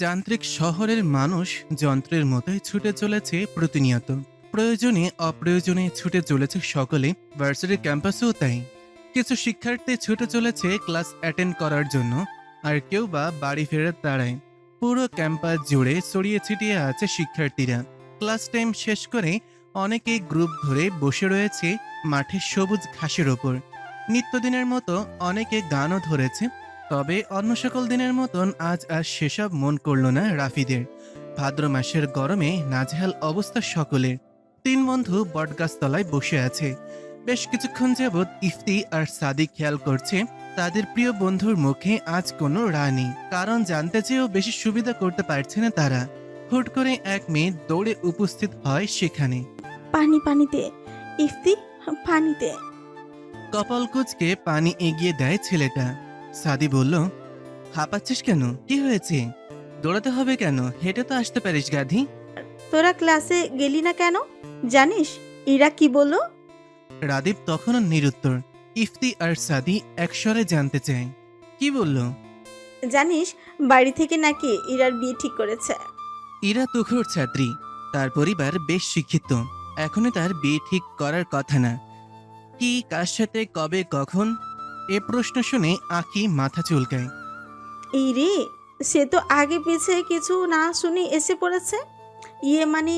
যান্ত্রিক শহরের মানুষ যন্ত্রের মতোই ছুটে চলেছে প্রতিনিয়ত। প্রয়োজনে অপ্রয়োজনে ছুটে চলেছে সকলে, ভার্সিটির ক্যাম্পাসেও তাই। কিছু শিক্ষার্থী ছুটে চলেছে ক্লাস অ্যাটেন্ড করার জন্য, আর কেউ বা বাড়ি ফেরার তাড়ায়। পুরো ক্যাম্পাস জুড়ে ছড়িয়ে ছিটিয়ে আছে শিক্ষার্থীরা। ক্লাস টাইম শেষ করে অনেকেই গ্রুপ ধরে বসে রয়েছে মাঠের সবুজ ঘাসের ওপর। নিত্যদিনের মতো অনেকে গানও ধরেছে, তবে অন্য সকল দিনের মতন আজ আর সেসব মন করল না রাফিদের। ভাদ্র মাসের গরমে নাজেহাল অবস্থা সকলের। তিন বন্ধু বটগাছতলায় বসে আছে। বেশ কিছুক্ষণ যাবৎ ইফতি আর সাদিক খেয়াল করছে তাদের প্রিয় বন্ধুর মুখে আজ কোনো রা নেই, কারণ জানতে চেয়েও বেশি সুবিধা করতে পারছে না তারা। হুট করে এক মেয়ে দৌড়ে উপস্থিত হয় সেখানে। পানি পানিতে ইফতি, পানিতে। কপাল কুঁচকে পানি এগিয়ে দেয় ছেলেটা। সাদি বলল, হাঁপাচ্ছিস কেন? কি হয়েছে? দৌড়াতে হবে কেন? হেঁটে তো আসতে পারিস গাধি। তোরা ক্লাসে গেলি না কেন? জানিস ইরা কি বললো? রাদীপ তখনও নিরুত্তর। ইফতি আর সাদি একস্বরে জানতে চায়, কি বলল? জানিস বাড়ি থেকে নাকি ইরার বিয়ে ঠিক করেছে। ইরা তুখোর ছাত্রী, তার পরিবার বেশ শিক্ষিত। এখনই তার বিয়ে ঠিক করার কথা না। কি, কার সাথে, কবে, কখন? এ প্রশ্ন শুনে আঁখি মাথা চুলকায়। এই রে, সে তো আগে পিছে কিছু না শুনে এসে পড়েছে। মানে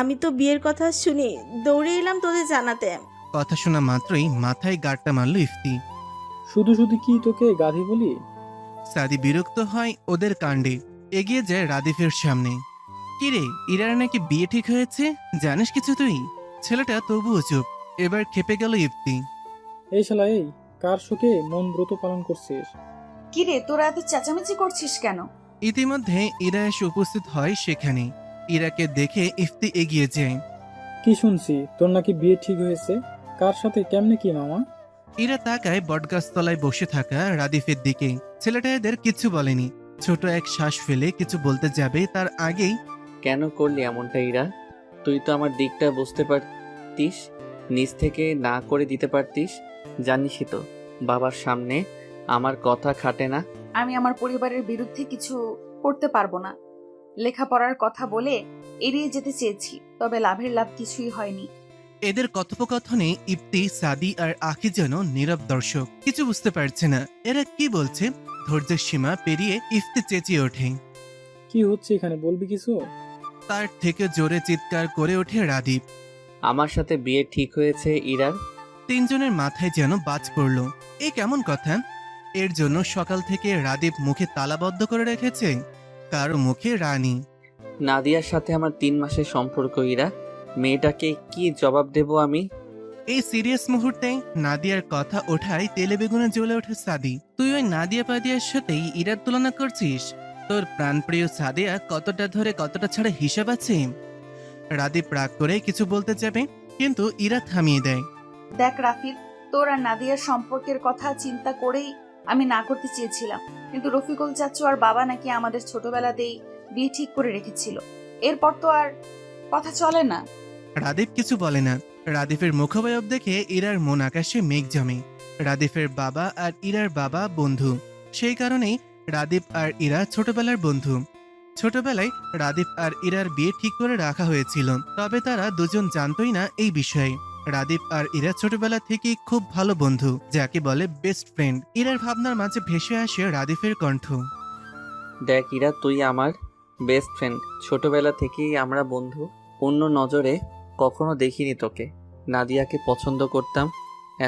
আমি তো বিয়ের কথা শুনি দৌড়ে এলাম তোদের জানাতে। কথা শোনা মাত্রই মাথায় গাঁটটা মারল ইফতি। শুধু শুধু কি তোকে গাধি বলি? সাদি বিরক্ত হয় ওদের কাণ্ডে, এগিয়ে যায় রাদিফের সামনে। কিরে, ইরার নাকি বিয়ে ঠিক হয়েছে? জানিস কিছু তুই? ছেলেটা তবুও চুপ। এবার খেপে গেল ইফতি। এই শালা এই, কার শোকে মন ব্রত পালন করছিস? কিরে, তোরা এত চেঁচামেচি করছিস কেন? ইতিমধ্যে ইরা এসে উপস্থিত হয় সেখানে। ইরাকে দেখে ইফতি এগিয়ে যায়। কি শুনছি তোর নাকি বিয়ে ঠিক হয়েছে? কার সাথে, কেমনে, কি মামা? ইরা তাকায় বটগাছতলায় বসে থাকা রাদিফের দিকে। ছেলেটা এদের কিছু বলেনি। ছোট এক শ্বাস ফেলে কিছু বলতে যাবে তার আগেই, কেন করলি এমনটা ইরা? তুই তো আমার দিকটা বুঝতে পারতিস, নিজ থেকে না করে দিতে পারতিস। জানিসই তো বাবার সামনে আমার কথা খাটে না। আমি আমার পরিবারের বিরুদ্ধে কিছু করতে পারবো না। লেখাপড়ার কথা বলে এড়িয়ে যেতে চেয়েছি, তবে লাভের লাভ কিছুই হয়নি। এদের কথোপকথনে ইফতি, সাদি আর আখি যেন নীরব দর্শক, কিছু বুঝতে পারছে না এরা কি বলছে। ধৈর্যের সীমা পেরিয়ে ইফতি চেঁচিয়ে ওঠে। কি হচ্ছে এখানে, বলবি কিছু? তার থেকে জোরে চিৎকার করে ওঠে রাদীপ। আমার সাথে বিয়ে ঠিক হয়েছে ইরার। তিনজনের মাথায় যেন বাজ পড়ল। এ কেমন কথা? এর জন্য সকাল থেকে রাদীপ মুখে তালাবদ্ধ করে রেখেছে। কারো মুখে রানী। নাদিয়ার সাথে আমার 3 মাসের সম্পর্ক ইরা। মেয়েটাকে কি জবাব দেব আমি? এই সিরিয়াস মুহূর্তে নাদিয়ার কথা ওঠায় তেলে বেগুনে জ্বলে ওঠে সাদি। তুই ওই নাদিয়া পাদিয়ার সাথেই ইরার তুলনা করছিস? তোর প্রাণপ্রিয় সাদিয়া কতটা ধরে কতটা ছাড়া হিসাব আছে। রাদীপ রাগ করে কিছু বলতে যাবে, কিন্তু ইরা থামিয়ে দেয়। দেখ রাফিদ, তোর আর নাদিয়ার সম্পর্কের কথা চিন্তা করেই আমি না করতে চেয়েছিলাম, কিন্তু রফিকুল চাচু আর বাবা নাকি আমাদের ছোটবেলাতেই বিয়ে ঠিক করে রেখেছিল। এরপর তো আর কথা চলে না। রাদীপ কিছু বলে না। রাদীপের মুখাবয়ব দেখে ইরার মন আকাশে মেঘ জমে। রাদীপের বাবা আর ইরার বাবা বন্ধু, সেই কারণেই রাদীপ আর ইরা ছোটবেলার বন্ধু। ছোটবেলায় রাদীপ আর ইরার বিয়ে ঠিক করে রাখা হয়েছিল, তবে তারা দুজন জানতই না এই বিষয়ে। রাদীপ আর ইরা ছোটবেলা থেকেই খুব ভালো বন্ধু, যাকে বলে বেস্ট ফ্রেন্ড। ইরার ভাবনার মাঝে ভেসে আসে রাদীপের কণ্ঠ। দেখ ইরা, তুই আমার বেস্ট ফ্রেন্ড। ছোটবেলা থেকেই আমরা বন্ধু। অন্য নজরে কখনো দেখিনি তোকে। নাদিয়াকে পছন্দ করতাম,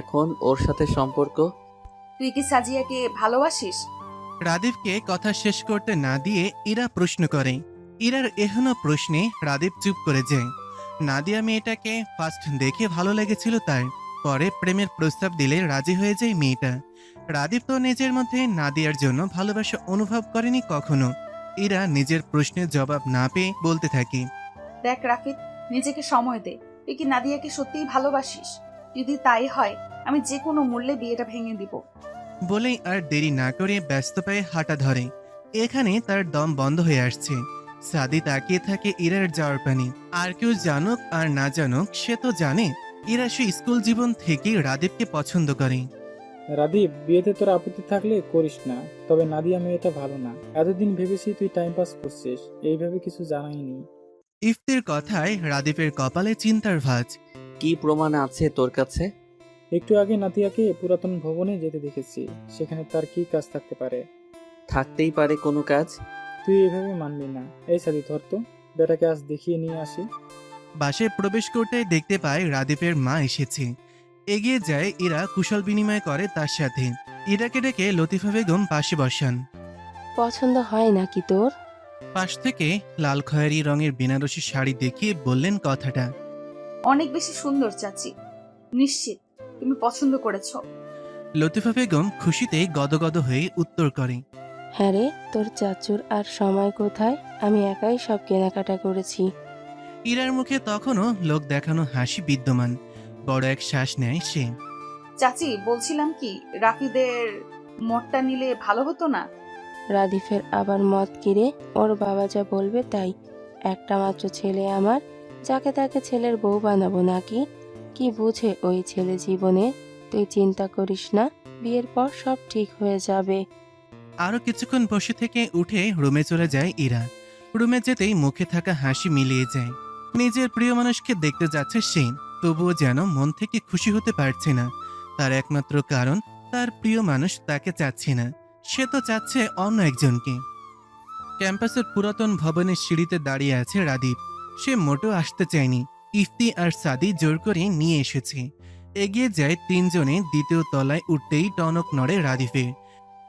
এখন ওর সাথে সম্পর্ক। তুই কি সাজিয়াকে ভালোবাসিস? রাদীপকে কথা শেষ করতে না দিয়ে ইরা প্রশ্ন করে। ইরার এহেন প্রশ্নে রাদীপ চুপ করে যায়। নাদিয়া মেয়েটাকে ফার্স্ট দেখে ভালো লেগেছিল তার, পরে প্রেমের প্রস্তাব দিলে রাজি হয়ে যায় মেয়েটা। রাদীপ তো নিজের মধ্যে নাদিয়ার জন্য ভালোবাসা অনুভব করেনি কখনো। ইরা নিজের প্রশ্নের জবাব না পেয়ে বলতে থাকে, দেখ রাফিদ, নিজেকে সময় দে। তুই কি নাদিয়াকে সত্যিই ভালোবাসিস? যদি তাই হয়, আমি যে কোনো মূল্যে বিয়েটা ভেঙে দিব। বলেই আর দেরি না করে ব্যস্ত পায়ে হাঁটা ধরে। এখানে তার দম বন্ধ হয়ে আসছে। সাদি তাকিয়ে থাকে ইরার যাওয়ার পানি। আর কেউ জানুক আর না জানুক, সে তো জানে ইরা সে স্কুল জীবন থেকেই রাদীপকে পছন্দ করে। রাদীপ, বিয়েতে তোর আপত্তি থাকলে করিস না, তবে নাদিয়া মেয়েটা ভালো না। এতদিন ভেবেছি তুই টাইম পাস করছিস, এইভাবে কিছু জানাইনি। ইফতির কথায় রাদীপের কপালে চিন্তার ভাঁজ। কি প্রমাণ আছে তোর কাছে? একটু আগে নাদিয়াকে পুরাতন ভবনে যেতে দেখেছি, সেখানে তার কি কাজ থাকতে পারে? থাকতেই পারে কোনো কাজ। তুই এভাবে মানবি না। এই সাদি, ধর তো, বেটাকে আজ দেখিয়ে নিয়ে আসি। বাসায় প্রবেশ করতে দেখতে পায় রাদীপের মা এসেছে। এগিয়ে যায় ইরা, কুশল বিনিময় করে তার সাথে। ইরাকে ডেকে লতিফা বেগম পাশে বসান। পছন্দ হয় নাকি তোর? পাশ থেকে লাল খয়েরি রঙের বেনারসি শাড়ি দেখিয়ে বললেন কথাটা। অনেক বেশি সুন্দর চাচি, নিশ্চিত তুমি পছন্দ করেছো। লতিফা বেগম খুশিতে গদগদ হয়ে উত্তর করে। হ্যাঁ রে, তোর চাচুর আর সময় কোথায়, আমি একাই সব কেনাকাটা করেছি। ইরার মুখে তখনও লোক দেখানো হাসি বিদ্যমান। বড় এক শ্বাস নেয় সে। চাচি, বলছিলাম কি, রাফিদের মতটা নিলে ভালো হতো না? রাদিফের আবার মত কিরে? ওর বাবা যা বলবে তাই। একটা মাত্র ছেলে আমার, যাকে তাকে ছেলের বউ বানাবো নাকি? কি বুঝে ওই ছেলে জীবনে? তুই চিন্তা করিস না, বিয়ের পর সব ঠিক হয়ে যাবে। আরো কিছুক্ষণ বসে থেকে উঠে রুমে চলে যায় ইরা। রুমে যেতেই মুখে থাকা হাসি মিলিয়ে যায়। নিজের প্রিয় মানুষকে দেখতে যাচ্ছে সে, তবুও যেন মন থেকে খুশি হতে পারছে না। তার একমাত্র কারণ, তার প্রিয় মানুষ তাকে চাচ্ছে না, সে তো চাচ্ছে অন্য একজনকে। ক্যাম্পাসের পুরাতন ভবনের সিঁড়িতে দাঁড়িয়ে আছে রাদীপ। সে মোটেও আসতে চায়নি। ইফতি আর সাদি জোর করে নিয়ে এসেছে। এগিয়ে যায় তিনজনে। দ্বিতীয় তলায় উঠতেই টনক নড়ে রাদীফে।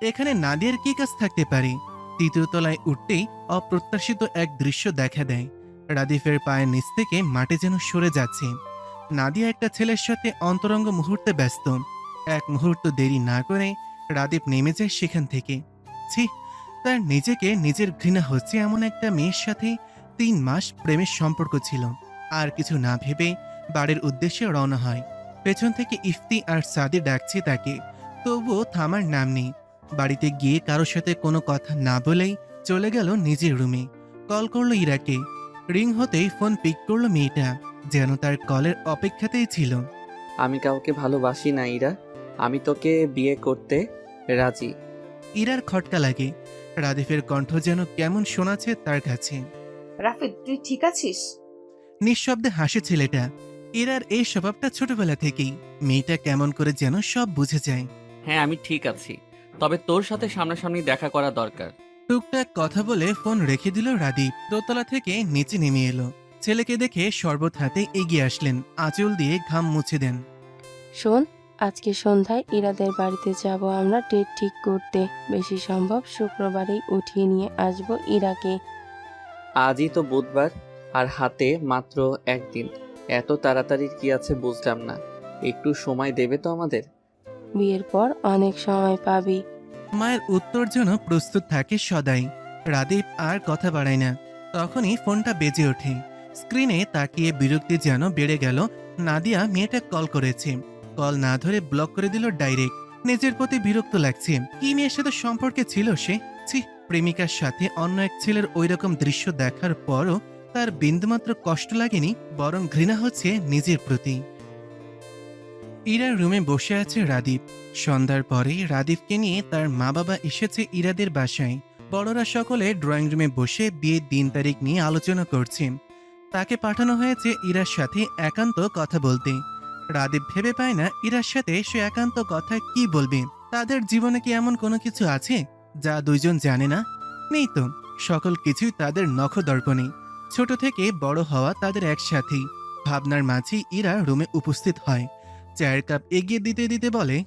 এখানে নাদিয়ার কি কাজ থাকতে পারে? তৃতীয় তলায় উঠতেই অপ্রত্যাশিত এক দৃশ্য দেখা দেয়। রাদীফের পায়ের নিচ থেকে মাটি যেন সরে যাচ্ছে। নাদিয়া একটা ছেলের সাথে অন্তরঙ্গ মুহূর্তে ব্যস্ত। এক মুহূর্ত দেরি না করে রাদীপ নেমে যায় সেখান থেকে। ছি, তার নিজেকে নিজের ঘৃণা হচ্ছে এমন একটা মেয়ের সাথে 3 মাস প্রেমের সম্পর্ক ছিল। আর কিছু না ভেবে বাড়ির উদ্দেশ্যে রওনা হয়। পেছন থেকে ইফতি আর সাদি ডাকছে তাকে, তবুও থামার নাম নেই। বাড়িতে গিয়ে কারোর সাথে কোনো কথা না বলেই চলে গেল নিজের রুমে। কল করলো ইরাকে। রিং হতেই ফোন পিক করলো মেয়েটা, যেন তার কলের অপেক্ষাতেই ছিল। আমি কাউকে ভালোবাসি না ইরা, আমি তোকে বিয়ে করতে রাজি। ইরার খটকা লাগে। রাদিফের কণ্ঠ যেন কেমন শোনাচ্ছে তার কাছে। রাফিদ, তুই ঠিক আছিস? নিঃশব্দে হাসে ছেলেটা। ইরার এই স্বভাবটা ছোটবেলা থেকেই। মেয়েটা কেমন করে যেন সব বুঝে যায়। হ্যাঁ, আমি ঠিক আছি, তবে তোর সাথে সামনাসামনি দেখা করা দরকার। টুকটাক কথা বলে ফোন রেখে দিল রাদীপ। দোতলা থেকে নিচে নেমে এলো। ছেলেকে দেখে শরবত হাতে এগিয়ে আসলেন। আঁচল দিয়ে ঘাম মুছে দেন। শোন, আজকে সন্ধ্যায় ইরাদের বাড়িতে যাব আমরা ডেট ঠিক করতে। বেশি সম্ভব শুক্রবারেই উঠিয়ে নিয়ে আসব ইরাকে। আজই তো বুধবার, আর হাতে মাত্র একদিন। এত তাড়াতাড়ির কি আছে বুঝলাম না। একটু সময় দেবে তো আমাদের? বিয়ের পর অনেক সময় পাবি। মায়ের উত্তর যেন প্রস্তুত থাকে সদাই। রাদীপ আর কথা বাড়ায় না। তখনই ফোনটা বেজে ওঠে। স্ক্রিনে তাকিয়ে বিরক্তি যেন বেড়ে গেল। নাদিয়া মেয়েটা কল করেছে। কল না ধরে ব্লক করে দিল ডাইরেক্ট। নিজের প্রতি বিরক্ত লাগছে। কি মেয়ের সাথে সম্পর্কে ছিল সে? ছি, প্রেমিকার সাথে অন্য এক ছেলের ওইরকম দৃশ্য দেখার পরও তার বিন্দুমাত্র কষ্ট লাগেনি, বরং ঘৃণা হচ্ছে নিজের প্রতি। ইরার রুমে বসে আছে রাদীপ। সন্ধ্যার পরে রাদীপকে নিয়ে তার মা বাবা এসেছে ইরাদের বাসায়। বড়রা সকলে ড্রয়িং রুমে বসে বিয়ের দিন তারিখ নিয়ে আলোচনা করছে। তাকে পাঠানো হয়েছে ইরার সাথে একান্ত কথা বলতে। রাদীপ ভেবে পায় না ইরার সাথে সে একান্ত কথা কি বলবে। তাদের জীবনে কি এমন কোনো কিছু আছে যা দুইজন জানে না? নেই তো। সকল কিছুই তাদের নখদর্পণে। ছোট থেকে বড় হওয়া তাদের একসাথেই। ভাবনার মাঝেই ইরা রুমে উপস্থিত হয়। চায়ের কাপ এগিয়ে দিতে দিতে বলে,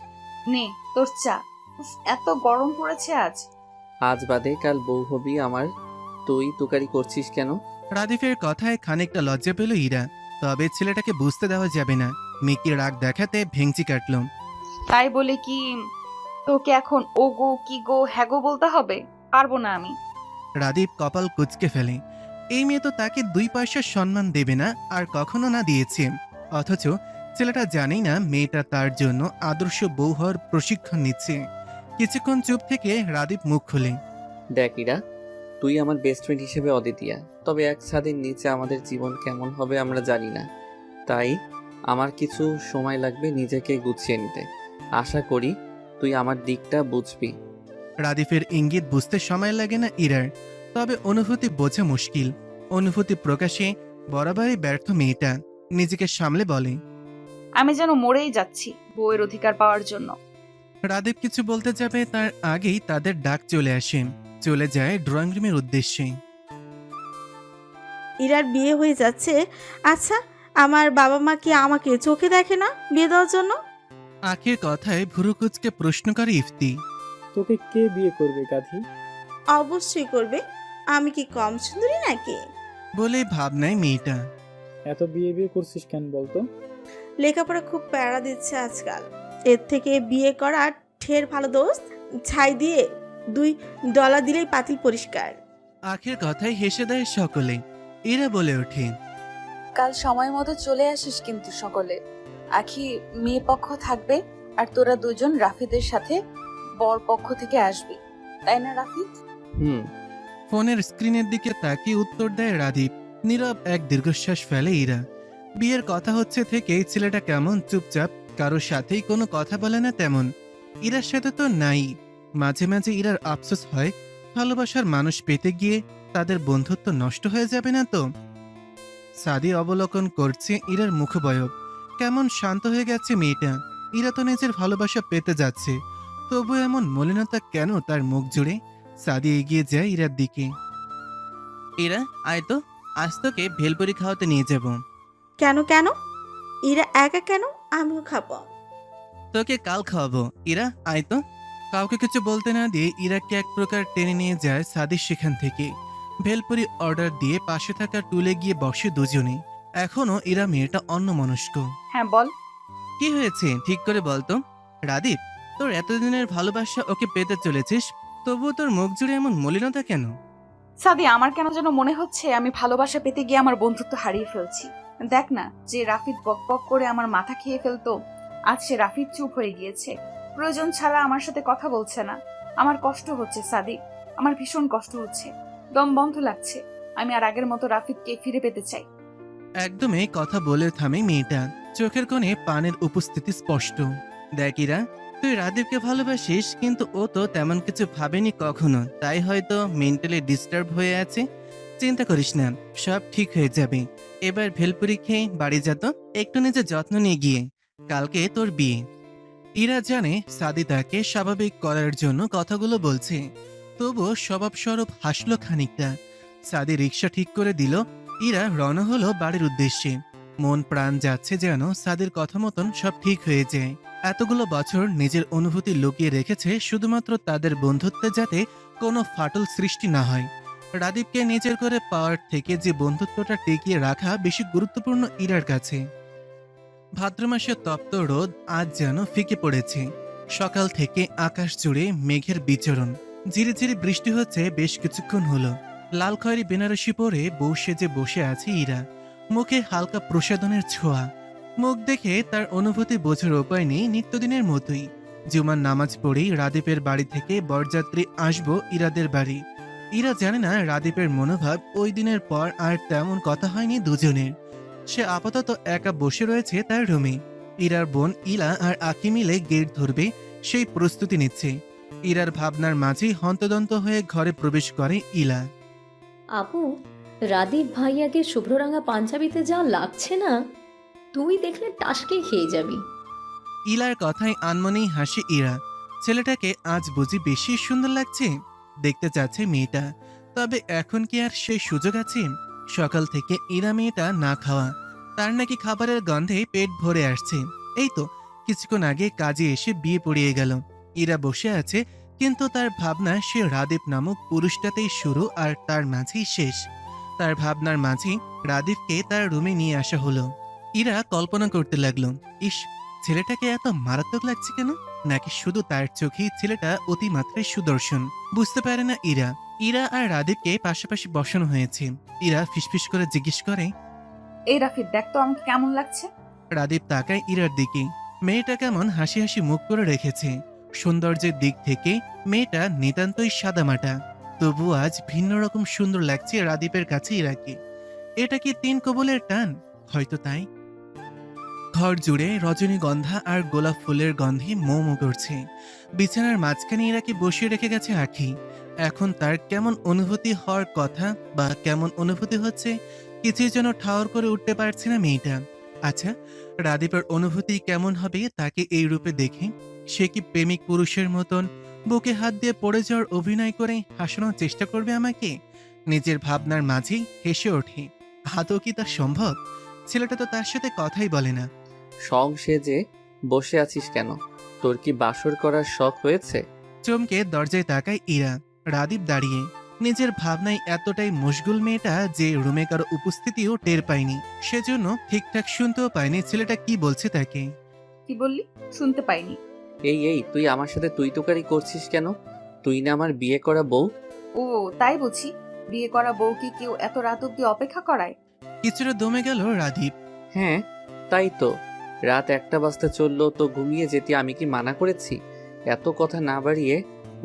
নে তোর চা। উফ, এত গরম পড়েছে আজ। আজ বাদে কাল বউ হবি আমার, তুই তুকারি করছিস কেন? রাদীফের কথায় খানিকটা লজ্জা পেল ইরা। তবে ছেলেটাকে বুঝতে দেওয়া যাবে না। মেয়েকে রাগ দেখাতে ভেঙচি কাটল। তাই বলে কি তোকে এখন ও গো কি গো হ্যাঁ গো বলতে হবে? পারবো না আমি। রাদীপ কপাল কুঁচকে ফেলে। এই মেয়ে তো তাকে 2 পয়সার সম্মান দেবে না, আর কখনো না দিয়েছে। অথচ ছেলেটা জানেই না মেয়েটা তার জন্য আদর্শ বউ হওয়ার প্রশিক্ষণ নিচ্ছে। কিছুক্ষণ চুপ থেকে রাদীপ মুখ খুলে, দেখ ইরা, তুই আমার বেস্ট ফ্রেন্ড হিসেবে অদ্বিতীয়া, তবে এক ছাদের নিচে আমাদের জীবন কেমন হবে আমরা জানি না। তাই আমার কিছু সময় লাগবে নিজেকে গুছিয়ে নিতে। আশা করি তুই আমার দিকটা বুঝবি। রাদিফের ইঙ্গিত বুঝতে সময় লাগে না ইরার, তবে অনুভূতি বোঝা মুশকিল। অনুভূতি প্রকাশে বরাবরই ব্যর্থ মেয়েটা নিজেকে সামলে বলে। আমি যেন মরেই যাচ্ছি বউয়ের অধিকার পাওয়ার জন্য। রাদীপ কিছু বলতে যাবে তার আগেই তাদের ডাক চলে আসে। চলে যায় ড্রয়িং রুমের উদ্দেশ্যে। ইরার বিয়ে হয়ে যাচ্ছে। আচ্ছা, আমার বাবা মা কি আমাকে চোখে দেখে না বিয়ে দেওয়ার জন্য? আখির কথায় ভুরুকুচকে প্রশ্ন করে ইফতি। তোকে কে বিয়ে করবে গাধি? অবশ্যই করবে। আমি কি কম সুন্দরী নাকি? বলে ভাব নেয় মেয়েটা। এত বিয়ে বিয়ে করছিস কেন বলতো? লেখাপড়া খুব প্যারা দিচ্ছে আজকাল। এর থেকে বিয়ে করা ঢের ভালো দোস্ত। ছাই দিয়ে $2 দিলেই পাতিল পরিষ্কার। আখির কথায় হেসে দেয় সকলে। এরা বলে ওঠে, কাল সময় মতো চলে আসিস কিন্তু সকলে। আখি মেয়ে পক্ষ থাকবে আর তোরা দুজন রাফিদের সাথে বর পক্ষ থেকে আসবি, তাই না রাফিদ? হুম। ফোনের স্ক্রিনের দিকে তাকিয়ে উত্তর দেয় রাদীপ। নীরব এক দীর্ঘশ্বাস ফেলে ইরা। বিয়ের কথা হচ্ছে থেকেই ছেলেটা কেমন চুপচাপ, কারোর সাথেই কোনো কথা বলে না তেমন। ইরার সাথে তো নাই। মাঝে মাঝে ইরার আফসোস হয়, ভালোবাসার মানুষ পেতে গিয়ে তাদের বন্ধুত্ব নষ্ট হয়ে যাবে না তো। সাদি অবলোকন করছে ইরার মুখবয়ব। কেমন শান্ত হয়ে গেছে মেয়েটা। ইরা তো নিজের ভালোবাসা পেতে যাচ্ছে, তবু এমন মলিনতা কেন তার মুখ জুড়ে। সাদি এগিয়ে যায় ইরার দিকে। ইরা, আয় তো, আজ তোকে ভেলপুরি খাওয়াতে নিয়ে যাব। কেন কেন? ইরা একা কেন? আমিও খাবো। তোকে কাল খাওয়াবো। ইরা, আয় তো। কাউকে কিছু বলতে না দিয়ে ইরাকে এক প্রকার টেনে নিয়ে যায় সাদির সেখান থেকে। ভেলপুরি অর্ডার দিয়ে পাশে থাকা টুলে গিয়ে বসে দুজনে। এখনো ইরা মেয়েটা অন্যমনস্ক। হ্যাঁ বল। কি হয়েছে ঠিক করে বলতো। রাদীপ, তোর এতদিনের ভালোবাসা ওকে পেতে চলেছিস, তবুও তোর মুখ জুড়ে এমন মলিনতা কেন? সাদি, আমার কেন যেন মনে হচ্ছে আমি ভালোবাসা পেতে গিয়ে আমার বন্ধুত্ব হারিয়ে ফেলছি। দেখ না, যে রাফিদ বকবক করে আমার মাথা খেয়ে ফেলতো, আজ সে রাফিদ চুপ হয়ে গিয়েছে। প্রয়োজন ছাড়া আমার সাথে কথা বলছে না। আমার কষ্ট হচ্ছে সাদি, আমার ভীষণ কষ্ট হচ্ছে। দম বন্ধ লাগছে। আমি আর আগের মতো রাফিদকে ফিরে পেতে চাই। একদমই কথা বলে থামে মেয়েটা। চোখের কোণে পানের উপস্থিতি স্পষ্ট। দেখ ইরা, তুই রাদীপকে ভালোবাসিস, কিন্তু ও তো তেমন কিছু ভাবেনি কখনো, তাই হয়তো মেন্টালি ডিস্টার্ব হয়ে আছে। চিন্তা করিস না, সব ঠিক হয়ে যাবে। এবার ভেলপুরি খেয়ে বাড়ি যা তো, একটু নিজের যত্ন নিয়ে গিয়ে। কালকে তোর বিয়ে। ইরা জানে সাদি তাকে স্বাভাবিক করার জন্য কথাগুলো বলছে, তবুও স্বভাবস্বরূপ হাসলো খানিকটা। সাদি রিক্সা ঠিক করে দিল। ইরা রওনা হলো বাড়ির উদ্দেশ্যে। মন প্রাণ যাচ্ছে যেন সাদির কথা মতন সব ঠিক হয়ে যায়। এতগুলো বছর নিজের অনুভূতি লুকিয়ে রেখেছে শুধুমাত্র তাদের বন্ধুত্বে, যাতে কোনো ফাটল সৃষ্টি না হয়। রাদীপকে নিজের করে পাওয়ার থেকে যে বন্ধুত্বটা টিকিয়ে রাখা বেশি গুরুত্বপূর্ণ ইরার কাছে। ভাদ্র মাসের তপ্ত রোদ আজ যেন ফিকে পড়েছে। সকাল থেকে আকাশ জুড়ে মেঘের বিচরণ। ঝিরিঝিরি বৃষ্টি হচ্ছে বেশ কিছুক্ষণ হলো। লাল খয়েরি বেনারসি পরে বউ সেজে বসে আছে ইরা। মুখে হালকা প্রসাদনের ছোঁয়া। মুখ দেখে তার অনুভূতি বোঝার উপায় নেই, নিত্যদিনের মতোই। জুমার নামাজ পড়েই রাদীপের বাড়ি থেকে বরযাত্রী আসবো ইরাদের বাড়ি। ইরা জানে না রাদীপের মনোভাব। ওই দিনের পর আর তেমন কথা হয়নি দুজনের। সে আপাতত একা বসে রয়েছে তার রুমে। ইরার বোন ইলা আর আকি মিলে গেট ধরবে সেই প্রস্তুতি নিচ্ছে। ইরার ভাবনার মাঝেই হন্তদন্ত হয়ে ঘরে প্রবেশ করে ইলা। আপু, রাদীপ ভাইয়াকে শুভ্ররাঙা পাঞ্জাবিতে যা লাগছে না, তুই দেখলে টাসকে খেয়ে যাবি। ইলার কথায় আনমনেই হাসে ইরা। ছেলেটাকে আজ বুঝি বেশি সুন্দর লাগছে। দেখতে চাচ্ছে মেয়েটা, তবে এখন কি আর সেই সুযোগ আছে? সকাল থেকে ইরা মেয়েটা না খাওয়া। তার নাকি খাবারের গন্ধে পেট ভরে আসছে। এই তো কিছুক্ষণ আগে কাজে এসে বিয়ে পড়িয়ে গেল। ইরা বসে আছে, কিন্তু তার ভাবনা সে রাদীপ নামক পুরুষটাতেই শুরু আর তার মাঝেই শেষ। তার ভাবনার মাঝেই রাদীপকে তার রুমে নিয়ে আসা হলো। ইরা কল্পনা করতে লাগলো, ইস, ছেলেটাকে এত মারাত্মক লাগছে কেন? নাকি শুধু তার চোখেই ছেলেটা অতিমাত্রায় সুদর্শন? বুঝতে পারে না ইরা। ইরা আর রাদীপকে পাশাপাশি বসানো হয়েছে। ইরা ফিসফিস করে জিজ্ঞেস করে, এই রাফিদ, দেখ তো আমাকে কেমন লাগছে। রাদীপ তাকায় ইরার দিকে। মেয়েটা কেমন হাসি হাসি মুখ করে রেখেছে। সৌন্দর্যের দিক থেকে মেয়েটা নিতান্তই সাদামাটা, তবু আজ ভিন্ন রকম সুন্দর লাগছে রাদীপের কাছে ইরাকে। এটা কি তিন কবলের টান? হয়তো তাই। ঘর জুড়ে রজনীগন্ধা আর গোলাপ ফুলের গন্ধে মৌ মৌ করছে। বিছানার মাঝখানে ইরাকে বসিয়ে রেখে গেছে আঁখি। এখন তার কেমন অনুভূতি হওয়ার কথা বা কেমন অনুভূতি হচ্ছে কিছুই যেন ঠাওর করে উঠতে পারছে না মেয়েটা। আচ্ছা, রাদীপের অনুভূতি কেমন হবে তাকে এই রূপে দেখে? সে কি প্রেমিক পুরুষের মতন বুকে হাত দিয়ে পড়ে যাওয়ার অভিনয় করে হাসানোর চেষ্টা করবে আমাকে? নিজের ভাবনার মাঝেই হেসে ওঠে। আদৌ কি তা সম্ভব? ছেলেটা তো তার সাথে কথাই বলে না। সং সেজে বসে আছিস কেন? তোর কি বাসর করার শখ হয়েছে? চমকে দরজায় তাকায় ইরা। রাদীপ দাঁড়িয়ে নিজের ভাবনায় এতটাই মশগুল মেয়েটা যে রুমে কারো উপস্থিতিও টের পায়নি। সেজন্য ঠিকঠাক শুনতেও পায়নি ছেলেটা কি বলছে তাকে। কি বললি? শুনতে পাইনি। এই তুই আমার সাথে তুই তোকারি করছিস কেন? তুই না আমার বিয়ে করা বউ? ও তাই বুঝি? বিয়ে করা বউকে কেউ এত রাত অব্দি অপেক্ষা করায়? কিছুটা দমে গেল রাদীপ। হ্যাঁ তাই তো। রাত 1টা বাজতে চললো তো ঘুমিয়ে যেতে আমি কি মানা করেছি? এত কথা না বাড়িয়ে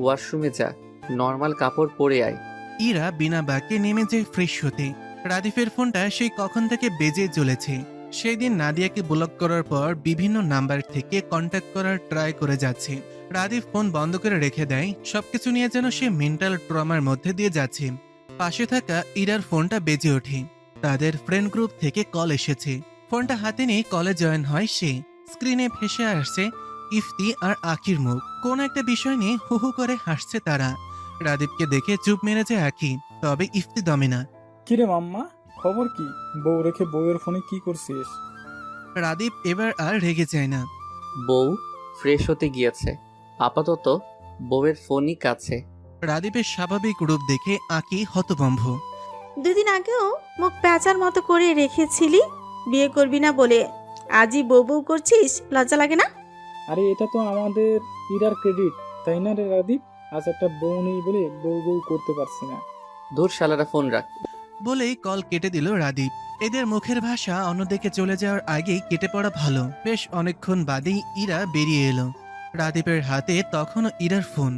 ওয়াশরুমে যা, নর্মাল কাপড় পরে আয়। ইরা বিনা বাক্যে নেমে যায় ফ্রেশ হতে। রাদীপের ফোনটা সেই কখন থেকে বেজে চলেছে। সেই দিন নাদিয়াকে ব্লক করার পর বিভিন্ন নাম্বার থেকে কন্ট্যাক্ট করার ট্রাই করে যাচ্ছে। রাদীপ ফোন বন্ধ করে রেখে দেয়। সবকিছু নিয়ে যেন সে মেন্টাল ট্রমার মধ্যে দিয়ে যাচ্ছে। পাশে থাকা ইরার ফোনটা বেজে ওঠে। তাদের ফ্রেন্ড গ্রুপ থেকে কল এসেছে। ফোনটা হাতে নিয়ে কলে জয়েন হয় সে। স্ক্রিনে ভেসে আসছে ইফতি আর আখির মুখ। কোন একটা বিষয় নিয়ে হু হু করে হাসছে তারা। রাদীপকে দেখে চুপ মেরে যায় আখি, তবে ইফতি দমে না। কিরে মাম্মা, খবর কি? বউ রেখে বউয়ের ফোনে কি করছিস? রাদীপ এবার আর রেগে যায় না। বউ ফ্রেশ হতে গিয়েছে, আপাতত বউয়ের ফোনই কাছে। রাদীপের স্বাভাবিক রূপ দেখে আঁকি হতভম্ব। 2 দিন আগেও মুখ প্যাঁচার মতো করে রেখেছিলি বিয়ে করবি না বলে, আজই বউ বউ করছিস, লজ্জা লাগে না? আরে এটা তো আমাদের ইরার ক্রেডিট, তাই না রে রাদীপ? আজ একটা বউ নেই বলে বউ বউ করতে পারছি না। ধুর শালারা, ফোন রাখ। বলেই কল কেটে দিল রাদীপ। এদের মুখের ভাষা অন্যদিকে চলে যাওয়ার আগেই কেটে পড়া ভালো। বেশ অনেকক্ষণ বাদেই ইরা বেরিয়ে এলো। রাদীপের হাতে তখনও ইরার ফোন।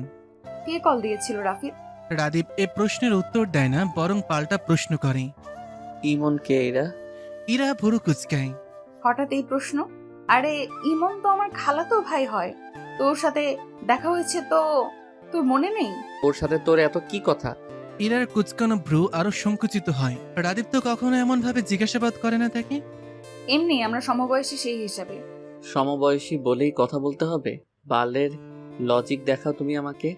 কে কল দিয়েছিল রাফিদ? রাদীপ এ প্রশ্নের উত্তর দেয় না, বরং পাল্টা প্রশ্ন করে। ইমন কে এরা? ইরা ভুরু কুচকায়। হঠাৎ এই প্রশ্ন? আরে ইমন তো আমার খালাতো ভাই হয়। তোর সাথে দেখা হয়েছে তো তোর মনে নেই? ওর সাথে তোর এত কি কথা? ইরার কুচকানো ভ্রু আরো সংকুচিত হয়। রাদীপ তো কখনো এমন ভাবে জিজ্ঞাসাবাদ করে না তাকে। এমনি আমরা সমবয়সী সেই হিসাবে। সমবয়সী বলেই কথা বলতে হবে? বালের লজিক দেখাও তুমি আমাকে।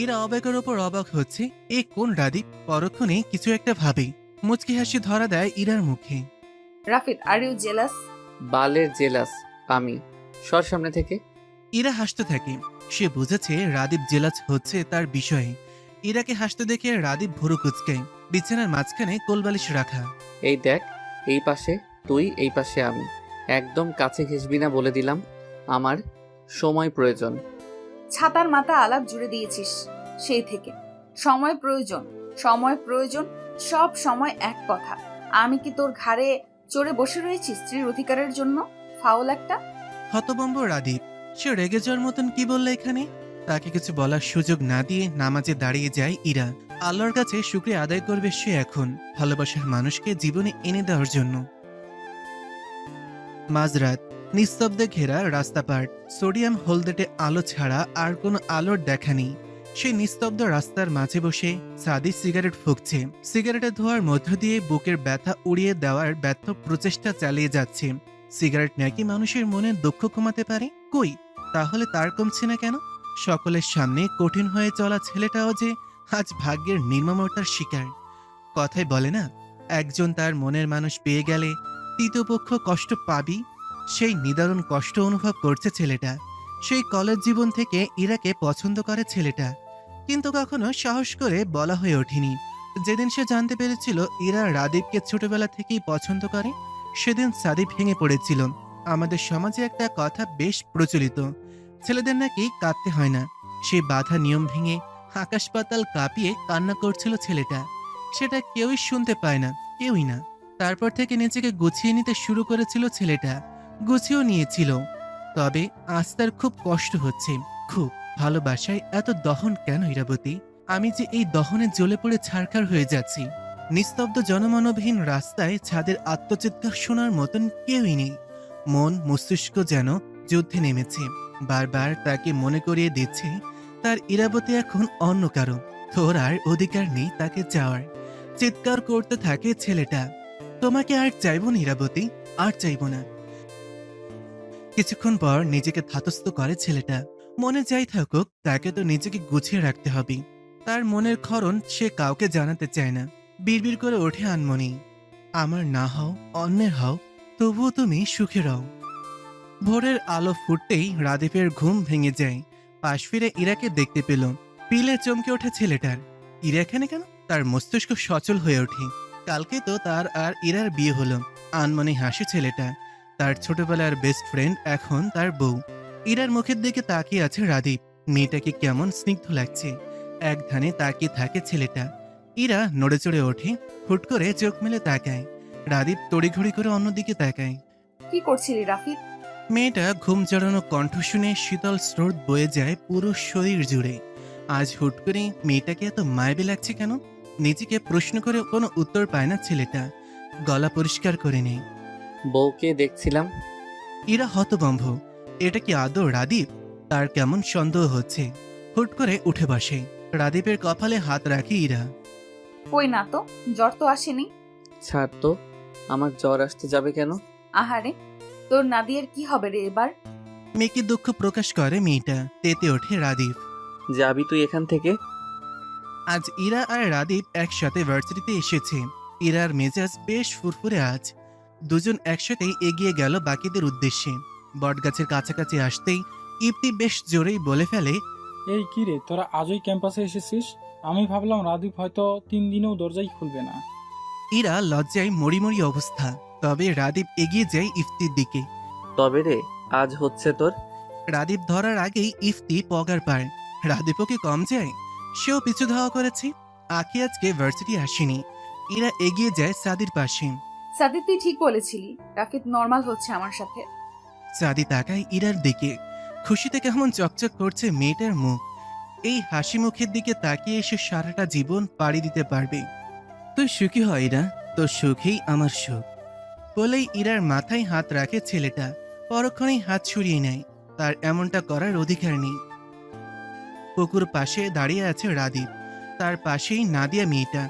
ইরা অবাকের ওপর অবাক হচ্ছে। এ কোন রাদীপ? পরক্ষণে কিছু একটা ভাবে মুচকি হাসি ধরা দেয় ইরার মুখে। Rafid, are you jealous? বালের জেলাস আমি? সর সামনে থেকে। ইরা হাসতে থাকে। সে বুঝেছে রাদীপ জেলাস হচ্ছে তার বিষয়ে। ইরাকে হাসতে দেখে রাদীপ ভুরু কুচকায়। বিছানার মাঝখানে কোলবালিশ রাখা। এই দেখ, এই পাশে তুই, এই পাশে আমি। একদম কাছে ঘেসবি না বলে দিলাম। আমার সময় প্রয়োজন। ছাতার মাথা আলাপ জুড়ে দিয়েছিস সেই থেকে। সময় প্রয়োজন, সময় প্রয়োজন, সব সময় এক কথা। আমি কি তোর ঘাড়ে চড়ে বসে রয়েছি স্ত্রীর অধিকারের জন্য? ফাউল একটা। হতবম্ব রাদীপ। সে রেগে যাওয়ার মতন কি বললে এখানে? তাকে কিছু বলার সুযোগ না দিয়ে নামাজে দাঁড়িয়ে যায় ইরা। আল্লাহর কাছে শুকরিয়া আদায় করবে সে এখন ভালোবাসার মানুষকে জীবনে এনে দেওয়ার জন্য। মাঝরাত, নিস্তব্ধে ঘেরা রাস্তাপাট। সোডিয়াম হলদেটে আলো ছাড়া আর কোনো আলোর দেখা নেই। সেই নিস্তব্ধ রাস্তার মাঝে বসে সাদি সিগারেট ফুঁকছে। সিগারেটের ধোঁয়ার মধ্য দিয়ে বুকের ব্যথা উড়িয়ে দেওয়ার ব্যর্থ প্রচেষ্টা চালিয়ে যাচ্ছে। সিগারেট নাকি মানুষের মনে দুঃখ কমাতে পারে? কই, তাহলে তার কমছে না কেন? সকলের সামনে কঠিন হয়ে চলা ছেলেটাও যে আজ ভাগ্যের নির্মমতার শিকার। কথায় বলে না, একজন তার মনের মানুষ পেয়ে গেলে তৃতীয় পক্ষ কষ্ট পাবি। সেই নিদারুণ কষ্ট অনুভব করছে ছেলেটা। সেই কলেজ জীবন থেকে ইরাকে পছন্দ করে ছেলেটা, কিন্তু কখনো সাহস করে বলা হয়ে ওঠেনি। যেদিন সে জানতে পেরেছিল ইরা রাদীপকে ছোটবেলা থেকেই পছন্দ করে, সেদিন সাদি ভেঙে পড়েছিল। আমাদের সমাজে একটা কথা বেশ প্রচলিত, ছেলেদের নাকি কাঁদতে হয় না। সেই বাধা নিয়ম ভেঙে আকাশ পাতাল কাঁপিয়ে কান্না করছিল ছেলেটা। সেটা কেউই শুনতে পায় না, কেউই না। তারপর থেকে নিজেকে গুছিয়ে নিতে শুরু করেছিল ছেলেটা, গুছিয়েও নিয়েছিল। তবে আজ তার খুব কষ্ট হচ্ছে, খুব। ভালোবাসায় এত দহন কেন ইরাবতী? আমি যে এই দহনে জ্বলে পড়ে ছারখার হয়ে যাচ্ছি। নিস্তব্ধ জনমানবহীন রাস্তায় ছাদের আত্মচিৎকার শোনার মতন কেউই নেই। মন মস্তিষ্ক যেন যুদ্ধে নেমেছে। বারবার তাকে মনে করিয়ে দিচ্ছে তার ইরাবতী এখন অন্য কারো, তোর আর অধিকার নেই তাকে চাওয়ার। চিৎকার করতে থাকে ছেলেটা, তোমাকে আর চাইব না ইরাবতী, আর চাইব না। কিছুক্ষণ পর নিজেকে ধাতস্থ করে ছেলেটা, মনে যাই থাকুক তাকে তো নিজেকে গুছিয়ে রাখতে হবে। তার মনের ক্ষরণ সে কাউকে জানাতে চায় না। বিড়বিড় করে ওঠে আনমনি, আমার না হও অন্যের হও, তবুও তুমি সুখে রও। ভোরের আলো ফুটতেই রাদীপের ঘুম ভেঙে যায়। পাশ ফিরে ইরাকে দেখতে পেল। পিলে চমকে ওঠে ছেলেটার, ইরা এখানে কেন? তার মস্তিষ্ক সচল হয়ে ওঠে। কালকে তো তার আর ইরার বিয়ে হলো। আনমনি হাসি ছেলেটা, তার ছোটবেলার বেস্ট ফ্রেন্ড এখন তার বউ। ইরার মুখের দিকে তাকিয়ে আছে রাদীপ। মেয়েটাকে কেমন স্নিগ্ধ লাগছে। এক ধ্যানে তাকিয়ে থাকে ছেলেটা। ইরা নড়ে চড়ে ওঠে, হুট করে চোখ মেলে তাকায়। রাদীপ তড়িঘড়ি করে অন্যদিকে তাকায়। কি করছিলি রাফিদ? মেয়েটা ঘুম জড়ানো কণ্ঠ শুনে শীতল স্রোত বয়ে যায় পুরো শরীর জুড়ে। আজ হুট করে মেয়েটাকে এত মায়াবী লাগছে কেন? নিজেকে প্রশ্ন করে কোনো উত্তর পায় না ছেলেটা। গলা পরিষ্কার করে নেয়। বউকে দেখছিলাম। ইরা হতভম্ব, এটা কি আদৌ রাদীপ? তার কেমন সন্দেহ হচ্ছে। হুট করে উঠে বসে। রাদীপের কপালে হাত রাখে ইরা। কই না তো, জ্বর তো আসেনি। ছাড় তো, আমার জ্বর আসতে যাবে কেন? আহারে, তোর নাদিয়ার কি হবে রে এবার? মেয়েকে দুঃখ প্রকাশ করে মেয়েটা। তেতে ওঠে রাদীপ। যাবি তুই এখান থেকে? আজ ইরা আর রাদীপ একসাথে ভার্সিটিতে এসেছে। ইরার মেজাজ বেশ ফুরফুরে আজ। দুজন একসাথেই এগিয়ে গেল বাকিদের উদ্দেশ্যে। বটগাছের কাছাকাছি আসতেই ইপ্তি বেশ জোরেই বলে ফেলে, এই কি রে, তোরা আজই ক্যাম্পাসে এসেছিস? আমি ভাবলাম রাদীপ হয়তো 3 দিনেও দরজাই খুলবে না। ইরা লজ্জায় মরিমরি অবস্থা। তবে রাদীপ এগিয়ে যায় ইফতির দিকে। তবে রে, আজ হচ্ছে তোর। রাদীপ ধরার আগেই ইফতি পগার পায়। রাদীপও কি কম যায়? সেও পিছু ধাওয়া করেছে। আখি আজকে ভার্সিটি আসেনি। ইরা এগিয়ে যায় সাদির পাশে। সাদিক, তুই ঠিক বলেছিলি, রাফিদ নর্মাল হচ্ছে আমার সাথে। সাদি তাকায় ইরার দিকে। খুশিতে কেমন চকচক করছে মেয়েটার মুখ। এই হাসি মুখের দিকে তাকিয়ে এসে সারাটা জীবন পাড়ি দিতে পারবে। তুই সুখী হয় ইরা, তোর সুখেই আমার সুখ। বলেই ইরার মাথায় হাত রাখে ছেলেটা। পরক্ষণেই হাত ছুড়িয়ে নেয়। তার এমনটা করার অধিকার নেই। পুকুর পাশে দাঁড়িয়ে আছে রাদীপ। তার পাশেই নাদিয়া মেয়েটা।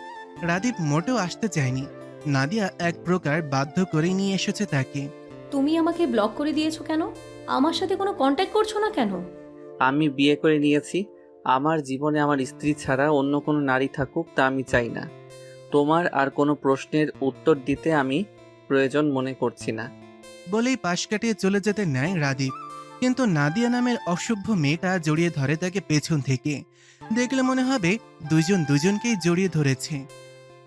রাদীপ মোটেও আসতে চায়নি। নাদিয়া এক প্রকার বাধ্য করে নিয়ে এসেছে তাকে। তুমি আমাকে ব্লক করে দিয়েছো কেন? আমার সাথে কোনো কন্ট্যাক্ট করছো না কেন? আমি বিয়ে করে নিয়েছি। আমার জীবনে আমার স্ত্রী ছাড়া অন্য কোনো নারী থাকুক তা আমি চাই না। তোমার আর কোনো প্রশ্নের উত্তর দিতে আমি প্রয়োজন মনে করছি না। বলেই পাশ কাটিয়ে চলে যেতে নেয় রাদীপ। কিন্তু নাদিয়া নামের অসভ্য মেয়েটা জড়িয়ে ধরে তাকে পেছন থেকে। দেখলে মনে হবে দুজন দুজনকেই জড়িয়ে ধরেছে।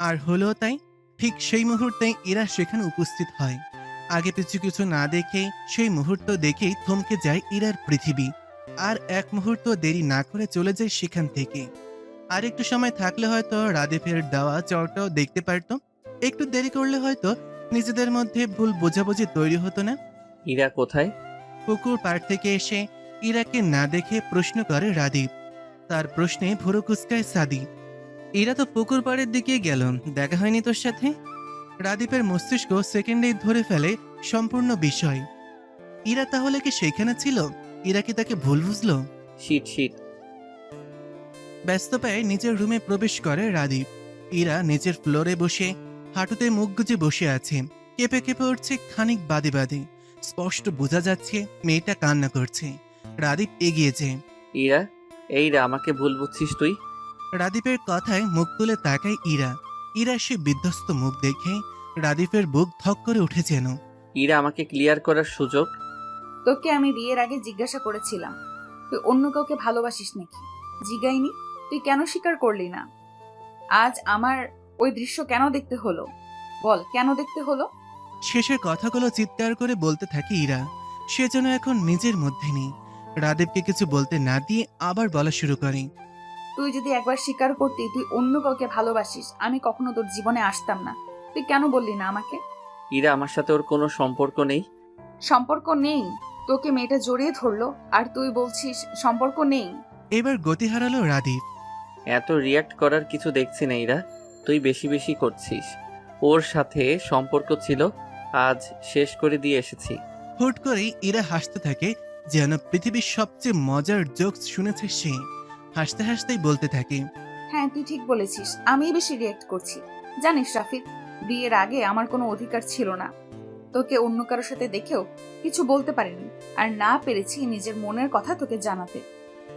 আর হলো তাই। ঠিক সেই মুহূর্তে ইরা সেখানে উপস্থিত হয়। আগে পিছু কিছু না দেখে সেই মুহূর্ত দেখেই থমকে যায় ইরার পৃথিবী। আর এক মুহূর্ত দেরি না করে চলে যায় সেখান থেকে। আর একটু সময় থাকলে হয়তো রাদীপের দেওয়া চরটাও দেখতে পারত। একটু দেরি করলে হয়তো নিজেদের মধ্যে ভুল বোঝাবুঝি তৈরি হতো না। ইরা কোথায়? পুকুর পাড় থেকে এসে ইরাকে না দেখে প্রশ্ন করে রাদীপ। তার প্রশ্নে ভুরু কুঁচকায় সাদি। ইরা তো পুকুর পাড়ের দিকে গেল, দেখা হয়নি তোর সাথে? রাদীপের মস্তিষ্ক সেকেন্ডেই ধরে ফেলে সম্পূর্ণ বিষয়। ইরা তাহলে কি সেখানে ছিল? ইরা কি তাকে ভুল বুঝলো? Shit shit. ব্যস্ত পায়ে নিজের রুমে প্রবেশ করে রাদীপ। ইরা নিচের ফ্লোরে বসে হাঁটুতে মুখ গুজে বসে আছে। কেঁপে কেঁপে উঠছে খানিক বাদে বাদে। স্পষ্ট বোঝা যাচ্ছে মেয়েটা কান্না করছে। রাদীপ এগিয়েছে। ইরা, এইরা আমাকে ভুল বুঝছিস তুই? রাদীপের কথায় মুখ তুলে তাকায় ইরা। ইরা সে বিধ্বস্ত মুখ দেখে রাদীপের বুক ধক করে উঠে যেন। ইরা, আমাকে ক্লিয়ার করার সুযোগ। তোকে আমি বিয়ের আগে জিজ্ঞাসা করেছিলাম তুই অন্য কাউকে ভালোবাসিস নাকি। জিগাইনি, তুই কেন স্বীকার করলি না? আজ আমার ওই দৃশ্য কেন দেখতে হলো? বল, কেন দেখতে হলো? শেষের কথাগুলো চিৎকার করে বলতে থাকে ইরা। সে যেন এখন নিজের মধ্যে নেই। রাদীপকে কিছু বলতে না দিয়ে আবার বলা শুরু করে। তুই যদি একবার স্বীকার করতি তুই অন্য কাউকে ভালোবাসিস, আমি কখনো তোর জীবনে আসতাম না। তুই কেন বললি না আমাকে? ইরা, আমার সাথে ওর কোনো সম্পর্ক নেই। সম্পর্ক নেই? তোকে মেয়েটা জড়িয়ে ধরলো আর তুই বলছিস সম্পর্ক নেই? এবার গতি হারালো রাদীপ। এত রিয়াক্ট করার কিছু দেখছি না ইরা, তুই বেশি বেশি করছিস। ওর সাথে সম্পর্ক ছিল, আজ শেষ করে দিয়ে এসেছি। হুট করেই ইরা হাসতে থাকে, যেন পৃথিবীর সবচেয়ে মজার জোকস শুনেছে সে। হাসতে হাসতেই বলতে থাকে, হ্যাঁ তুই ঠিক বলেছিস, আমিই বেশি রিয়েক্ট করছি। জানিস রাফিদ, বিয়ের আগে আমার কোনো অধিকার ছিল না। তোকে অন্য কারোর সাথে দেখেও কিছু বলতে পারিনি, আর না পেরেছি নিজের মনের কথা তোকে জানাতে।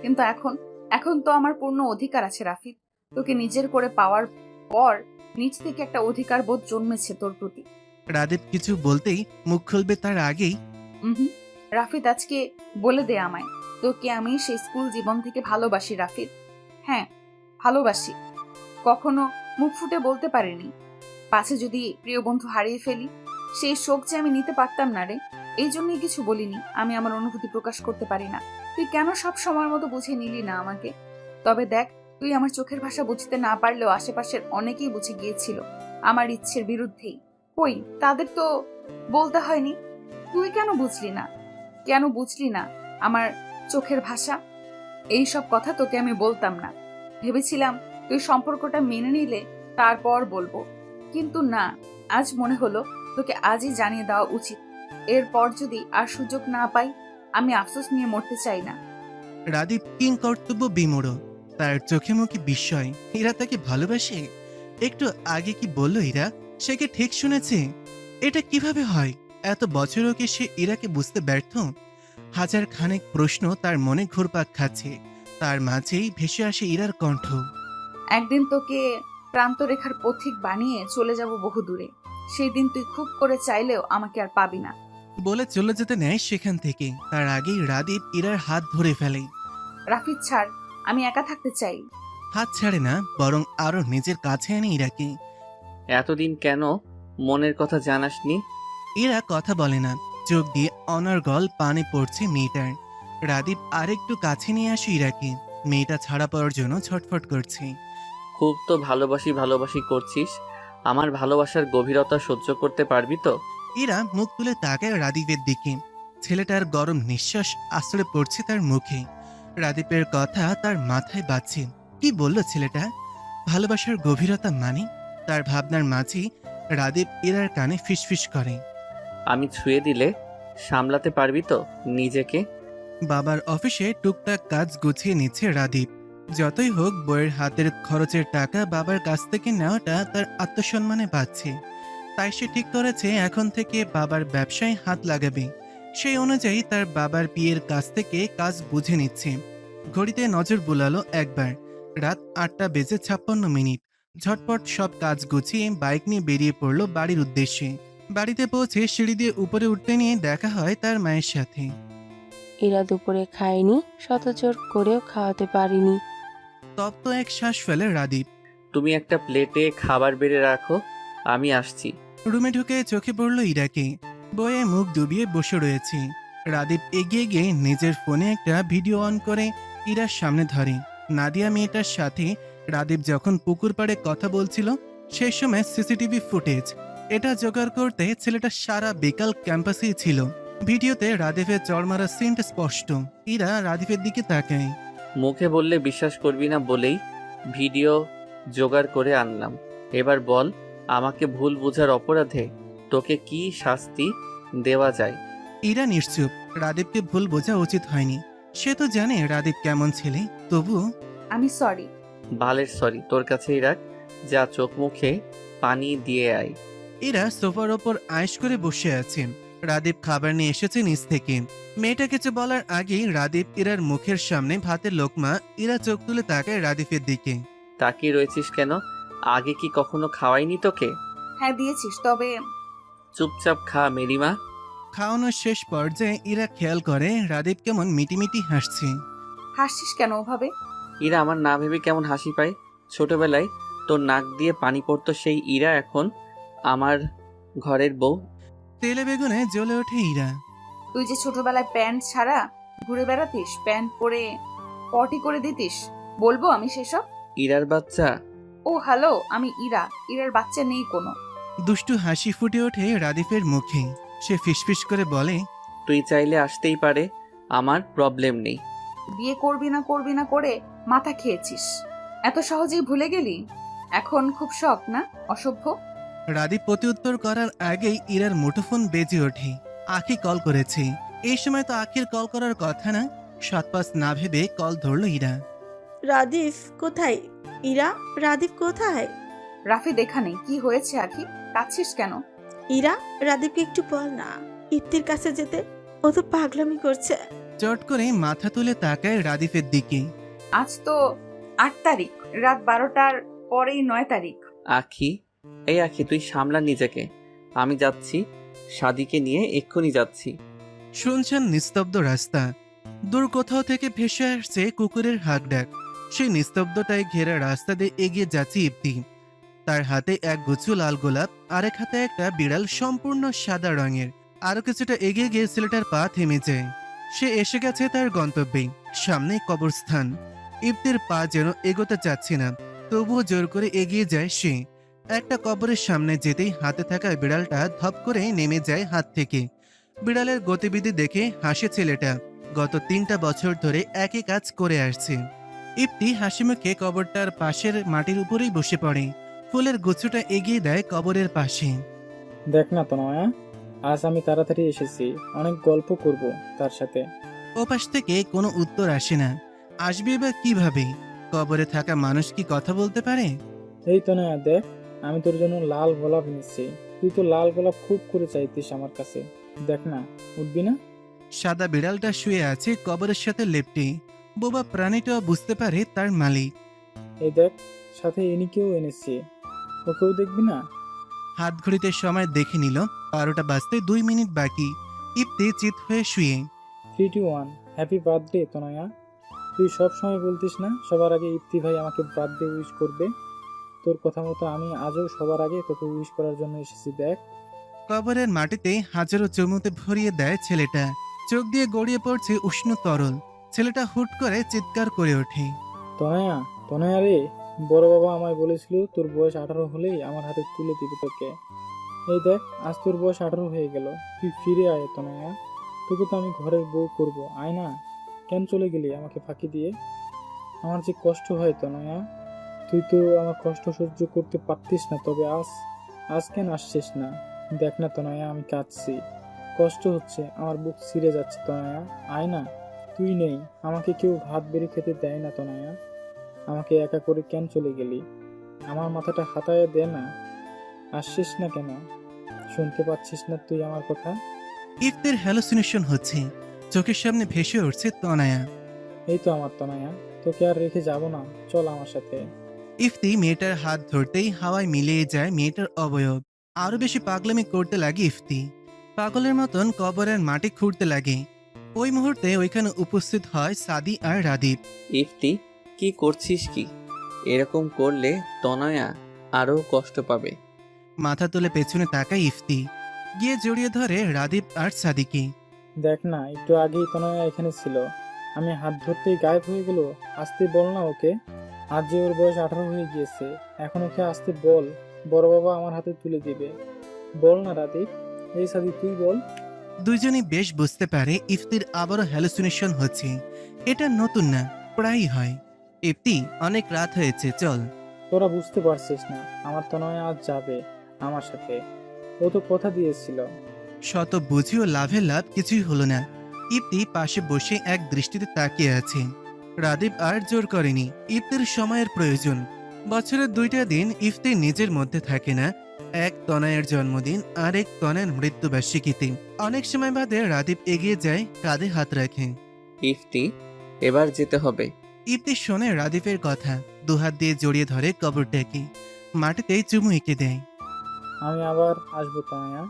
কিন্তু এখন এখন তো আমার পূর্ণ অধিকার আছে রাফিদ। তোকে নিজের করে পাওয়ার পর নিজ থেকে একটা অধিকার বোধ জন্মেছে তোর প্রতি। রাদীপ কিছু বলতেই মুখ খুলবে তার আগেই হুম, রাফিদ আজকে বলে দে আমায়, তোকে আমি সেই স্কুল জীবন থেকে ভালোবাসি রাফিদ। হ্যাঁ ভালোবাসি, কখনো মুখ ফুটে বলতে পারিনি। পাছে যদি প্রিয় বন্ধু হারিয়ে ফেলি, সেই শোক যে আমি নিতে পারতাম না রে, এই জন্যই কিছু বলিনি। আমি আমার অনুভূতি প্রকাশ করতে পারি না। তুই কেন সব সময়ের মতো বুঝে নিলি না আমাকে? তবে দেখ, তুই আমার চোখের ভাষা বুঝতে না পারলেও আশেপাশের অনেকেই বুঝে গিয়েছিল আমার ইচ্ছের বিরুদ্ধেই। কই, তাদের তো বলতে হয়নি। তুই কেন বুঝলি না? কেন বুঝলি না আমার চোখের ভাষা? এই সব কথা তোকে আমি বলতাম না। ভেবেছিলাম তুই সম্পর্কটা মেনে নিলে তারপর বলবো, কিন্তু না, আজ মনে হলো তোকে আজই জানিয়ে দেওয়া উচিত। এরপর যদি আর সুযোগ না পাই, আমি আফসোস নিয়ে মরতে চাই না। রাদীপ কিং কর্তব্য বিমূঢ়, তার চোখে মুখে বিস্ময়। ইরা তাকে ভালোবাসে? একটু আগে কি বলল ইরা? সে কি ঠিক শুনেছে? এটা কিভাবে হয়? এত বছরও কি সে ইরাকে বুঝতে ব্যর্থ? হাজার খানেক প্রশ্ন তার মনে ঘুরপাক খাচ্ছে। তার মাঝেই ভেসে আসে ইরার কণ্ঠ। একদিন তোকে প্রান্তরেখার পথিক বানিয়ে চলে যাব বহু দূরে। সেই দিন তুই খুব করে চাইলেও আমাকে আর পাবি না। বলে চলে যেতে নেয় সেখান থেকে। তার আগেই রাদীপ ইরার হাত ধরে ফেলে। রাফিদ ছাড়, আমি একা থাকতে চাই। হাত ছাড়ে না, বরং আরো নিজের কাছে আনে ইরাকে। এতদিন কেন মনের কথা জানাসনি? ইরা কথা বলে না, চোখ দিয়ে অনর্গল পানি পড়ছে মেয়েটার। রাদীপ আরেকটু কাছে নিয়ে আসে ইরাকে। মেয়েটা ছাড়া পাওয়ার জন্য ছটফট করছে। খুব তো ভালোবাসি ভালোবাসি করছিস, আমার ভালোবাসার গভীরতা সহ্য করতে পারবি তো? ইরা মুখ তুলে তাকায় রাদীপের দিকে। ছেলেটার গরম নিঃশ্বাস আশ্রয় পড়ছে তার মুখে। রাদীপের কথা তার মাথায় বাজছে। কি বলল ছেলেটা? ভালোবাসার গভীরতা মানে? তার ভাবনার মাঝেই রাদীপ ইরার কানে ফিসফিস করে, আমি ছুঁয়ে দিলে সামলাতে পারবি তো নিজেকে? বাবার অফিসে টুকটাক কাজ গুছিয়ে নিচ্ছে রাদীপ। যতই হোক, বইয়ের হাতের খরচের টাকা বাবার কাছ থেকে নেওয়াটা তার আত্মসম্মানে পাচ্ছে। তাই সে ঠিক করেছে এখন থেকে বাবার ব্যবসায় হাত লাগাবে। সেই অনুযায়ী তার বাবার বিয়ের কাছ থেকে কাজ বুঝে নিচ্ছে। ঘড়িতে নজর বুলালো একবার। রাত 8:56। ঝটপট সব কাজ গুছিয়ে বাইক নিয়ে বেরিয়ে পড়ল বাড়ির উদ্দেশ্যে। বাড়িতে পৌঁছে সিঁড়ি দিয়ে উপরে উঠতে নিয়ে দেখা হয় তার মায়ের সাথে। ইরা দুপুরে খায়নি, শত জোর করেও খাওয়াতে পারিনি। তপ্ত এক শ্বাস ফেলে রাদীপ। তুমি একটা প্লেটে খাবার বেড়ে রাখো, আমি আসছি। রুমে ঢুকে চোখে পড়ল ইরাকে। বয়ে মুখ ডুবিয়ে বসে রয়েছে। রাদীপ এগিয়ে গিয়ে নিজের ফোনে একটা ভিডিও অন করে ইরার সামনে ধরে। নাদিয়া মেয়েটার সাথে রাদীপ যখন পুকুর পাড়ে কথা বলছিল, সেই সময় সিসিটিভি ফুটেজ। এটা জোগাড় করতে ছেলেটা সারা বিকাল ক্যাম্পাসেই ছিল। ভিডিওতে রাদীপের চড়মারা সিনটা স্পষ্ট। ইরা রাদীপের দিকে তাকায়। মুখে বললে বিশ্বাস করবি না বলেই ভিডিও জোগাড় করে আনলাম। এবার বল, আমাকে ভুল বোঝার অপরাধে তোকে কি শাস্তি দেওয়া যায়? ইরা নিশ্চুপ। রাদীপকে ভুল বোঝা উচিত হয়নি। সে তো জানে রাদীপ কেমন ছেলে, তবুও। আমি সরি। বালের সরি তোর কাছেই রাখ, যা চোখ মুখে পানি দিয়ে আয়। ইরা সোফার ওপর আয়েশ করে বসে আছে। রাদীপ খাবার নিয়ে এসেছে নিচ থেকে। মেয়েটা কিছু বলার আগেই রাদীপ ইরার মুখের সামনে ভাতের লোকমা। ইরা চোখ তুলে তাকায় রাদীপের দিকে। তাকিয়ে রয়েছিস কেন? আগে কি কখনো খাওয়াইনি তোকে? হ্যাঁ দিয়েছিস, তবে চুপচাপ খা মেরিমা। খাওয়ানোর শেষ পর্যায়ে ইরা খেয়াল করে রাদীপ কেমন মিটিমিটি হাসছে। হাসছিস কেন ওভাবে? ইরা আমার না ভেবে কেমন হাসি পায়। ছোটবেলায় তোর নাক দিয়ে পানি পড়তো সেই ইরা এখন আমার ঘরের বউ। তেলে বেগুনে জ্বলে ওঠে ইরা। তুই যে ছোটবেলায় প্যান্ট ছাড়া ঘুরে বেড়াতিস, প্যান্ট পরে পটি করে দিতিস, বলবো আমি সেসব? ইরার বাচ্চা। ও হ্যালো, আমি ইরা। ইরার বাচ্চা নেই কোনো। দুষ্টু হাসি ফুটে ওঠে রাদীপের মুখে। সে ফিসফিস করে বলে, তুই চাইলে আসতেই পারে, আমার প্রবলেম নেই। বিয়ে করবি না করে মাথা খেয়েছিস, এত সহজেই ভুলে গেলি? এখন খুব শখ না? অসভ্য। রাদীপ প্রত্যুত্তর করার আগেই ইরার মুঠোফোন বেজে ওঠে। আখি কল করেছে। এই সময় তো আখির কল করার কথা না। সৎপাস না ভেবে কল ধরলো ইরা। রাদিফ কোথায়? ইরা, রাদিফ কোথায়? রাফিদ এখানে। কি হয়েছে আখি? কাঁদছিস কেন? ইরা, রাদিফকে একটু বল না ইফতির কাছে যেতে। ও তো পাগলামি করছে। চট করে মাথা তুলে তাকায় রাদিফের দিকে। আজ তো 8 তারিখ, রাত 12টার পরেই 9 তারিখ। আখি, এই আখি তুই সামলা নিজেকে। আমি যাচ্ছি, সাদিকে নিয়ে এক্ষুনি যাচ্ছি। শুনছেন নিস্তব্ধ রাস্তা। দূর কোথাও থেকে ভেসে আসছে কুকুরের হাঁক ডাক। সেই নিস্তব্ধতায় ঘেরা রাস্তা দিয়ে এগিয়ে যাচ্ছে ইফতি। তার হাতে এক গুচ্ছ লাল গোলাপ, আরেক হাতে একটা বিড়াল সম্পূর্ণ সাদা রঙের। আরো কিছুটা এগিয়ে গিয়ে ছেলেটার পা থেমে যায়। সে এসে গেছে তার গন্তব্যে, সামনে কবরস্থান। ইফতির পা যেন এগোতে চাচ্ছে না, তবুও জোর করে এগিয়ে যায় সে। একটা কবরের সামনে যেতেই হাতে থাকা বিড়ালটা ধপ করে নেমে যায় হাত থেকে। বিড়ালের গতিবিধি দেখে হাসে ছেলেটা। গত 3টা বছর ধরে একই কাজ করে আসছে। ইফতি হাসি মুখে কবরটার পাশের মাটির উপরেই বসে পড়ে। ফুলের গুচ্ছটা এগিয়ে দেয় কবরের পাশে। দেখ না তনয়া, আজ আমি তাড়াতাড়ি এসেছি, অনেক গল্প করব তার সাথে। ওপাশ থেকে কোনো উত্তর আসে না। আসবে বা কিভাবে? কবরে থাকা মানুষ কি কথা বলতে পারে? এই তনয়া দেখ, আমি তোর জন্য লাল গোলাপ নিচ্ছি। তুই তো লাল গোলাপ খুব করে চাইতিস আমার কাছে। দেখ না, উঠবি না? সাদা বিড়ালটা শুয়ে আছে কবরের সাথে লেপ্টে। বোবা প্রাণীটাও বুঝতে পারে তার মালিক। এই দেখ, সাথে এনিকেও এনেছি, ওকেও দেখবি না? হাত ঘড়িতে সময় দেখে নিল, 12টা বাজতে 2 মিনিট বাকি। ইফতি চিত হয়ে শুয়ে। 3, 2, 1, হ্যাপি বার্থডে তনয়া। তুই সব সময় বলতিস না সবার আগে ইফতি ভাই আমাকে বার্থডে উইশ করবে। তোর কথা মতো আমি আজও সবার আগে তোকে উইশ করার জন্য এসেছি। দেখ, কবরের মাটিতে হাজারো চুমুতে ভরিয়ে দেয় ছেলেটা। চোখ দিয়ে গড়িয়ে পড়ছে উষ্ণ তরল। ছেলেটা হুট করে চিৎকার করে ওঠে। তনয়া, তনয়া রে, বড় বাবা আমায় বলেছিল তোর বয়স 18 হলেই আমার হাতে তুলে দিবে তোকে। এই দেখ, আজ তোর বয়স 18 হয়ে গেল। তুই ফিরে আয় তনয়া, তোকে তো আমি ঘরের বউ করব। আয় না, কেন চলে গেলি আমাকে ফাঁকি দিয়ে? আমার যে কষ্ট হয় তনয়া, তুই তো আমার কষ্ট সহ্য করতে পারতিস না, তবে আজ কেন আসছিস না? দেখ না তনয়া, আমি কাঁদছি, কষ্ট হচ্ছে, আমার বুক ছিঁড়ে যাচ্ছে তনয়া। আয় না, তুই নেই, আমাকে কেউ ভাত বেড়ে খেতে দেয় না তনয়া। আমাকে একা করে কেন চলে গেলি? আমার মাথাটা হাতায় দে না। আসছিস না কেন? শুনতে পাচ্ছিস না তুই আমার কথা? ইফতির হ্যালুসিনেশন হচ্ছে। চোখের সামনে ভেসে উঠছে তনায়া। এই তো আমার তনয়া, তোকে আর রেখে যাব না, চল আমার সাথে। ইফতি মেয়েটার হাত ধরতেই হাওয়ায় মিলিয়ে যায় মেয়েটার অবয়ব। আরো বেশি পাগলামি করতে লাগে ইফতি। পাগলের মতন কবরের মাটি খুঁড়তে লাগে। ওই মুহূর্তে ওইখানে উপস্থিত হয় সাদি আর রাদীপ। ইফতি, কি করছিস কি? এরকম করলে তনয়া আরো কষ্ট পাবে। মাথা তুলে পেছনে তাকায় ইফতি, গিয়ে জড়িয়ে ধরে রাদীপ আর সাদিকে। দেখ না, একটু আগেই তনয়া এখানে ছিল, আমি হাত ধরতেই গায়েব হয়ে গেল। আসতে বল না ওকে, আজ যে ওর বয়স 18 হয়ে গিয়েছে, এখন ওকে আসতে বল, বড় বাবা আমার হাতে তুলে দিবে। বল না রাদীপ, এই সাদি তুই বল। দুইজনই বেশ বুঝতে পারে ইফতির আবারও হ্যালুসিনেশন হচ্ছে। এটা নতুন না, প্রায়ই হয়। ইফতি, অনেক রাত হয়েছে, চল। তোরা বুঝতে পারছিস না, আমার তনয়া আজ যাবে আমার সাথে, ও তো কথা দিয়েছিল। শত বুঝিও লাভের লাভ কিছুই হলো না। ইফতি পাশে বসে এক দৃষ্টিতে তাকিয়ে আছে। রাদীপ আর জোর করেনি, ইফতির সময়ের প্রয়োজন। বছরের 2টা দিন ইফতি নিজের মধ্যে থাকে না। এক তনয়ের জন্মদিন আর এক তনয়ের মৃত্যুবার্ষিকীতে। অনেক সময় বাদে রাদীপ এগিয়ে যায়, কাঁধে হাত রাখে। ইফতি, এবার যেতে হবে। ইফতি শোনে রাদীপের কথা, দুহাত দিয়ে জড়িয়ে ধরে কবরটাকে, মাটিতে চুমু এঁকে দেয়। আমি আবার আসবো তনয়া।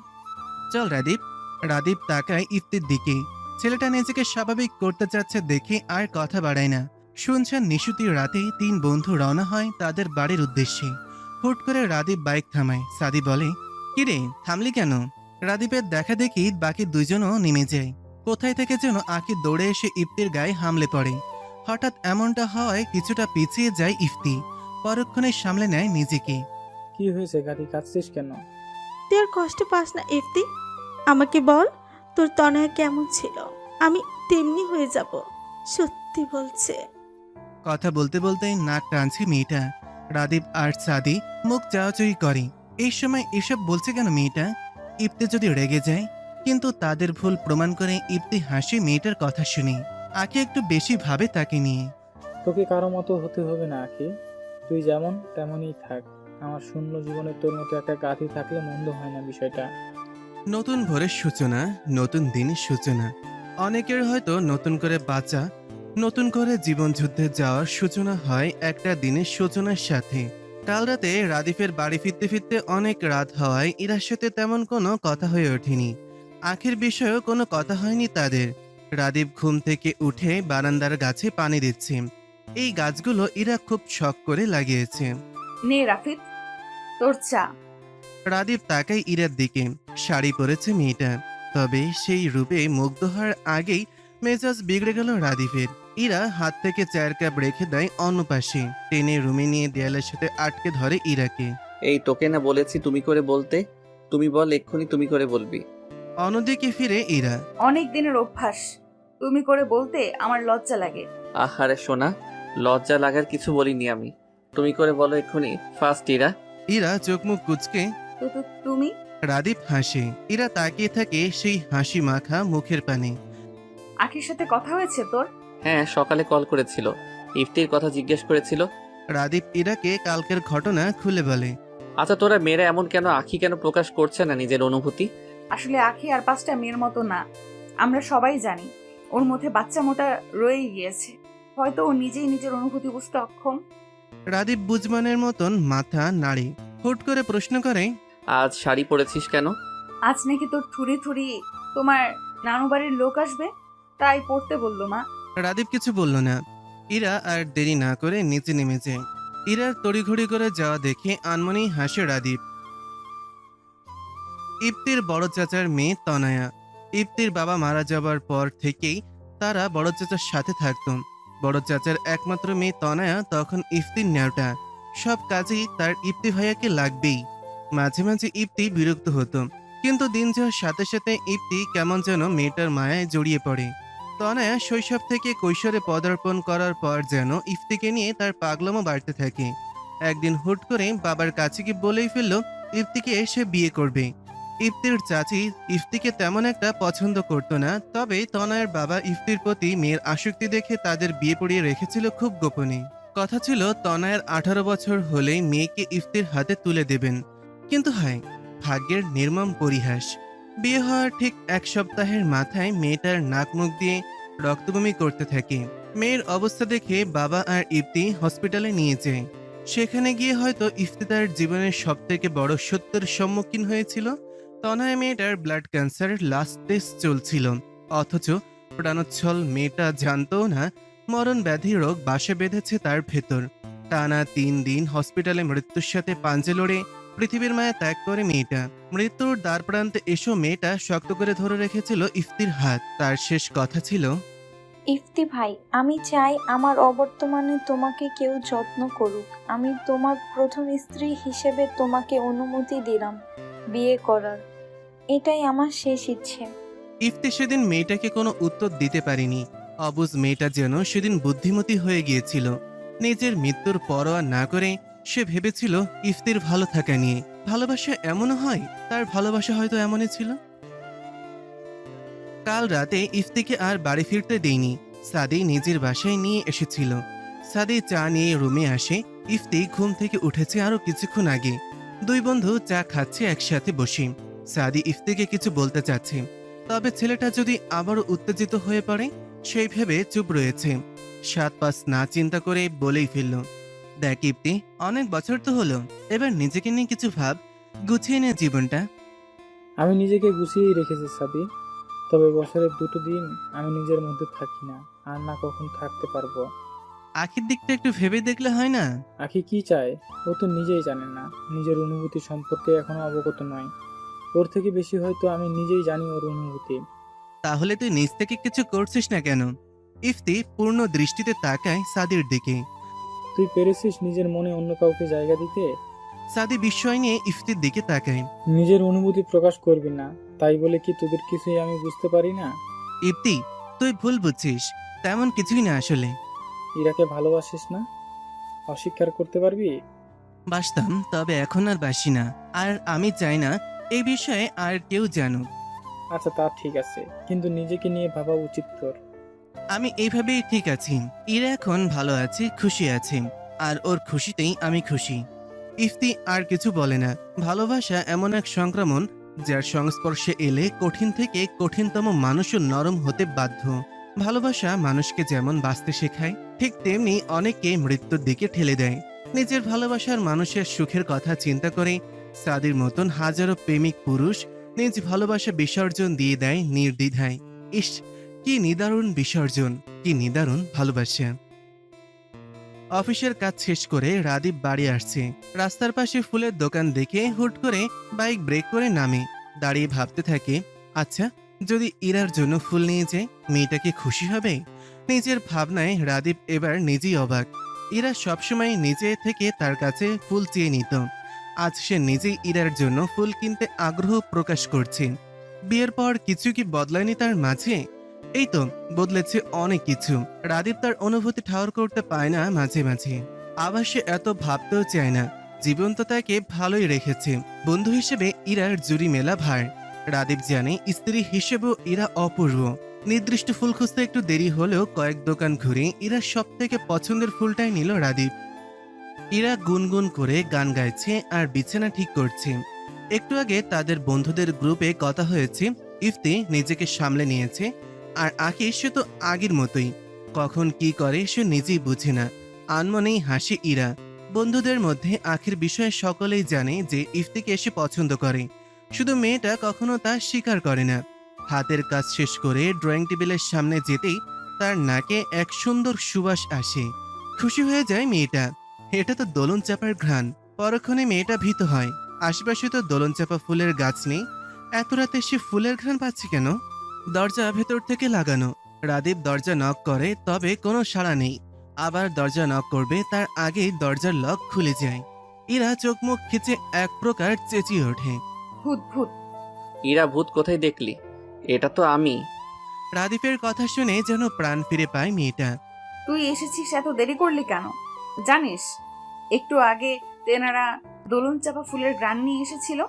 চল রাদীপ। রাদীপ তাকায় ইফতির দিকে। ছেলেটা নিজেকে স্বাভাবিক করতে চাচ্ছে দেখে আর কথা বাড়ায় না। শুনছেন নিশুতির রাতে 3 বন্ধু রওনা হয় তাদের বাড়ির উদ্দেশ্যে। হুট করে রাদীপ বাইক থামায়। সাদি বলে, কিরে থামলি কেন? রাদীপের দেখা দেখি বাকি 2জনও নেমে যায়। কোথায় থেকে যেন আঁকি দৌড়ে এসে ইফতির গায়ে হামলে পড়ে। হঠাৎ এমনটা হওয়ায় কিছুটা পিছিয়ে যায় ইফতি। পরক্ষণে সামলে নেয় নিজেকে। কি হয়েছে গাড়ি, কাঁদছিস কেন? তুই আর কষ্ট পাস না ইফতি, আমাকে বল তোর তনয়া কেমন ছিল, আমি তেমনি হয়ে যাব, সত্যি বলছে। কথা বলতে বলতে নাক টানছে মেয়েটা। রাদীপ আর সাদি মুখ চাওয়াচুই করে। এই সময় এসব বলছে কেন মেয়েটা? ইফতি যদি রেগে যায়? কিন্তু তাদের ভুল প্রমাণ করে ইপ্তি হাসি মেয়েটার কথা শুনে। আঁকি একটু বেশি ভাবে তাকে নিয়ে। তোকে কারো মতো হতে হবে না আখি, তুই যেমন তেমনই থাক। আমার শূন্য জীবনে তোর মতো একটা গাথি থাকলে মন্দ হয় না বিষয়টা। নতুন ভোরের সূচনা, নতুন দিনের সূচনা। অনেকের হয়তো নতুন করে বাঁচা, নতুন করে জীবন যুদ্ধে যাওয়ার সূচনা হয় একটা দিনের সূচনার সাথে। কাল রাতে রাদিফের বাড়ি ফিরতে ফিরতে অনেক রাত হওয়ায় ইরার সাথে তেমন কোনো কথা হয়ে ওঠেনি। আখের বিষয়েও কোনো কথা হয়নি তাদের। রাদীপ ঘুম থেকে উঠে বারান্দার গাছে পানি দিচ্ছে। এই গাছগুলো ইরা খুব শখ করে লাগিয়েছে। নে রাফিদ, তোর চা। রাদীপ তাকায় ইরার দিকে। শাড়ি পরেছে মেয়েটা, তবে সেই রূপে মুগ্ধ হওয়ার আগেই মেজাজ বিগড়ে গেল রাদীপের। ইরা হাত থেকে চায়ের কাপ রেখে দেয় অন্য পাশে, টেনে রুমে নিয়ে দেয়ালের সাথে আটকে ধরে ইরাকে। এই তোকে না বলেছি তুমি করে বলতে, তুমি বল এক্ষুনি তুমি করে বলবি। অন্যদিকে ফিরে ইরা। অনেক দিনের অভ্যাস, তুমি করে বলতে আমার লজ্জা লাগে। আহারে সোনা, লজ্জা লাগার কিছু বলিনি আমি, তুমি করে বলো এক্ষুনি ফার্স্ট ইরা। ইরা চোখ মুখ কুচকে। তো তুমি? রাদীপ হাসে। ইরা তাকিয়ে থাকে সেই হাসি মাখা মুখের পানে। আখির সাথে কথা হয়েছে তোর? হ্যাঁ, সকালে কল করেছিল, ইফতির কথা জিজ্ঞেস করেছিল। রাদীপ ইরাকে কালকের ঘটনা খুলে বলে। আচ্ছা তোরা মেয়েরা এমন কেন, আখি কেন প্রকাশ করছে না নিজের অনুভূতি? আসলে আখি আর 5টা মেয়ের মতো না, আমরা সবাই জানি। ওর মধ্যে বাচ্চা মোটা রয়ে গিয়েছে, হয়তো ও নিজেই নিজের অনুভূতি বুঝতে অক্ষম। রাদীপ বুঝমানের মতন মাথা নাড়ে। হুট করে প্রশ্ন করে, আজ শাড়ি পরেছিস কেন? আজ নাকি তোর থুরি থুরি তোমার নানু বাড়ির লোক আসবে, তাই পড়তে বললো মা। রাদীপ কিছু বলল না। ইরা আর দেরি না করে নিচে নেমে যায়। ইরার তড়িঘড়ি করে যাওয়া দেখে আনমনেই হাসে রাদীপ। ইপ্তির বড় চাচার মেয়ে তনয়া। ইপ্তির বাবা মারা যাবার পর থেকেই তারা বড় চাচার সাথে থাকত। বড় চাচার একমাত্র মেয়ে তনয়া তখন ইফতির ন্যাওটা। সব কাজেই তার ইপ্তি ভাইয়াকে লাগবেই। মাঝে মাঝে ইপ্তি বিরক্ত হতো, কিন্তু দিন যাওয়ার সাথে সাথে ইপ্তি কেমন যেন মেয়েটার মায়ায় জড়িয়ে পড়ে। তনয়া শৈশব থেকে কৈশোরে পদার্পণ করার পর যেন ইফতিকে নিয়ে তার পাগলামো বাড়তে থাকে। একদিন হুট করে বাবার কাছে গিয়ে বলেই ফেলল ইফতিকে সে বিয়ে করবে। ইফতির চাচি ইফতিকে তেমন একটা পছন্দ করতো না, তবে তনয়ের বাবা ইফতির প্রতি মেয়ের আসক্তি দেখে তাদের বিয়ে পড়িয়ে রেখেছিল খুব গোপনে। কথা ছিল তনয়ের 18 বছর হলেই মেয়েকে ইফতির হাতে তুলে দেবেন। কিন্তু হয় ভাগ্যের নির্মম পরিহাস, বিয়ে হওয়ার ঠিক 1 সপ্তাহের মাথায় মেয়েটার নাক মুখ দিয়ে রক্তবমি করতে থাকে। মেয়ের অবস্থা দেখে বাবা আর ইফতি হসপিটালে নিয়ে যায়। সেখানে গিয়ে হয়তো ইফতি তার জীবনের সবথেকে বড় সত্যের সম্মুখীন হয়েছিল। তনয় মেয়েটার ব্লাড ক্যান্সার লাস্ট টেস্ট চলছিল, অথচ প্রাণোচ্ছল মেয়েটা জানতো না মরণ ব্যাধি রোগ বাসা বেঁধেছে তার ভেতর। টানা 3 দিন হসপিটালে মৃত্যুর সাথে পাঞ্জে লড়ে পৃথিবীর মায়া ত্যাগ করে মেয়েটা। মৃত্যুর দ্বার প্রান্তে এসো মেয়েটা শক্ত করে ধরে রেখেছিল ইফতির হাত। তার শেষ কথা ছিল, ইফতি ভাই, আমি চাই আমার অবর্তমানে তোমাকে কেউ যত্ন করুক। আমি তোমার প্রথম স্ত্রী হিসেবে তোমাকে অনুমতি দিলাম বিয়ে করার। এটাই আমার শেষ ইচ্ছে। ইফতি সেদিন মেয়েটাকে কোনো উত্তর দিতে পারেনি। অবুঝ মেয়েটা যেন সেদিন বুদ্ধিমতী হয়ে গিয়েছিল। নিজের মৃত্যুর পরোয়া না করে সে ভেবেছিল ইফতির ভালো থাকা নিয়ে। ভালোবাসা এমনও হয়, তার ভালোবাসা হয়তো এমনই ছিল। কাল রাতে ইফতিকে আর বাড়ি ফিরতে দেয়নি, সাদি নিজের বাসায় নিয়ে এসেছিল। সাদি চা নিয়ে রুমে আসে। ইফতি ঘুম থেকে উঠেছে আরো কিছুক্ষণ আগে। 2 বন্ধু চা খাচ্ছে একসাথে বসে। সাদি ইফতিকে কিছু বলতে চাচ্ছে, তবে ছেলেটা যদি আবারও উত্তেজিত হয়ে পড়ে সেই ভেবে চুপ রয়েছে। 7-5 না চিন্তা করে বলেই ফেলল, দেখ ইফতি, অনেক বছর তো হলো, এবার নিজেকে নিয়ে কিছু ভাব, গুছিয়ে নে জীবনটা। আমি নিজেকে গুছিয়েই রেখেছি সাদি, তবে বছরের 2টো দিন আমি নিজের মধ্যে থাকি না, আর না কখন থাকতে পারবো। আখির দিকটা একটু ভেবে দেখলে হয় না? আখি কি চায় ও তো নিজেই জানে না, নিজের অনুভূতি সম্পর্কে এখনো অবগত নয়। ওর থেকে বেশি হয়তো আমি নিজেই জানি ওর অনুভূতি। তাহলে তুই নিজ থেকে কিছু করছিস না কেন? ইফতি পূর্ণ দৃষ্টিতে তাকায় সাদির দিকে। তুই পেরেছিস নিজের মনে অন্য কাউকে জায়গা দিতে? সাদি বিস্ময় নিয়ে ইফতির দিকে তাকায়। নিজের অনুভূতি প্রকাশ করবি না, তাই বলে কি তোদের কিছুই আমি বুঝতে পারি না? ইফতি, তুই ভুল বুঝছিস, তেমন কিছুই না আসলে। ইরাকে ভালোবাসিস না? অস্বীকার করতে পারবি? বাসতাম, তবে এখন আর বাসি না। আর আমি চাই না এই বিষয়ে আর কেউ জানুক। আচ্ছা তা ঠিক আছে, কিন্তু নিজেকে নিয়ে ভাবা উচিত তোর। আমি এইভাবেই ঠিক আছি। ইরা এখন ভালো আছে, খুশি আছে, আর ওর খুশিতেই আমি খুশি। ইফতি আর কিছু বলে না। ভালোবাসা এমন এক সংক্রমণ যার সংস্পর্শে এলে কঠিন থেকে কঠিনতম মানুষও নরম হতে বাধ্য। ভালোবাসা মানুষকে যেমন বাঁচতে শেখায়, ঠিক তেমনি অনেককে মৃত্যুর দিকে ঠেলে দেয়। নিজের ভালোবাসার মানুষের সুখের কথা চিন্তা করে সাদির মতন হাজারো প্রেমিক পুরুষ নিজ ভালোবাসা বিসর্জন দিয়ে দেয় নির্দ্বিধায়। ইস, কি নিদারুণ বিসর্জন, কি নিদারুণ ভালোবাসা। অফিসের কাজ শেষ করে রাদীপ বাড়ি আসছে। রাস্তার পাশে ফুলের দোকান দেখে হুট করে বাইক ব্রেক করে নামে। দাঁড়িয়ে ভাবতে থাকে, আচ্ছা যদি ইরার জন্য ফুল নিয়ে যায়, মেয়েটা কি খুশি হবে? নিজের ভাবনায় রাদীপ এবার নিজেই অবাক। ইরা সবসময় নিজে থেকে তার কাছে ফুল চেয়ে নিত। আজ সে নিজেই ইরার জন্য ফুল কিনতে আগ্রহ প্রকাশ করছে। বিয়ের পর কিছু কি বদলায়নি তার মাঝে? এই তো বদলেছে অনেক কিছু। রাদীপ তার অনুভূতি ঠাওর করতে পায় না মাঝে মাঝে। আবার সে এত ভাবতেও চায় না। জীবন তো তাকে ভালোই রেখেছে। বন্ধু হিসেবে ইরার জুড়ি মেলা ভার। রাদীপ জানে স্ত্রী হিসেবেও ইরা অপূর্ব। নির্দিষ্ট ফুল খুঁজতে একটু দেরি হলেও কয়েক দোকান ঘুরে ইরার সব থেকে পছন্দের ফুলটাই নিল রাদীপ। ইরা গুনগুন করে গান গাইছে আর বিছানা ঠিক করছে। একটু আগে তাদের বন্ধুদের গ্রুপে কথা হয়েছে। ইফতি নিজেকে সামলে নিয়েছে, আর আঁকি সে তো আগের মতোই। কখন কি করে সে নিজেই বুঝে না। আনমনেই হাসি ইরা। বন্ধুদের মধ্যে আখির বিষয়ে সকলেই জানে যে ইফতিকে সে পছন্দ করে, শুধু মেয়েটা কখনো তা স্বীকার করে না। হাতের কাজ শেষ করে ড্রয়িং টেবিলের সামনে যেতেই তার নাকে এক সুন্দর সুবাস আসে। খুশি হয়ে যায় মেয়েটা। এটা তো দোলন চাপার ঘ্রাণ। পরক্ষণে মেয়েটা ভীত হয়। আশেপাশে তো দোলন চাপা ফুলের গাছ নেই। এত রাতে সে ফুলের ঘ্রাণ পাচ্ছে কেন? দরজা ভেতর থেকে লাগানো। রাদীপ দরজা নক করে, তবে কোনো সাড়া নেই। আবার দরজা নক করবে তার আগেই দরজার লক খুলে যায়। ইরা চোখ মুখ খিচে এক প্রকার চেঁচিয়ে ওঠে, ভূত ভূত। ইরা, ভূত কোথায় দেখলি? এটা তো আমি। রাদীপের কথা শুনে যেন প্রাণ ফিরে পায় মেয়েটা। তুই এসেছিস, এত দেরি করলি কেন? জানিস একটু আগে তেনারা দোলন চাপা ফুলের গ্রান নিয়ে এসেছিল।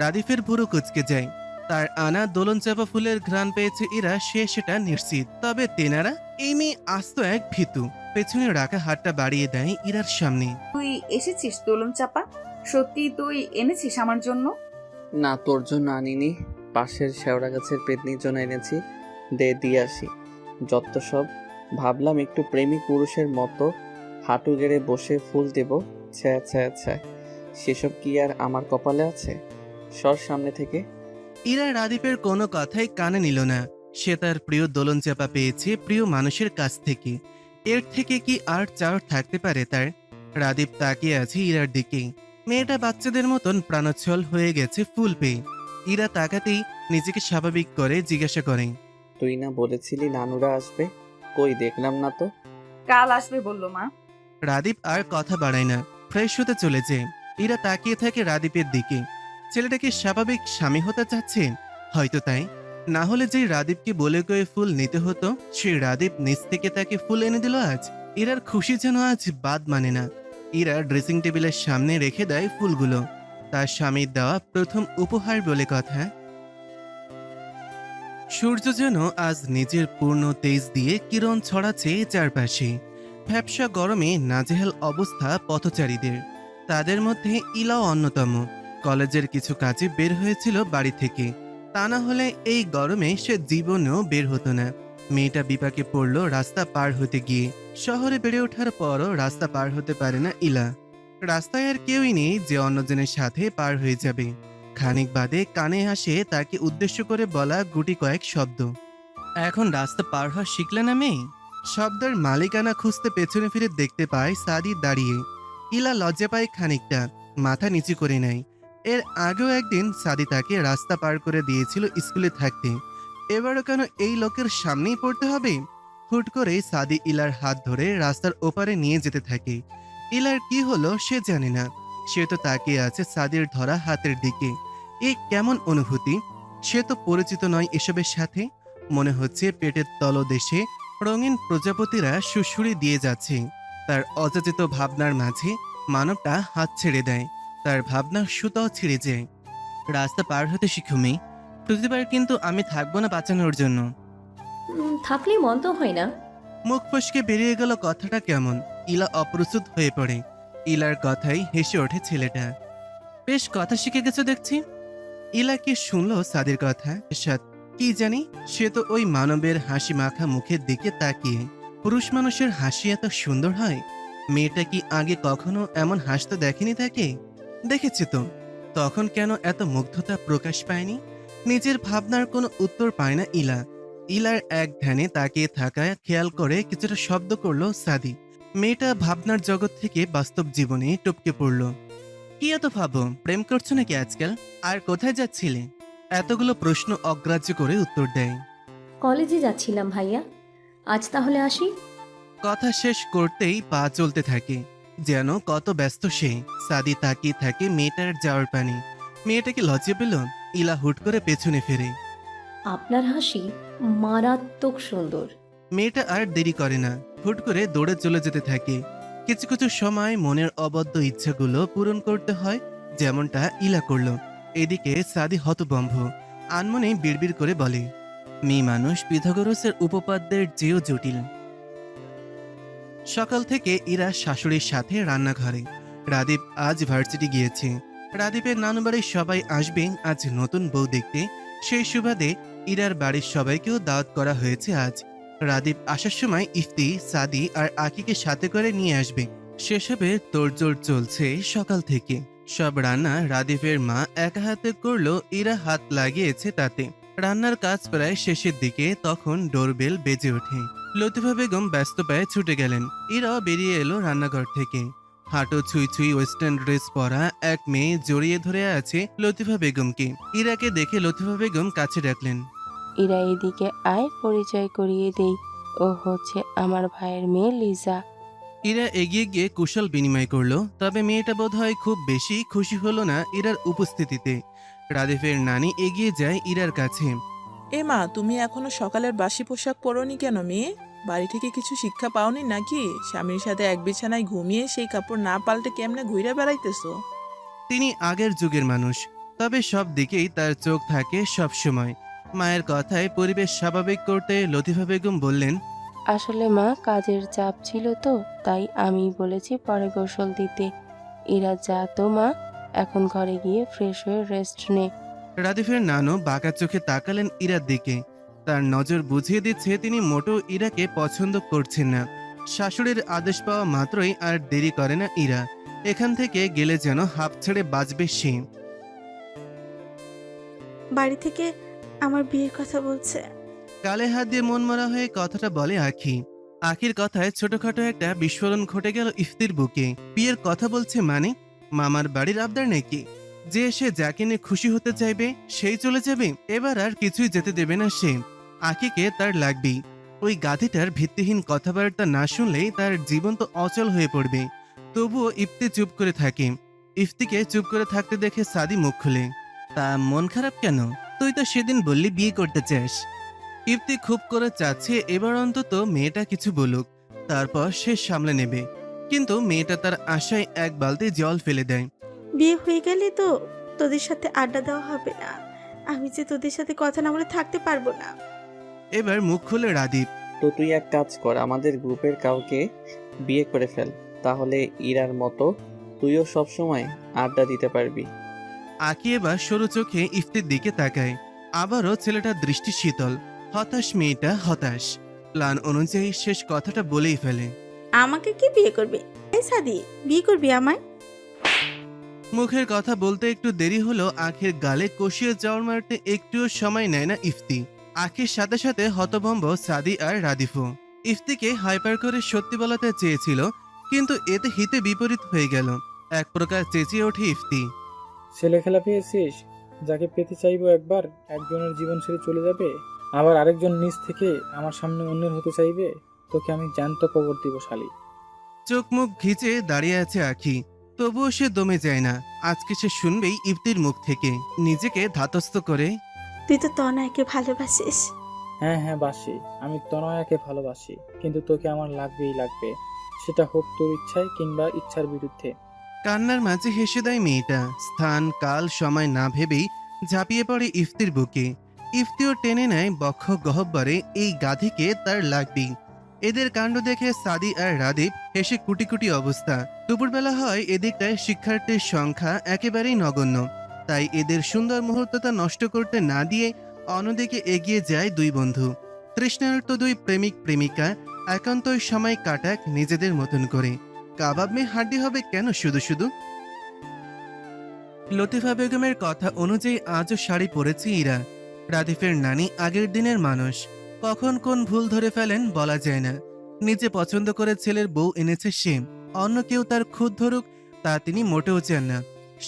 রাদীপের ভুরু কুচকে যায়। তার আনা দোলন চাপা ফুলের ঘ্রাণ পেয়েছে ইরা, সে সেটা নিশ্চিত। তবে তেনারা? এই মেয়ে আস্ত এক ভীতু। পেছনে রাখা হাতটা বাড়িয়ে দেয় ইরার সামনে। তুই এসেছিস দোলন চাপা? সত্যি তুই এনেছিস আমার জন্য? না, তোর জন্য আনিনি, পাশের শেওড়া গাছের পেতনির জন্য এনেছি। দে দিয়ে আসি। যত সব। ভাবলাম একটু প্রেমিক পুরুষের মতো হাঁটু গেড়ে বসে ফুল দেব। ছ্যা ছ্যা ছ্যা, সেসব কি আর আমার কপালে আছে? সর সামনে থেকে। ইরা রাদীপের কোনো কথাই কানে নিল না। সে তার প্রিয় দোলন চাপা পেয়েছে প্রিয় মানুষের কাছ থেকে। এর থেকে কি আর চাওয়ার থাকতে পারে তার? রাদীপ তাকিয়ে আছে ইরার দিকে। মেয়েটা বাচ্চাদের মতন প্রাণোচ্ছল হয়ে গেছে ফুল পেয়ে। ইরা তাকাতেই নিজেকে স্বাভাবিক করে জিজ্ঞাসা করে, তুই না বলেছিলি নানুরা আসবে? কই দেখলাম না তো। কাল আসবে বললো মা। রাদীপ আর কথা বাড়ায় না, ফ্রেশ হতে চলেছে। ইরা তাকিয়ে থাকে রাদীপের দিকে। ছেলেটা কি স্বাভাবিক স্বামী হতে চাচ্ছে? হয়তো তাই। না হলে যে রাদীপকে বলে কয়ে ফুল নিতে হতো, সেই রাদীপ নিজ থেকে তাকে ফুল এনে দিল আজ। ইরার খুশি যেন আজ বাদ মানে না। ইরা ড্রেসিং টেবিলের সামনে রেখে দেয় ফুলগুলো। তার স্বামীর দেওয়া প্রথম উপহার বলে কথা। সূর্য যেন আজ নিজের পূর্ণ তেজ দিয়ে কিরণ ছড়াচ্ছে চারপাশে। ভ্যাপসা গরমে নাজেহাল অবস্থা পথচারীদের। তাদের মধ্যে ইলাও অন্যতম। কলেজের কিছু কাজে বের হয়েছিল বাড়ি থেকে। তা না হলে এই গরমে সে জীবনেও বের হতো না। মেয়েটা বিপাকে পড়ল রাস্তা পার হতে গিয়ে। শহরে বেড়ে ওঠার পরও রাস্তা পার হতে পারে না ইলা। রাস্তায় আর কেউই নেই যে অন্যজনের সাথে পার হয়ে যাবে। খানিক বাদে কানে আসে তাকে উদ্দেশ্য করে বলা গুটি কয়েক শব্দ। এখন রাস্তা পার হওয়া শিখলে না মেয়ে? শব্দের মালিকানা খুঁজতে পেছনে ফিরে দেখতে পায় সাদি দাঁড়িয়ে। ইলা লজ্জা পায় খানিকটা, মাথা নিচু করে নেয়। এর আগেও একদিন সাদি তাকে রাস্তা পার করে দিয়েছিল স্কুলে থাকতে। এবারও কেন এই লোকের সামনেই পড়তে হবে? হুট করে সাদি ইলার হাত ধরে রাস্তার ওপারে নিয়ে যেতে থাকে। ইলার কি হলো সে জানে না। সে তো তাকিয়ে আছে সাদির ধরা হাতের দিকে। এ কেমন অনুভূতি? সে তো পরিচিত নয় এসবের সাথে। মনে হচ্ছে পেটের তলদেশে রঙিন প্রজাপতিরা সুড়সুড়ি দিয়ে যাচ্ছে। তার অযাচিত ভাবনার মাঝে মানবটা হাত ছেড়ে দেয়। তার ভাবনার সুতাও ছিঁড়ে যায়। রাস্তা পার হতে শিখো মেয়ে। প্রতিবার কিন্তু আমি থাকবো না বাঁচানোর জন্য। থাকলেই মন্দ হয় না। মুখ ফসকে বেরিয়ে গেল কথাটা কেমন। ইলা অপ্রস্তুত হয়ে পড়ে। ইলার কথাই হেসে ওঠে ছেলেটা। বেশ কথা শিখে গেছো দেখছি। ইলা কি শুনলো সাদির কথা? কি জানি, সে তো ওই মানবের হাসি মাখা মুখের দিকে তাকিয়ে। পুরুষ মানুষের হাসি এত সুন্দর হয়? মেয়েটা কি আগে কখনো এমন হাসতে দেখেনি তাকে? দেখেছি তো, তখন কেন এত মুগ্ধতা প্রকাশ পায়নি? নিজের ভাবনার কোনো উত্তর পায় না ইলা। ইলার এক ধ্যানে তাকিয়ে থাকায় খেয়াল করে কিছুটা শব্দ করলো সাদি। মেয়েটা ভাবনার জগৎ থেকে বাস্তব জীবনে টপকে পড়ল। কি এত ভাবো? প্রেম করছো নাকি আজকাল? আর কোথায় যাচ্ছিলে? এতগুলো প্রশ্ন অগ্রাহ্য করে উত্তর দেয়। কলেজে যাচ্ছিলাম ভাইয়া, আজ তাহলে আসি। কথা শেষ করতেই পা চলতে থাকে, যেন কত ব্যস্ত সে। সাদি তাকিয়ে থাকে মেয়েটার যাওয়ার পানি। মেয়েটা কি লজ্জা পেল? ইলা হুট করে পেছনে ফেরে। আপনার হাসি মারাত্মক সুন্দর। মেয়েটা আর দেরি করে না, হুট করে দৌড়ে চলে যেতে থাকে। কিছু কিছু সময় মনের অবদ্ধ ইচ্ছাগুলো পূরণ করতে হয়, যেমনটা ইলা করলো। এদিকে সাদি হতভম্ব, আনমনে বিড়বিড় করে বলে, মেয়ে মানুষ পিথাগোরাসের উপপাদ্যের চেয়েও জটিল। সকাল থেকে ইরা শাশুড়ির সাথে রান্নাঘরে। রাদীপ আজ ভার্সিটি গিয়েছে। রাদীপের নানুবাড়ির সবাই আসবে আজ নতুন বউ দেখতে। সেই সুবাদে ইরার বাড়ির সবাইকেও দাওয়াত করা হয়েছে আজ। রাদীপ আসার সময় ইফতি, সাদি আর আকিকে সাথে করে নিয়ে আসবে। সেসবে তোড়জোড় চলছে সকাল থেকে। সব রান্না রাদীপের মা একা হাতে করলো, ইরা হাত লাগিয়েছে তাতে। রান্নার কাজ প্রায় শেষের দিকে, তখন ডোরবেল বেজে ওঠে। লতিফা বেগম ব্যস্ত পায়ে ছুটে গেলেন। ইরাও বেরিয়ে এলো রান্নাঘর থেকে। হাঁটো ছুঁই ছুঁই ওয়েস্টার্ন ড্রেস পরা এক মেয়ে জড়িয়ে ধরে আছে লতিফা বেগমকে। ইরাকে দেখে লতিফা বেগম কাছে ডাকলেন। ইরা এদিকে আয়, পরিচয় করিয়ে দেই। ও হচ্ছে আমার ভাইয়ের মেয়ে লিজা। ইরা এগিয়ে গিয়ে কুশল বিনিময় করলো, তবে মেয়েটা বোধহয় খুব বেশি খুশি হলো না ইরার উপস্থিতিতে। রাদীপের নানি এগিয়ে যায় ইরার কাছে। এ মা, তুমি এখনো সকালের বাসি পোশাক পরোনি কেন মেয়ে? বাড়ি থেকে কিছু শিক্ষা পাওনি নাকি? স্বামীর সাথে এক বিছানায় ঘুমিয়ে সেই কাপড় না পাল্টে কেমনে ঘুরে বেড়াইতেছো? তিনি আগের যুগের মানুষ, তবে সব দিকেই তার চোখ থাকে সব সময়। মায়ের কথায় পরিবেশ স্বাভাবিক করতে লতিফা বেগম বললেন, আসলে মা, কাজের চাপ ছিল তো, তাই আমি বলেছি পরে গোসল দিতে। ইরা যা তো মা, এখন ঘরে গিয়ে ফ্রেশ হয়ে রেস্ট নে। রাদীপের নানু বাঁকা চোখে তাকালেন ইরার দিকে। তার নজর বুঝিয়ে দিচ্ছে তিনি মোটেও ইরাকে পছন্দ করছেন না। শাশুড়ির আদেশ পাওয়া মাত্রই আর দেরি করে না ইরা। এখান থেকে গেলে যেন হাঁপ ছেড়ে বাঁচবে সে। বাড়ি থেকে আমার বিয়ের কথা বলছে। গালে হাত দিয়ে মন মরা হয়ে কথাটা বলে আখি। আখির কথায় ছোটখাটো একটা বিস্ফোরণ ঘটে গেল ইফতির বুকে। বিয়ের কথা বলছে মানে? মামার বাড়ির আবদার নাকি? যে সে যাকে নিয়ে খুশি হতে চাইবে সেই চলে যাবে? এবার আর কিছুই যেতে দেবে না সে। আখিকে তার লাগবেই। ওই গাধিটার ভিত্তিহীন কথাবার্তা না শুনলেই তার জীবন তো অচল হয়ে পড়বে। তবুও ইফতি চুপ করে থাকে। ইফতিকে চুপ করে থাকতে দেখে সাদি মুখ খুলে। তা মন খারাপ কেন? তুই তো সেদিন বললি বিয়ে করতে চাস। ইফতি খুব করে চাচ্ছে এবার অন্তত মেয়েটা কিছু বলুক, তারপর সে সামলে নেবে। কিন্তু মেয়েটা তার আশায় এক বালতি জল ফেলে দেয়। বিয়ে হয়ে গেলে তো তোদের সাথে আড্ডা দেওয়া হবে না। আমি যে তোদের সাথে কথা না বলে থাকতে পারবো না। এবার মুখ খুলে রাদীপ। তো তুই এক কাজ কর, আমাদের গ্রুপের কাউকে বিয়ে করে ফেল, তাহলে ইরার মতো তুইও সব সময় আড্ডা দিতে পারবি। আকি এবার সরু চোখে ইফতির দিকে তাকায়। আবারও ছেলেটার দৃষ্টি শীতল। হতাশ মেয়েটা হতাশ। প্ল্যান অনুযায়ী শেষ কথাটা বলেই ফেলে। আমাকে কি বিয়ে করবে? এই সাদি, বিয়ে করবি আমায়? মুখের কথা বলতে একটু দেরি হলো, আখের গালে কষিয়ে জল মারতে একটুও সময় নেয় না ইফতি। আখির সাথে সাথে হতভম্ব সাদি আর রাদিফও। ইফতিকে হাইপার করে সত্যি বলাতে চেয়েছিল, কিন্তু এতে হিতে বিপরীত হয়ে গেল। এক প্রকার চেঁচিয়ে ওঠে ইফতি। ছেলে খেলা পেয়েছিস? যাকে পেতে চাইবো একবার একজনের জীবন ছেড়ে চলে যাবে, আবার আরেকজন নিজ থেকে আমার সামনে অন্যের হতে চাইবে। তোকে আমি জ্যান্ত কবর দিব শালি। চোখ মুখ ঘিচে দাঁড়িয়ে আছে আখি, তবুও সে দমে যায় না। আজকে সে শুনবেই ইফতির মুখ থেকে। নিজেকে ধাতস্থ করে, তুই তো তনয়কে ভালোবাসিস। হ্যাঁ হ্যাঁ বাসি, আমি তনয়াকে ভালোবাসি, কিন্তু তোকে আমার লাগবেই লাগবে, সেটা হোক তোর ইচ্ছায় কিংবা ইচ্ছার বিরুদ্ধে। কান্নার মাঝে হেসে দেয় মেয়েটা। স্থান কাল সময় না ভেবেই ঝাঁপিয়ে পড়ে ইফতির বুকে। ইফতিও টেনে নেয় বক্ষ গহ্বরে, এই গাধিকে তার লাগবেই। এদের কাণ্ড দেখে সাদি আর রাদীপ হেসে কুটি কুটি অবস্থা। দুপুরবেলা হয়, এদিকটায় শিক্ষার্থীর সংখ্যা একেবারেই নগণ্য, তাই এদের সুন্দর মুহূর্তটা নষ্ট করতে না দিয়ে অন্যদিকে এগিয়ে যায় দুই বন্ধু। তৃষ্ণার্ত দুই প্রেমিক প্রেমিকা একান্তই সময় কাটাক নিজেদের মতন করে। কাবাব মে হাড্ডি হবে কেন শুধু শুধু? লতিফা বেগমের কথা অনুযায়ী আজও শাড়ি পরেছে ইরা। রাদিফের নানি আগের দিনের মানুষ, কখন কোন ভুল ধরে ফেলেন বলা যায় না। নিজে পছন্দ করে ছেলের বউ এনেছে সে, অন্য কেউ তার খুদ ধরুক তা তিনি মোটেও চান না।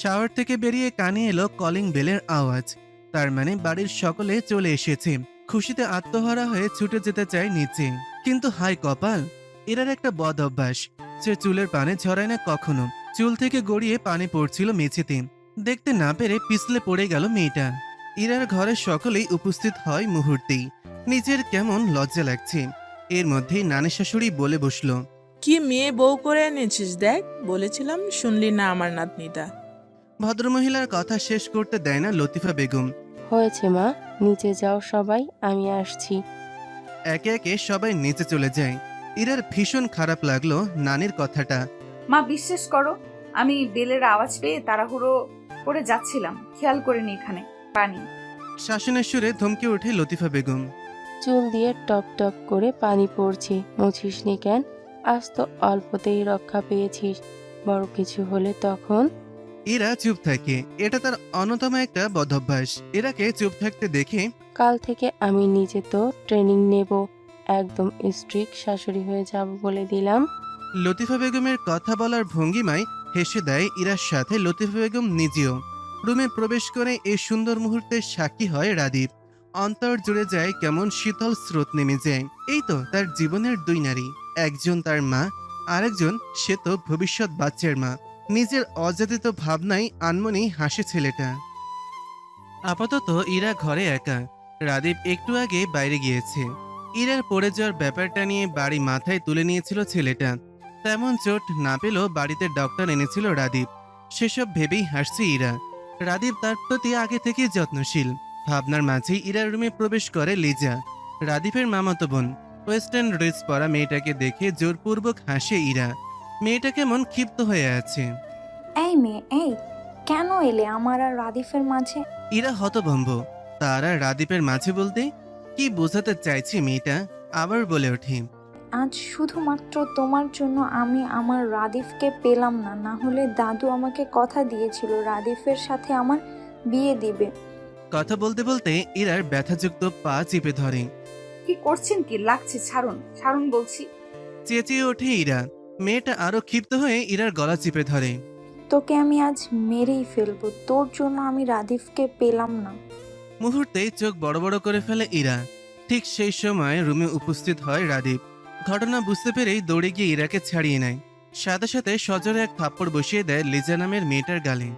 শাওয়ার থেকে বেরিয়ে কানে এলো কলিং বেলের আওয়াজ, তার মানে বাড়ির সকলে চলে এসেছে। খুশিতে আত্মহারা হয়ে ছুটে যেতে চায় নিচে, কিন্তু হায় কপাল, এরার একটা বদ অভ্যাস, সে চুলের পানে ঝরায় না কখনো। চুল থেকে গড়িয়ে পানি পড়ছিল মেঝেতে, দেখতে না পেরে পিছলে পড়ে গেল মেয়েটা। ইরার ঘরের সকলেই উপস্থিত হয় মুহূর্তেই। নিজের কেমন লজ্জা লাগছে। এর মধ্যেই নানি শাশুড়ি বলে বসলো, কি মেয়ে বউ করে এনেছিস দেখ, বলেছিলাম শুনলি না আমার নাতনিটা। ভদ্রমহিলার কথা শেষ করতে দেয় না লতিফা বেগম। হয়েছে মা, নিচে যাও সবাই, আমি আসছি। একে একে সবাই নিচে চলে যায়। ইরার ভীষণ খারাপ লাগলো নানির কথাটা। মা বিশ্বাস করো, আমি বেলের আওয়াজ পেয়ে তাড়াহুড়ো করে যাচ্ছিলাম, খেয়াল করিনি এখানে পানি। শাসনের সুরে ধমকে ওঠে লতিফা বেগম। চুল দিয়ে টপ টপ করে পানি পড়ছে, মুছিসনি কেন? আজ তো অল্পতেই রক্ষা পেয়েছিস, বড় কিছু হলে তখন। ইরা চুপ থাকে, এটা তার অন্যতম একটা বদভ্যাস। ইরাকে চুপ থাকতে দেখে কাল থেকে আমি নিজে তো ট্রেনিং নেব, একদম স্ট্রিক্ট শাশুড়ি হয়ে যাব বলে দিলাম। লতিফা বেগমের কথা বলার ভঙ্গিমায় হেসে দেয় ইরার সাথে লতিফা বেগম নিজেও। রুমে প্রবেশ করে এই সুন্দর মুহূর্তের সাক্ষী হয় রাদীপ। অন্তর জুড়ে যায় কেমন শীতল স্রোত নেমে যায়। এই তো তার জীবনের দুই নারী, একজন তার মা, আরেকজন সে তো ভবিষ্যৎ বাচ্চার মা। নিজের অযাচিত ভাবনায় আনমনেই হাসে ছেলেটা। আপাতত ইরা ঘরে একা, রাদীপ একটু আগে বাইরে গিয়েছে। ইরার পড়ে যাওয়ার ব্যাপারটা নিয়ে বাড়ি মাথায় তুলে নিয়েছিল ছেলেটা। তেমন চোট না পেলেও বাড়িতে ডক্টর এনেছিল রাদীপ, সেসব ভেবেই হাসছে ইরা। রাদীপ তার প্রতি আগে থেকেই যত্নশীল। ভাবনার মাঝেই ইরার রুমে প্রবেশ করে লিজা, রাদীপের মামাতো বোন। ওয়েস্টার্ন ড্রেস পরা মেয়েটাকে দেখে জোরপূর্বক হাসে ইরা। মেয়েটা কেমন ক্ষিপ্ত হয়ে আছে। এই মেয়ে, এই কেন এলে আমার আর রাদিফের মাঝে? ইরা হতভম্ব, তারা রাদীপের মাঝে বলতে কি বোঝাতে চাইছে মেয়েটা। আবার বলে ওঠে, আজ শুধুমাত্র তোমার জন্য আমি আমার রাদিফকে পেলাম না, না হলে দাদু আমাকে কথা দিয়েছিল রাদিফের সাথে আমার বিয়ে দিবে। কথা বলতে বলতে ইরার ব্যথাযুক্ত পা চিপে ধরে। কি করছেন কি? লাগছে, ছাড়ুন ছাড়ুন বলছি। চেঁচিয়ে ওঠে ইরা। মেয়েটা আরো ক্ষিপ্ত হয়ে ইরার গলা চিপে ধরে। তোকে আমি আজ মেরেই ফেলবো, তোর জন্য আমি রাদিফকে পেলাম না। মুহূর্তেই চোখ বড় বড় করে ফেলে ইরা। ঠিক সেই সময় রুমে উপস্থিত হয় রাদীপ। ঘটনা বুঝতে পেরেই দৌড়ে গিয়ে ইরাকে ছাড়িয়ে নেয়। সাথে সাথে সজোরে এক থাপ্পড় বসিয়ে দেয় লিজা নামের মেয়েটার গালে।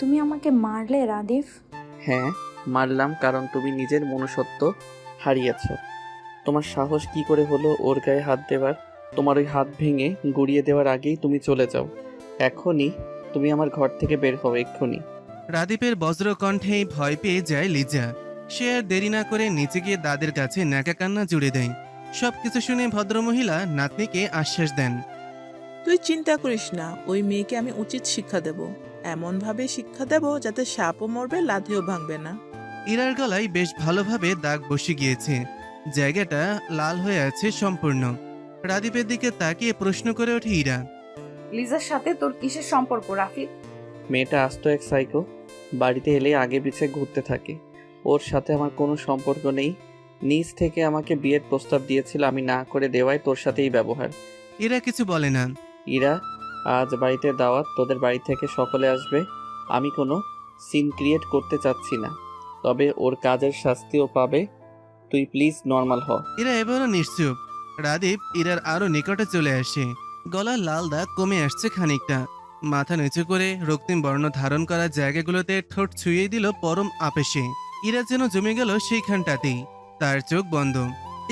তুমি আমাকে মারলে রাদিফ? হ্যাঁ মারলাম, কারণ তুমি নিজের মনুষ্যত্ব হারিয়েছ। তোমার সাহস কি করে হলো ওর গায়ে হাত দেওয়ার? তোমার ওই হাত ভেঙে গুড়িয়ে দেওয়ার আগেই তুমি চলে যাও। এখনই তুমি আমার ঘর থেকে বের হও, এক্ষুনি। রাদীপের বজ্র কণ্ঠেই ভয় পেয়ে যায় লিজা। সে আর দেরি না করে নিচে গিয়ে দাদের কাছে ন্যাকা কান্না জুড়ে দেয়। সবকিছু শুনে ভদ্রমহিলা নাতনিকে আশ্বাস দেন, তুই চিন্তা করিস না, ওই মেয়েকে আমি উচিত শিক্ষা দেব, এমনভাবে শিক্ষা দেব যাতে সাপও মরবে, লাথিও ভাঙবে না। ইরার গলায় বেশ ভালোভাবে দাগ বসে গিয়েছে, জায়গাটা লাল হয়ে আছে সম্পূর্ণ। রাদীপের দিকে তাকিয়ে প্রশ্ন করে ওঠে ইরা, লিজার সাথে তোর কিসের সম্পর্ক রাফিক? মেয়েটা আস্ত এক সাইকো, বাড়িতে এলে আগে পিছে ঘুরতে থাকে। ওর সাথে আমার কোনো সম্পর্ক নেই। নিজ থেকে আমাকে বিয়ের প্রস্তাব দিয়েছিল, আমি না করে দেওয়ায় তোর সাথেই ব্যবহার। ইরা কিছু বলে না। ইরা, আজ বাড়িতে দাওয়াত, তোদের বাড়ি থেকে সকলে আসবে। আমি কোনো সিন ক্রিয়েট করতে চাচ্ছি না, তবে ওর কাজের শাস্তিও পাবে। তুই প্লিজ নর্মাল হ। ইরা এবারও নিশ্চুপ। রাদীপ ইরার আরো নিকটে চলে আসে। গলার লাল দাগ কমে আসছে খানিকটা। মাথা নিচু করে রক্তিম বর্ণ ধারণ করা জায়গাগুলোতে ঠোঁট ছুঁয়ে দিল পরম আবেশে। ইরা যেন জমে গেল সেইখানটাতেই। তার চোখ বন্ধ।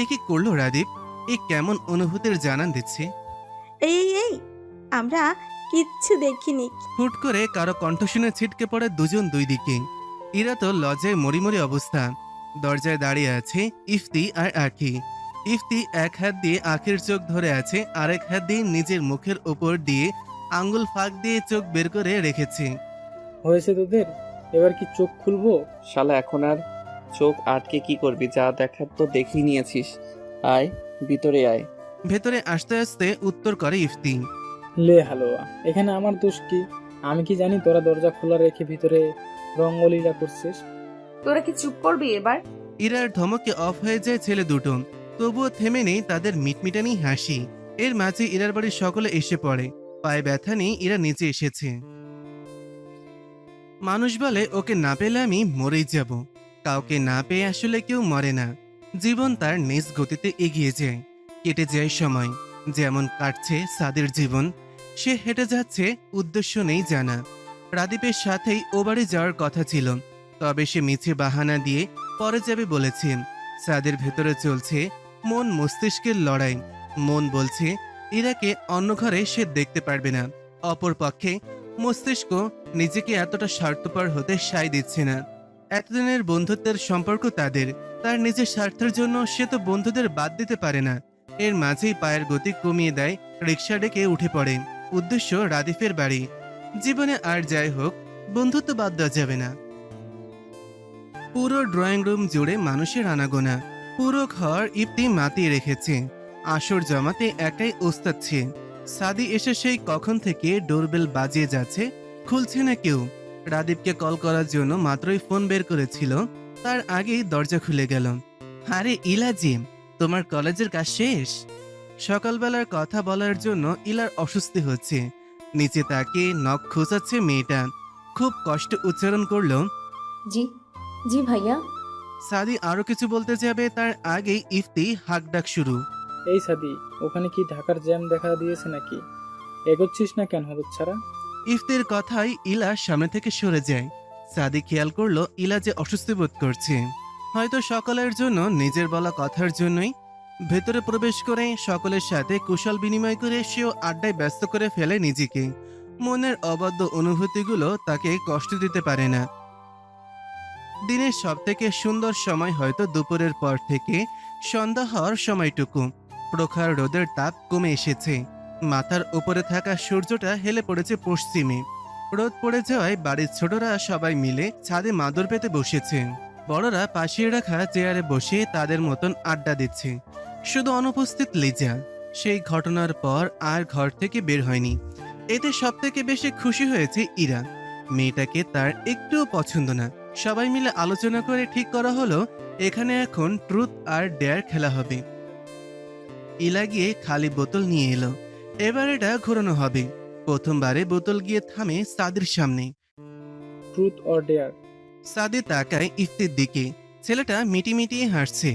এ কি করলো রাদীপ? এ কেমন অনুভূতির জানান দিচ্ছে? এই এই এই, আমরা কিচ্ছু দেখিনি। হুট করে কারো কণ্ঠ শুনে ছিটকে পড়ে দুজন দুই দিকে। ইরা তো লজ্জায় মরিমরি অবস্থা। দরজায় দাঁড়িয়ে আছে ইফতি আর আখি। ইফতি এক হাত দিয়ে আখির চোখ ধরে আছে, আরেক হাত দিয়ে নিজের মুখের ওপর দিয়ে আঙ্গুল ফাঁক দিয়ে চোখ বের করে রেখেছে। হয়েছে তোদের? এবার কি চোখ খুলবো? শালা এখন আর চোখ আটকে কি করবি? যা দেখার তো দেখেই নিয়েছিস। আয় ভিতরে আয়। ভেতরে আসতে আসতে উত্তর করে ইফতি। লে হালুয়া, এখানে আমার দোষ কি? আমি কি জানি তোরা দরজা খোলা রেখে ভিতরে রঙ্গলীলা করছিস? তোরা কি চুপ করবি এবার? ইরার ধমকে অফ হয়ে যায় ছেলে দুটো, তবুও থেমে নেই তাদের মিটমিটানি হাসি। এর মাঝে ইরার বাড়ির সকলে এসে পড়ে। পায়ে ব্যথা নেই, ইরা নিচে এসেছে। মানুষ বলে ওকে না পেলে আমি মরেই যাব। কাউকে না পেয়ে আসলে কেউ মরে না। জীবন তার নিজ গতিতে এগিয়ে যায়, কেটে যায় সময়। যেমন কাটছে সাদের জীবন, সে হেঁটে যাচ্ছে, উদ্দেশ্য নেই জানা। রাদীপের সাথেই ও বাড়ি যাওয়ার কথা ছিল, তবে সে মিছে বাহানা দিয়ে পরে যাবে বলেছে। সাদের ভেতরে চলছে মন মস্তিষ্কের লড়াই। মন বলছে ইরাকে অন্য ঘরে সে দেখতে পারবে না, অপরপক্ষে মস্তিষ্ক নিজেকে এতটা স্বার্থপর হতে সায় দিচ্ছে না। এতদিনের বন্ধুত্বের সম্পর্ক তাদের, তার নিজের স্বার্থের জন্য সে তো বন্ধুদের বাদ দিতে পারে না। এর মাঝেই পায়ের গতি কমিয়ে দেয়, রিক্সা ডেকে উঠে পড়ে। উদ্দেশ্য রাদীপের বাড়ি। জীবনে আর যাই হোক, বন্ধুত্ব বাদ দেওয়া যাবে না। পুরো ড্রয়িং রুম জুড়ে মানুষের আনাগোনা। পুরো ঘর ইফতি মাতিয়ে রেখেছে। আসর জমাতে একাই ওস্তাচ্ছে। সাদি এসে সেই কখন থেকে ডোরবেল বাজিয়ে যাচ্ছে, খুলছে না কেউ। রাদীপকে কল করার জন্য মাত্রই ফোন বের করেছিল, তার আগেই দরজা খুলে গেল। আরে ইলাজি, তোমার কলেজের কাজ শেষ? সকালবেলার কথা বলার জন্য ইলার অস্বস্তি হচ্ছে। নিচে তাকিয়ে নখ খোঁচাচ্ছে মেয়েটা। খুব কষ্ট উচ্চারণ করলো, জি জি ভাইয়া। সাদি আরো কিছু বলতে যাবে, তার আগেই ইফতি হাঁক ডাক শুরু। এই সাদি, ওখানে কি ঢাকার জ্যাম দেখা দিয়েছে নাকি? এগোচ্ছিস না কেন হতচ্ছাড়া? ইফতির কথাই ইলা সামনে থেকে সরে যায়। সাদি খেয়াল করলো ইলা যে অস্বস্তি বোধ করছে, হয়তো সকলের জন্য, নিজের বলা কথার জন্যই। ভেতরে প্রবেশ করে সকলের সাথে কুশল বিনিময় করে সেও আড্ডায় ব্যস্ত করে ফেলে নিজেকে। মনের অবাধ্য অনুভূতিগুলো তাকে কষ্ট দিতে পারে না। দিনের সবথেকে সুন্দর সময় হয়তো দুপুরের পর থেকে সন্ধ্যা হওয়ার সময়টুকু। প্রখর রোদের তাপ কমে এসেছে। মাথার উপরে থাকা সূর্যটা হেলে পড়েছে পশ্চিমে। রোদ পড়ে যাওয়ায় বাড়ির ছোটরা সবাই মিলে ছাদে মাদুর পেতে বসেছে। বড়রা পাশে রাখা চেয়ারে বসে তাদের মতন আড্ডা দিচ্ছে। শুধু অনুপস্থিত লিজা। সেই ঘটনার পর আর ঘর থেকে বের হয়নি। এতে সবথেকে বেশি খুশি হয়েছে ইরা। মেয়েটাকে তার একটুও পছন্দ না। সবাই মিলে আলোচনা করে ঠিক করা হলো এখানে এখন ট্রুথ আর ডেয়ার খেলা হবে। ইলা গিয়ে খালি বোতল নিয়ে এলো। এবার এটা ঘোরানো হবে। প্রথমবারে বোতল গিয়ে থামে সাদির সামনে। Truth or dare? সাদি তাকায় ইফতির দিকে। ছেলেটা মিটিমিটিয়ে হাসছে।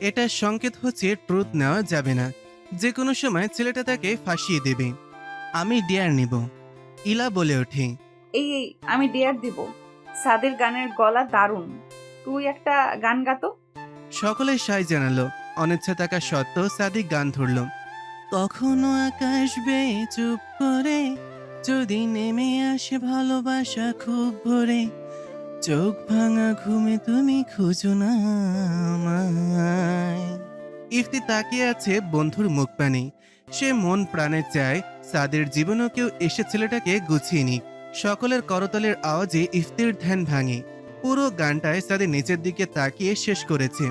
এটার সংকেত হচ্ছে ট্রুথ নেওয়া যাবে না। যে কোনো সময় ছেলেটা তাকে ফাঁসিয়ে দেবে। আমি ডেয়ার নিব, ইলা বলে ওঠে। এই এই, আমি ডেয়ার দিব। সাদের গানের গলা দারুণ, তুই একটা গান গাতো। সকলে সায় জানালো। অনিচ্ছা থাকা সত্ত্বেও সাদি গান ধরল। কখনো আকাশ বেয়ে চুপ করে যদি নেমে আসে ভালোবাসা খুব ভরে, চোখ ভাঙা ঘুমে তুমি খুঁজো না আমায়। ইফতি তাকিয়ে আছে বন্ধুর মুখ পানে। সে মন প্রাণে চায় সাদের জীবনেও কেউ এসে ছেলেটাকে গুছিয়ে নিক। সকলের করতালের আওয়াজে ইফতির ধ্যান ভাঙে। পুরো গানটায় সাদি নিচের দিকে তাকিয়ে শেষ করেছে,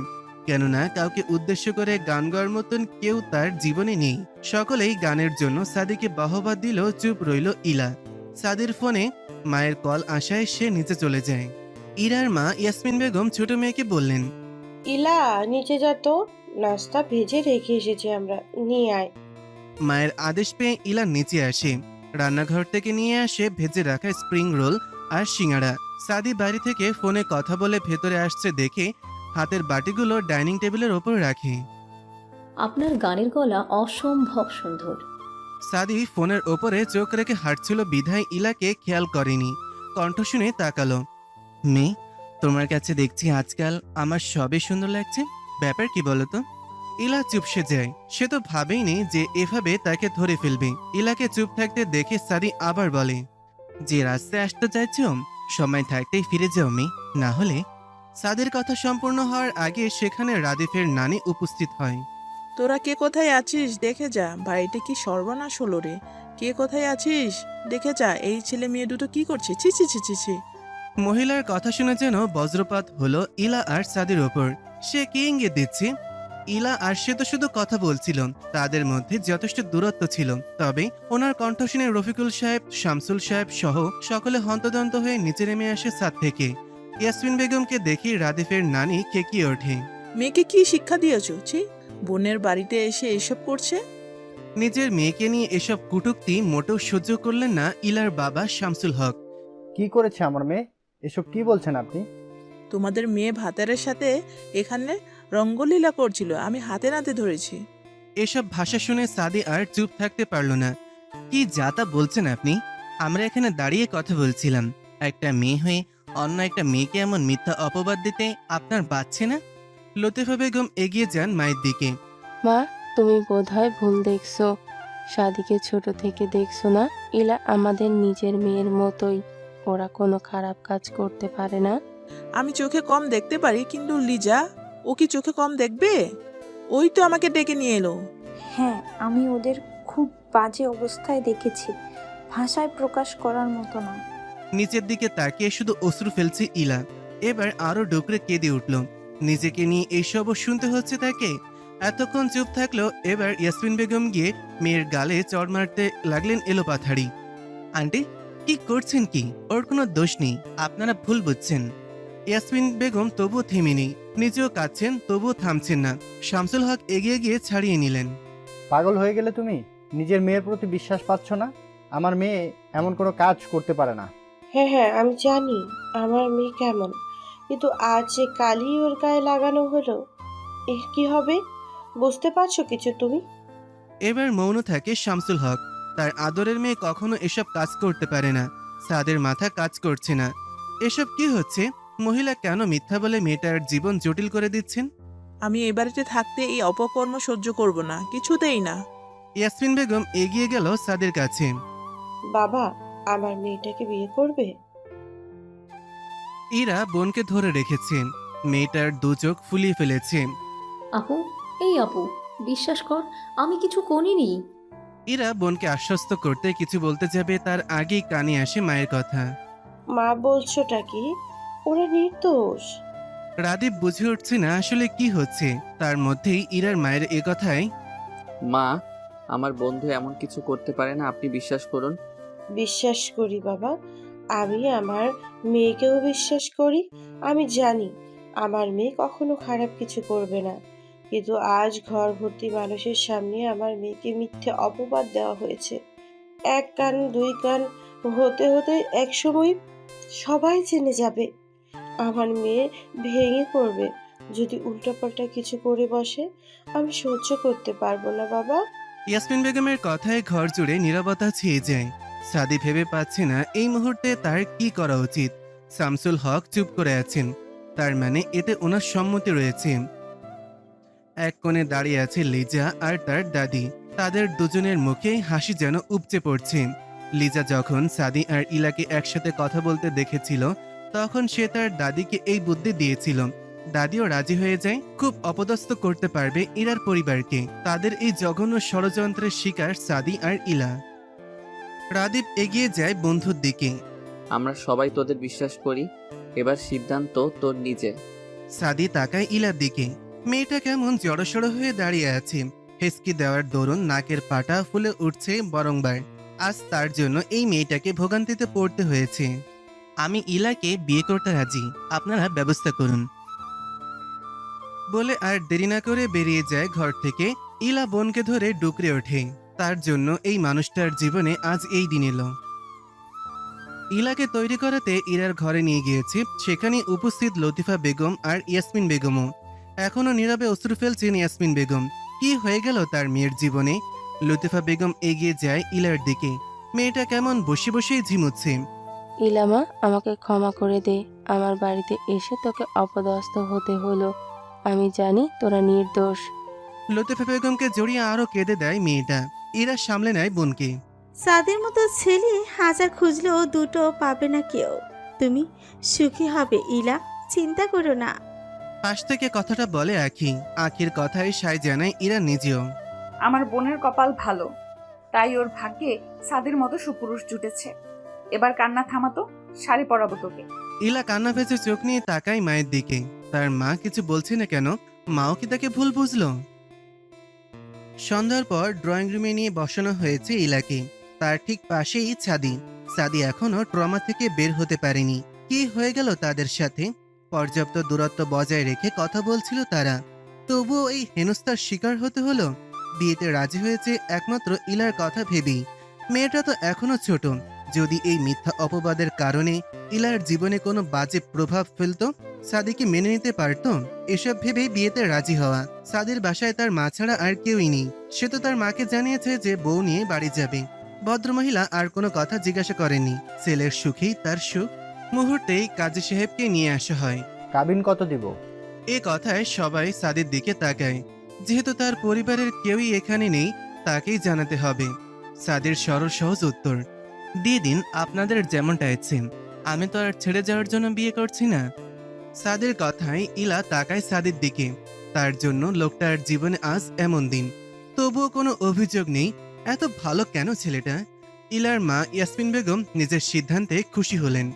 কেননা কাউকে উদ্দেশ্য করে গান গাওয়ার মতন কেউ তার জীবনে নেই। সকলেই গানের জন্য সাদিকে বাহবা দিল। চুপ রইল ইলা। সাদির ফোনে মায়ের কল আসায় সে নিচে চলে যায়। ইরার মা ইয়াসমিন বেগম ছোট মেয়েকে বললেন, ইলা নিচে যা তো, নাস্তা ভেজে রেখে এসেছি আমরা, নিয়ে আয়। মায়ের আদেশ পেয়ে ইলা নিচে আসে। রান্নাঘর থেকে নিয়ে আসে ভেজে রাখা স্প্রিং রোল আর সিঙ্গাড়া। সাদি বাড়ি থেকে ফোনে কথা বলে ভেতরে আসছে দেখে হাতের বাটিগুলো ডাইনিং টেবিলের ওপর রাখে। আপনার গানের গলা অসম্ভব সুন্দর। সাদি ফোনের ওপরে চোখ রেখে হাঁটছিল বিধায় ইলাকে খেয়াল করেনি। কণ্ঠ শুনে তাকালো। মেয়ে, তোমার কাছে দেখছি আজকাল আমার সবই সুন্দর লাগছে, ব্যাপার কি বলতো? ইলা চুপসে যায়। সে তো ভাবেইনি যে এভাবে তাকে ধরে ফেলবে। ইলাকে চুপ থাকতে দেখে সাদি আবার বলে, যে রাস্তায় আসতে চাইছ সময় থাকতেই ফিরে যাও মেয়ে, না হলে সাদের কথা সম্পূর্ণ হওয়ার আগে সেখানে রাদিফের নানি উপস্থিত হয়। তোরা কে কোথায় আছিস দেখে যা, বাড়িতে কি সর্বনাশ হলো রে। কে কোথায় আছিস দেখে যা, এই ছেলে মেয়ে দুটো কি করছে, ছি ছি ছি ছি ছি। মহিলার কথা শুনে যেন বজ্রপাত হলো ইলা আর সাদের ওপর। সে কি ইঙ্গিত দিচ্ছে? ইলা আর সে তো শুধু কথা বলছিল, তাদের মধ্যে যথেষ্ট দূরত্ব ছিল। তবে ওনার কণ্ঠ শুনে রফিকুল সাহেব, শামসুল সাহেব সহ সকলে হন্তদন্ত হয়ে নিচে নেমে আসে ছাদ থেকে। ইয়াসমিন বেগমকে দেখে রাদিফের নানি খেকিয়ে ওঠে। মেয়েকে কি শিক্ষা দিয়েছ, ছি, বোনের বাড়িতে এসে এসব করছে। নিজের মেয়েকে নিয়ে এসব কটূক্তি মোটেও সহ্য করলেন না ইলার বাবা শামসুল হক। কি করেছে আমার মেয়ে? এসব কি বলছেন আপনি? তোমাদের মেয়ে ভাতারের সাথে এখানে রঙ্গলীলা করছিল, আমি হাতে নাতে ধরেছি। এসব ভাষা শুনে সাদি আর চুপ থাকতে পারল না। কি যা তা বলছেন আপনি? আমরা এখানে দাঁড়িয়ে কথা বলছিলাম। একটা মেয়ে হয়ে অন্য একটা মেয়েকে এমন মিথ্যা অপবাদ দিতে আপনার বাচ্ছে না? লতিফা বেগম এগিয়ে যান মায়ের দিকে। মা, তুমি বোধহয় ভুল দেখছো। সাদিকে ছোট থেকে দেখছো না? ইলা আমাদের নিজের মেয়ের মতোই, ওরা কোনো খারাপ কাজ করতে পারে না। আমি চোখে কম দেখতে পারি, কিন্তু লিজা ও কি চোখে কম দেখবে? ওই তো আমাকে ডেকে নিয়ে এলো। হ্যাঁ, আমি ওদের খুব বাজে অবস্থায় দেখেছি, ভাষায় প্রকাশ করার মতো না। নিচের দিকে তাকিয়ে শুধু অশ্রু ফেলছে ইলা। এবার আরো ডুকরে কেঁদে উঠল। নিজেকে নিয়ে এইসবও শুনতে হচ্ছে তাকে। এতক্ষণ চুপ থাকলো, এবার ইয়াসমিন বেগম গিয়ে মেয়ের গালে চড় মারতে লাগলেন এলোপাথাড়ি। আন্টি, কি করছেন কি? ওর কোনো দোষ নেই, আপনারা ভুল বুঝছেন। ইয়াসমিন বেগম তবুও থেমেনি, নিজেও কাঁদছেন তবুও থামছেন না। শামসুল হক এগিয়ে গিয়ে ছাড়িয়ে নিলেন। পাগল হয়ে গেলে তুমি? নিজের মেয়ের প্রতি বিশ্বাস পাচ্ছ না? আমার মেয়ে এমন কোনো কাজ করতে পারে না। হ্যাঁ হ্যাঁ, আমি জানি আমার মেয়ে কেমন, কিন্তু আজ যে কালি ওর গায়ে লাগানো হলো, এর কি হবে? বুঝতে পারছো কিছু তুমি? এবার মৌন থাকে শামসুল হক। তার আদরের মেয়ে কখনো এসব কাজ করতে পারে না। সাদের মাথা কাজ করছে না। এসব কি হচ্ছে? মহিলা কেন মিথ্যা বলে মেয়েটার জীবন জটিল করে দিচ্ছেন? আমি এই বাড়িতে থাকতে এই অপকর্ম সহ্য করব না, কিছুতেই না। ইয়াসমিন বেগম এগিয়ে গেল সাদের কাছে। বাবা, আমার মেয়েটাকে বিয়ে করবে? ইরা বোনকে ধরে রেখেছে। মেয়েটার দু চোখ ফুলিয়ে ফেলেছে। আপু, এই আপু, বিশ্বাস কর, আমি কিছু করিনি। ইরা বোনকে আশ্বস্ত করতে কিছু বলতে যাবে, তার আগেই কানে আসে মায়ের কথা। মা, বলছোটা কি? ওরা নির্দোষ। রাদীপ বুঝে উঠছে না আসলে কি হচ্ছে। তার মধ্যেই ইরার মায়ের এ কথায়, মা, আমার বন্ধু এমন কিছু করতে পারে না, আপনি বিশ্বাস করুন। বিশ্বাস করি বাবা, আমি আমার মেয়েকেও বিশ্বাস করি। আমি জানি আমার মেয়ে কখনো খারাপ কিছু করবে না, কিন্তু আজ ঘর ভর্তি মানুষের সামনে আমার মেয়েকে মিথ্যে অপবাদ দেওয়া হয়েছে। এক কান দুই কান হতে হতে একসময় সবাই জেনে যাবে। আমার মেয়ে ভেঙে পড়বে যদি উল্টাপাল্টা কিছু করে বসে। আমি সহ্য করতে পারবো না বাবা। ইয়াসমিন বেগমের কথায় ঘর জুড়ে নীরবতা ছেয়ে যায়। সাদি ভেবে পাচ্ছে না এই মুহূর্তে তার কি করা উচিত। শামসুল হক চুপ করে আছেন, তার মানে এতে ওনার সম্মতি রয়েছে। এক কোণে দাঁড়িয়ে আছে লিজা আর তার দাদি। তাদের দুজনের মুখে হাসি যেন উপচে পড়ছে। লিজা যখন সাদি আর ইলাকে একসাথে কথা বলতে দেখেছিল, তখন সে তার দাদিকে এই বুদ্ধি দিয়েছিল। দাদিও রাজি হয়ে যায়, খুব অপদস্থ করতে পারবে ইরার পরিবারকে। তাদের এই জঘন্য ষড়যন্ত্রের শিকার সাদি আর ইলা। রাদীপ এগিয়ে যায় বন্ধুর দিকে। আমরা সবাই তোদের বিশ্বাস করি, এবার সিদ্ধান্ত তোর নিজে। সাদি তাকায় ইলার দিকে। মেয়েটা কেমন জড়সড় হয়ে দাঁড়িয়ে আছে। হেসকি দেওয়ার দরুন নাকের পাটা ফুলে উঠছে বারংবার। আজ তার জন্য এই মেয়েটাকে ভোগান্তিতে পড়তে হয়েছে। আমি ইলাকে বিয়ে করতে রাজি, আপনারা ব্যবস্থা করুন বলে আর দেরি না করে বেরিয়ে যায় ঘর থেকে। ইলা বোনকে ধরে ডুকরে ওঠে। তার জন্য এই মানুষটার জীবনে আজ এই দিন এলো। ইলাকে তৈরি করাতে ইরার ঘরে নিয়ে গিয়েছে। সেখানে উপস্থিত লতিফা বেগম আর ইয়াসমিন বেগমও। এখনো নীরবে অশ্রু ফেলছেন ইয়াসমিন বেগম। কি হয়ে গেল তার মেয়ের জীবনে? লতিফা বেগম এগিয়ে যায় ইলার দিকে। মেয়েটা কেমন বসে বসেই ঝিমুচ্ছে। ইলামা, আমাকে ক্ষমা করে দে, আমার বাড়িতে এসে তোকে অপদস্থ হতে হলো। আমি জানি তোরা নির্দোষ। লতিফা বেগমকে জড়িয়ে আরো কেঁদে দেয় মেয়েটা। ইরা সামলে নেয় বোনকে। সাদের মতো ছেলে হাজার খুঁজলেও দুটো পাবে না কেউ। তুমি সুখী হবে ইলা, চিন্তা করো না। পাশ থেকে কথাটা বলে আখি। আখির কথায় সায় জানায় ইরা নিজেও। আমার বোনের কপাল ভালো, তাই ওর ভাগ্যে সাদের মতো সুপুরুষ জুটেছে। এবার কান্না থামাতো, শাড়ি পরাবো তোকে। ইলা কান্না ভেজে চোখ নিয়ে তাকায় মায়ের দিকে। তার মা কিছু বলছে না কেন? মাও কি তাকে ভুল বুঝলো? সন্ধ্যার পর ড্রয়িং রুমে নিয়ে বসানো হয়েছে ইলাকে। তার ঠিক পাশেই সাদি। সাদি এখনো ট্রমা থেকে বের হতে পারেনি। কি হয়ে গেল তাদের সাথে? পর্যাপ্ত দূরত্ব বজায় রেখে কথা বলছিল তারা, তবুও এই হেনস্থার শিকার হতে হলো। বিয়েতে রাজি হয়েছে একমাত্র ইলার কথা ভেবেই। মেয়েটা তো এখনো ছোট। যদি এই মিথ্যা অপবাদের কারণে ইলার জীবনে কোনো বাজে প্রভাব ফেলতো, সাদিকে মেনে নিতে পারত? এসব ভেবেই বিয়েতে রাজি হওয়া। সাদির বাসায় তার মা ছাড়া আর কেউই নেই। সে তো তার মাকে জানিয়েছে যে বউ নিয়ে বাড়ি যাবে। ভদ্রমহিলা আর কোনো কথা জিজ্ঞাসা করেনি। ছেলের সুখেই তার সুখ। মুহূর্তেই কাজী সাহেবকে নিয়ে আসা হয়। কাবিন কত দিব? এ কথায় সবাই সাদির দিকে তাকায়। যেহেতু তার পরিবারের কেউই এখানে নেই, তাকেই জানাতে হবে। সাদির সরল সহজ উত্তর, দিয়ে দিন আপনাদের যেমনটা ইচ্ছে। আমি তো আর ছেড়ে যাওয়ার জন্য বিয়ে করছি না। সাদির কথায় ইলা তাকায় সাদির দিকে। তার জন্য লোকটার জীবনে আজ এমন দিন, তবুও কোনো অভিযোগ নেই। এত ভালো কেন ছেলেটা? ইলার মা ইয়াসমিন বেগম নিজের সিদ্ধান্তে খুশি হলেন।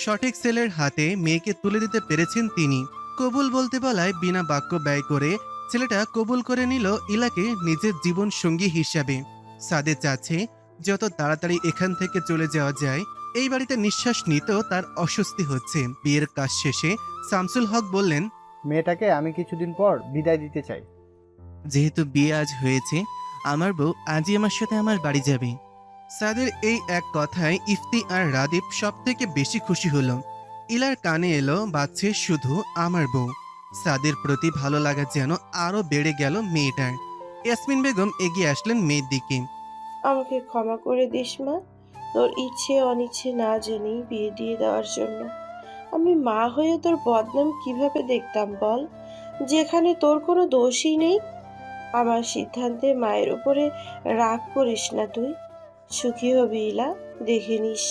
সঠিক ছেলের হাতে মেয়েকে তুলে দিতে পেরেছেন তিনি। কবুল বলতে বলায় বিনা বাক্য ব্যয় করে ছেলেটা কবুল করে নিল ইলাকে নিজের জীবন সঙ্গী হিসাবে। সাদে চাচ্ছে যত তাড়াতাড়ি এখান থেকে চলে যাওয়া যায়। এই বাড়িতে নিঃশ্বাস নিতেও তার অস্বস্তি হচ্ছে। বিয়ের কাজ শেষে শামসুল হক বললেন, মেয়েটাকে আমি কিছুদিন পর বিদায় দিতে চাই। যেহেতু বিয়ে আজ হয়েছে, আমার বউ আজই আমার সাথে আমার বাড়ি যাবে। সাদের এই এক কথায় ইফতি আর রাদীপ সব থেকে বেশি খুশি হলো। ইলার কানে এলো বাজছে শুধু আমার বউ। সাদের প্রতি ভালো লাগা যেন আরো বেড়ে গেল মেয়েটার। ইয়াসমিন বেগম এগিয়ে আসলেন মেয়ের দিকে। আমাকে ক্ষমা করে দিস মা, তোর ইচ্ছে অনিচ্ছে না জেনেই বিয়ে দিয়ে দেওয়ার জন্য। আমি মা হয়ে তোর বদনাম কিভাবে দেখতাম বল, যেখানে তোর কোনো দোষই নেই। আমার সিদ্ধান্তে মায়ের উপরে রাগ করিস না তুই। সুখী হবি ইলা, দেখে নিস।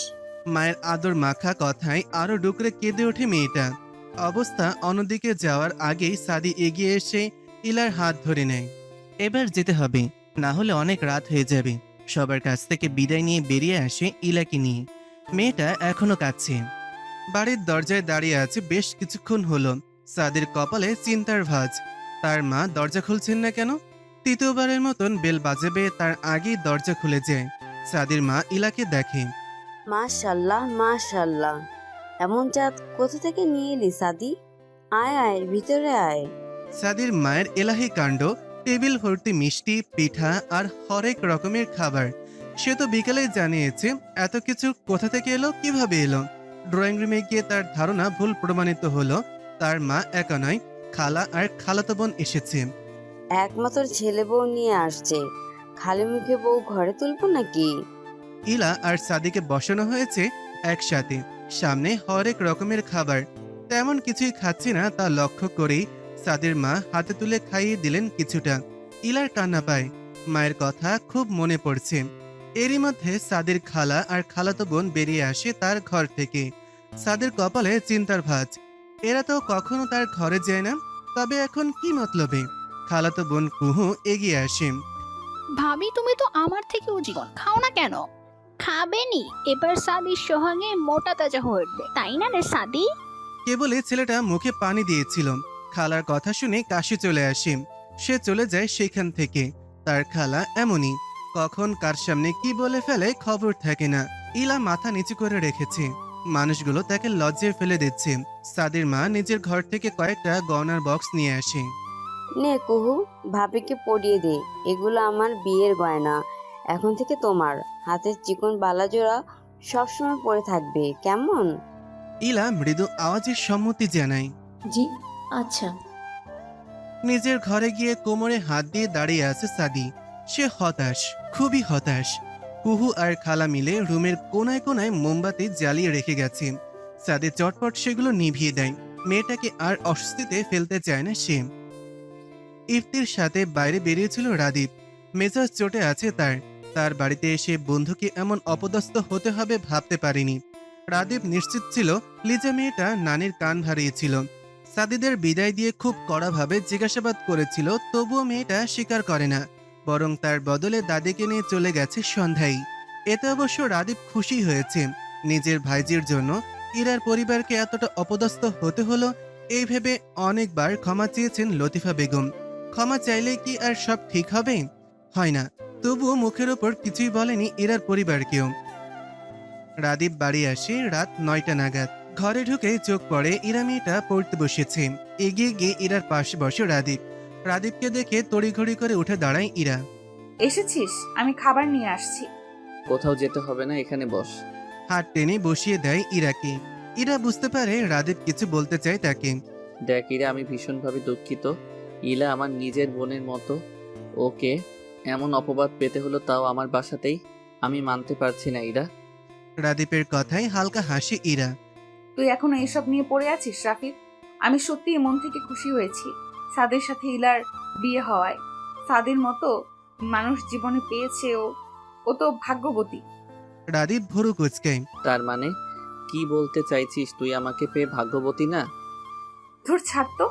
মায়ের আদর মাখা কথায় আরো ডুকরে কেঁদে ওঠে মেয়েটা। অবস্থা অন্যদিকে যাওয়ার আগেই সাদি এগিয়ে এসে ইলার হাত ধরে নেয়। এবার যেতে হবে, না হলে অনেক রাত হয়ে যাবে। সবার কাছ থেকে বিদায় নিয়ে বেরিয়ে আসে ইলাকে নিয়ে। মেয়েটা এখনো কাঁদছে। বাড়ির দরজায় দাঁড়িয়ে আছে বেশ কিছুক্ষণ হলো। সাদির কপালে চিন্তার ভাঁজ। তার মা দরজা খুলছেন না কেন? তৃতীয়বারের মতন বেল বাজাবে তার আগেই দরজা খুলে যায়। সাদির মা ইলাকে দেখে। মাশাল্লাহ মাশাল্লাহ, এমন চাঁদ কোথা থেকে নিয়ে এলি সাদি? আয় আয় ভিতরে আয়। সাদির মায়ের এলাহি কাণ্ড, টেবিল ভর্তি মিষ্টি, পিঠা আর হরেক রকমের খাবার। সে তো বিকেলে জানিয়েছে, এত কিছু কোথা থেকে এলো, কিভাবে এলো? ড্রয়িং রুমে গিয়ে তার ধারণা ভুল প্রমাণিত হলো। তার মা একা নয়, খালা আর খালাতো বোন এসেছে। একমাত্র ছেলে বউ নিয়ে আসছে, খালি মুখে বউ ঘরে তুলবো নাকি? ইলা আর সাদিকে বসানো হয়েছে একসাথে। সামনে হরেক রকমের খাবার। তেমন কিছুই খাচ্ছি না তা লক্ষ্য করেই সাদির মা হাতে তুলে খাইয়ে দিলেন কিছুটা। ইলার কান্না পায়। মায়ের কথা খুব মনে পড়ছে। এরই মধ্যে সাদির খালা আর খালাতো বোন বেরিয়ে আসে তার ঘর থেকে। সাদির কপালে চিন্তার ভাঁজ। এরা তো কখনো তার ঘরে যায় না, তবে এখন কি মতলবে? খালাতো বোন কুহু এগিয়ে আসে। ভাবি, তুমি তো আমার থেকেও জীবন খাও না কেন? খাবে নি, এবার সাদির সঙ্গে মোটা তাজা হয়ে উঠবে, তাই না রে সাদি? কেবলে ছেলেটা মুখে পানি দিয়েছিল। খালার কথা শুনে কাশি চলে আসে। সে চলে যায় সেখান থেকে। তার খালা এমনই, কখন কার সামনে কি বলে ফেলে খবর থাকে না। ইলা মাথা নিচু করে রেখেছে। মানুষগুলো তাকে লজ্জায় ফেলে দিচ্ছে। সাদির মা নিজের ঘর থেকে কয়েকটা গয়নার বক্স নিয়ে আসে। নে কুহু, ভাবিকে পরিয়ে দে, এগুলো আমার বিয়ের গয়না। এখন থেকে তোমার হাতের চিকন বালাজোড়া সবসময় পরে থাকবে, কেমন? ইলা মৃদু আওয়াজে সম্মতি জানায়। জি আচ্ছা। নিজের ঘরে গিয়ে কোমরে হাত দিয়ে দাঁড়িয়ে আছে সাদি। সে হতাশ, খুবই হতাশ। কুহু আর খালা মিলে রুমের কোনায় কোনায় মোমবাতি জ্বালিয়ে রেখে গেছে। সাদি চটপট সেগুলো নিভিয়ে দেয়। মেয়েটাকে আর অস্বস্তিতে ফেলতে চায় না সে। ইফতির সাথে বাইরে বেরিয়েছিল রাদীপ। মেজাজ চটে আছে তার। তার বাড়িতে এসে বন্ধুকে এমন অপদস্থ হতে হবে ভাবতে পারেনি। রাদীপ নিশ্চিত ছিল লিজা মেয়েটা নানির কান হারিয়েছিল। সাদিদের বিদায় দিয়ে খুব কড়াভাবে জিজ্ঞাসাবাদ করেছিল, তবুও মেয়েটা স্বীকার করে না, বরং তার বদলে দাদিকে নিয়ে চলে গেছে সন্ধ্যায়। এতে অবশ্য রাদীপ খুশি হয়েছে। নিজের ভাইজির জন্য ইরার পরিবারকে এতটা অপদস্থ হতে হলো এই ভেবে অনেকবার ক্ষমা চেয়েছেন লতিফা বেগম। ক্ষমা চাইলে কি আর সব ঠিক হবে? হয় না। তবুও মুখের ওপর কিছুই বলেনি ইরার পরিবারকেও। রাদীপ বাড়ি আসে রাত 9টা নাগাদ। ঘরে ঢুকে চোখ পড়ে ইরা মেয়েটা পড়তে বসেছে। এগিয়ে গিয়ে ইরার পাশে বসে রাদীপ। রাদীপকে দেখে তড়িঘড়ি করে উঠে দাঁড়ায় ইরা। এসেছিস? আমি খাবার নিয়ে আসছি। কোথাও যেতে হবে না, এখানে বস। হাত টেনে বসিয়ে দেয় ইরাকে। ইরা বুঝতে পারে রাদীপ কিছু বলতে চায় তাকে। দেখ ইরা, আমি ভীষণভাবে দুঃখিত। ইলা আমার নিজের বোনের মতো, ওকে এমন অপবাদ পেতে হলো, তাও আমার বাসাতেই। আমি মানতে পারছি না ইরা। রাদীপের কথায় হালকা হাসি ইরা। তুই এখনো এসব নিয়ে পড়ে আছিস রাফিদ? আমি সত্যিই মন থেকে খুশি হয়েছি সাদের সাথে ইলার বিয়ে হওয়ায়। সাদের মতো মানুষ জীবনে পেয়েছে ও তো ভাগ্যবতী। রাদীপ ভুরু কুঁচকায়। তার মানে কি বলতে চাইছিস, তুই আমাকে পেয়ে ভাগ্যবতী না? তোর ছাড় তো।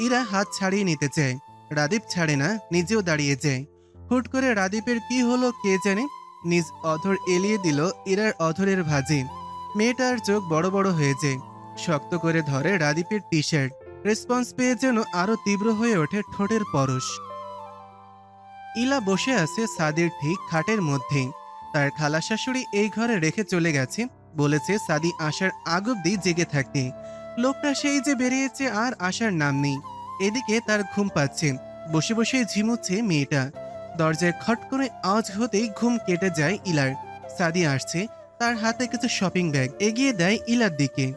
ইরা হাত ছাড়িয়ে নিতে চায়। রাদীপ ছাড়ে না, নিজেও দাঁড়িয়ে যায়। হুট করে রাদীপের কি হলো কে জানে, নিজ অধর এলিয়ে দিল ইরার অধরের ভাঁজে। মেয়েটার চোখ বড় বড় হয়ে যায়। শক্ত করে ধরে রাদীপের টি শার্ট। রেসপন্স পেয়ে যেন আরো তীব্র হয়ে ওঠে ঠোঁটের পরশ। ইলা বসে আছে সাদির ঠিক খাটের মধ্যে। তার খালা শাশুড়ি এই ঘরে রেখে চলে গেছে, বলেছে সাদি আসার আগ অব্দি জেগে থাকতে। লোকটা সেই যে বেরিয়েছে আর আসার নাম নেই। এদিকে তার ঘুম পাচ্ছে, বসে বসে ঝিমুচ্ছে মেয়েটা। দরজায় খট করে আওয়াজ হতেই ঘুম কেটে যায় ইলার। সাদি আসছে, তার হাতে কিছু শপিং ব্যাগ এগিয়ে দেয় ইলার দিকে।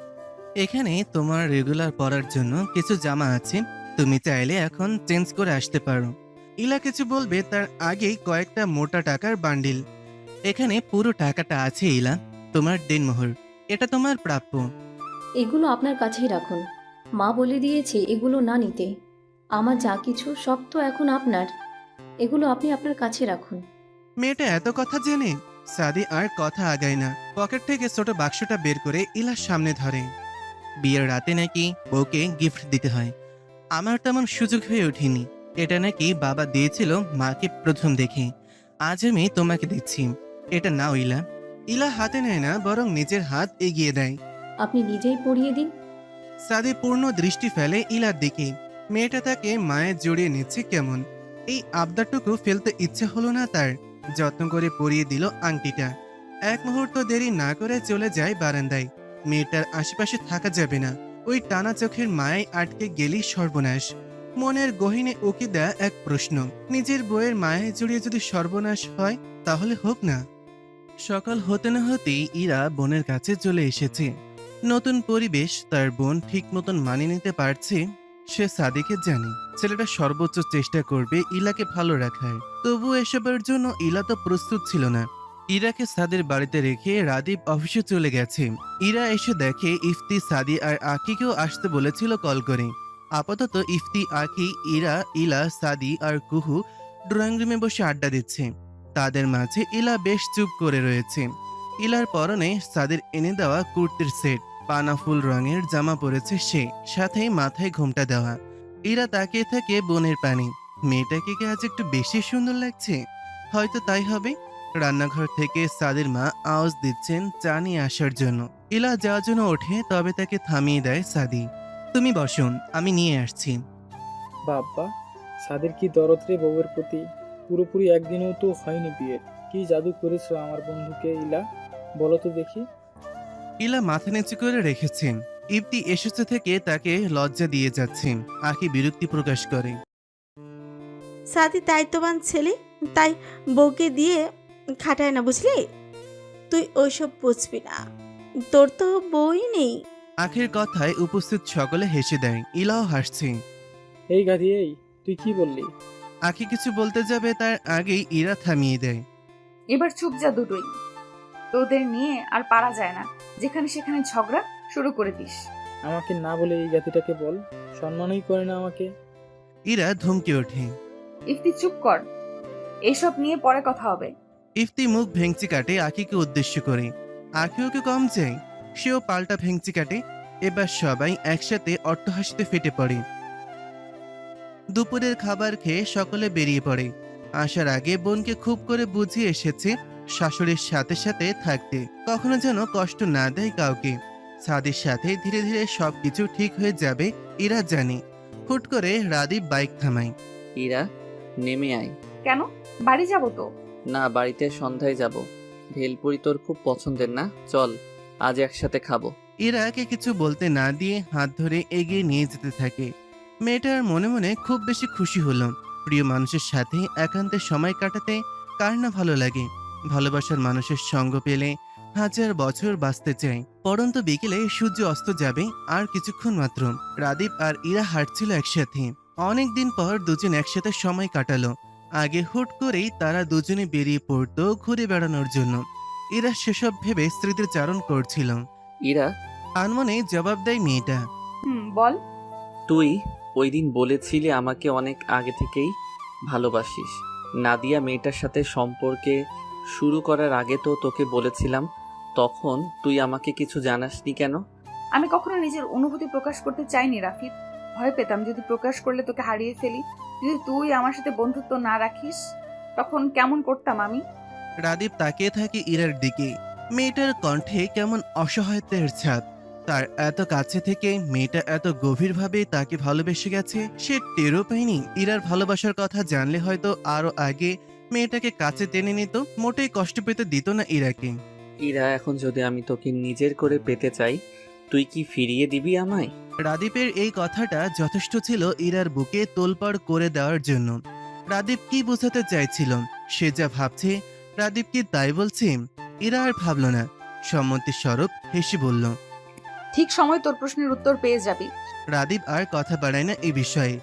এখানে তোমার রেগুলার পরার জন্য কিছু জামা আছে, তুমি চাইলে এখন চেঞ্জ করে আসতে পারো। ইলা কিছু বলবে তার আগেই কয়েকটা মোটা টাকার বান্ডিল। এখানে পুরো টাকাটা আছে ইলা, তোমার দিনমোহর, এটা তোমার প্রাপ্য। এগুলো আপনার কাছেই রাখুন। মা বলে দিয়েছে এগুলো না নিতে। আমার যা কিছু সব তো এখন আপনার। এগুলো আপনি আপনার কাছে রাখুন। মেয়েটা এত কথা জেনে সাদি আর কথা আগায় না। পকেট থেকে ছোট বাক্সটা বের করে ইলার সামনে ধরে। বিয়ের রাতে নাকি বউকে গিফট দিতে হয়, আমার তেমন সুযোগ হয়ে ওঠেনি। এটা নাকি বাবা দিয়েছিল মাকে প্রথম দেখে, আজ আমি তোমাকে দিচ্ছি, এটা নাও ইলা। ইলা হাতে নেয় না, বরং নিজের হাত এগিয়ে দেয়। আপনি নিজেই পরিয়ে দিন। সাদি পূর্ণ দৃষ্টি ফেলে ইলার দিকে। মেয়েটা তাকে মায়ের জড়িয়ে নিচ্ছে কেমন। এই আবদারটুকু ফেলতে ইচ্ছে হলো না তার। যত্ন করে পরিয়ে দিল আংটিটা। এক মুহূর্ত দেরি না করে চলে যায় বারান্দায়। মেয়েটার আশেপাশে থাকা যাবে না, ওই টানা চোখের মায়ায় আটকে গেলি সর্বনাশ। মনের গহীনে উকি দেয়া এক প্রশ্ন, নিজের বইয়ের মায়ায় জড়িয়ে যদি সর্বনাশ হয় তাহলে হোক না। সকাল হতে না হতেই ইরা বোনের কাছে চলে এসেছে। নতুন পরিবেশ, তার বোন ঠিক মতন মানিয়ে নিতে পারছে সে সাদিকে জানে। ছেলেটা সর্বোচ্চ চেষ্টা করবে ইলাকে ভালো রাখার। তবু এসবের জন্য ইলা তো প্রস্তুত ছিল না। ইরাকে সাদের বাড়িতে রেখে রাদীপ অফিসে চলে গেছে। ইরা এসে দেখে ইফতি, সাদি আর আকিকেও আসতে বলেছিল কল করে। আপাতত ইফতি, আকি, ইরা, ইলা, সাদি আর কুহু ড্রয়িং রুমে বসে আড্ডা দিচ্ছে। তাদের মাঝে ইলা বেশ চুপ করে রয়েছে। ইলার পরনে সাদের এনে দেওয়া কুর্তির সেট, পানা ফুল রঙের জামা পরেছে সে, সাথে মাথায় ঘোমটা দেওয়া। ইরা তাকিয়ে থাকে বোনের পানে। মেয়েটাকে কি আজ একটু বেশি সুন্দর লাগছে? হয়তো তাই হবে। রান্নাঘর থেকে সাদের মা আওয়াজ দিচ্ছেন চা নিয়ে আসার জন্য। ইলা যাওয়ার জন্য ওঠে, তবে তাকে থামিয়ে দেয় সাদি। তুমি বসুন, আমি নিয়ে আসছি। বাবা, সাদের কি দরদ রে বউয়ের প্রতি। পুরোপুরি একদিনেও তো হয়নি বিয়ের। কি জাদু করেছো আমার বন্ধুকে ইলা, বলো তো দেখি। ইলা মাথা নিচু করে রেখেছেন। ইফতি এসেছে থেকে তাকে লজ্জা দিয়ে যাচ্ছে। আকি বিরক্তি প্রকাশ করে। সাদি দায়িত্ববান ছেলে, তাই বউকে দিয়ে খাটায় না, বুঝলি? তুই ওইসব বুঝবি না, তোর তো বউই নেই। আখির কথায় উপস্থিত সকলে হেসে দেয়। ইলাও হাসছে। এই গাধি, এই তুই কি বললি? আখি কিছু বলতে যাবে, তার আগেই ইরা থামিয়ে দেয়। এবার চুপ যা দুটোই। তোদের নিয়ে আর পারা যায় না, যেখানে সেখানে ঝগড়া শুরু করে দিস। আমাকে না বলে এই গাধিটাকে বল, সম্মানই করে না আমাকে। ইরা ধমকে ওঠে। ইফতি চুপ কর, এসব নিয়ে পরে কথা হবে। ইফতি মুখ ভেঙচি কাটে আখিকে উদ্দেশ্য করে। আখি ওকে কম চাই, সেও পাল্টা ভেঙচি কাটে। এবার সবাই একসাথে অট্টহাসিতে ফেটে পড়ে। দুপুরের খাবার খেয়ে সকলে বেরিয়ে পড়ে। আসার আগে বোনকে খুব করে বুঝিয়ে এসেছে শাশুড়ির সাথে সাথে থাকতে, কখনো যেন কষ্ট না দেয় কাউকে। সাদির সাথে ধীরে ধীরে সবকিছু ঠিক হয়ে যাবে ইরা জানে। হুট করে রাদীপ বাইক থামায়। ইরা, নেমে আয়। কেন? বাড়ি যাব তো। না, বাড়িতে সন্ধ্যায় যাব। ভেলপুরি তোর খুব পছন্দের না? চল, আজ একসাথে খাবো। ইরাকে কিছু বলতে না দিয়ে হাত ধরে এগিয়ে নিয়ে যেতে থাকে। মেয়েটার মনে মনে খুব বেশি খুশি হলো। প্রিয় মানুষের সাথে একান্তে সময় কাটাতে কার না ভালো লাগে। ভালোবাসার মানুষের সঙ্গ পেলে 1000 বছর বাঁচতে চাই। পরন্ত বিকেলে সূর্য অস্ত যাবে আর কিছুক্ষণ মাত্র। রাদীপ আর ইরা হাঁটছিল একসাথে। অনেক দিন পর দুজন একসাথে সময় কাটালো। আগে হুট করেই তারা দুজনে বেরিয়ে পড়তো ঘুরে বেড়ানোর জন্য। ইরা সেসব ভেবে স্মৃতিচারণ করছিল। ইরা, আনমনে জবাব দেয় মেয়েটা। বল। তুই ওই দিন বলেছিলি আমাকে অনেক আগে থেকেই ভালোবাসিস। নাদিয়া মেয়েটার সাথে সম্পর্কে শুরু করার আগে তো তোকে বলেছিলাম, তখন তুই আমাকে কিছু জানাসনি কেন? আমি কখনো নিজের অনুভূতি প্রকাশ করতে চাইনি রাফিদ। ভয় পেতাম যদি প্রকাশ করলে তোকে হারিয়ে ফেলি। যদি তুই আমার সাথে বন্ধুত্ব না রাখিস তখন কেমন করতাম আমি। রাদীপ তাকিয়ে থাকে ইরার দিকে। মেয়েটার কণ্ঠে কেমন অসহায়তার ছাপ। তার এত কাছে থেকে মেয়েটা এত গভীরভাবে তাকে ভালোবেসে গেছে, সে টেরও পায়নি। ইরার ভালোবাসার কথা জানলে হয়তো আরো আগে মেয়েটাকে কাছে টেনে নিত, মোটেই কষ্ট পেতে দিত না ইরাকে। ইরা, এখন যদি আমি তোকে নিজের করে পেতে চাই, তুই কি ফিরিয়ে দিবি আমায়? রাদীপের এই কথাটা যথেষ্ট ছিল ইরার বুকে তোলপাড় করে দেওয়ার জন্য। রাদীপ কি বোঝাতে চাইছিল, সে যা ভাবছে রাদীপ কি তাই বলছে? ইরা আর ভাবল না, সম্মতি স্বরূপ হেসে বলল। ঠিক সময় তোর প্রশ্নের উত্তর পেয়ে যাবি। রাদীপ আর কথা বাড়ায় না এই বিষয়ে।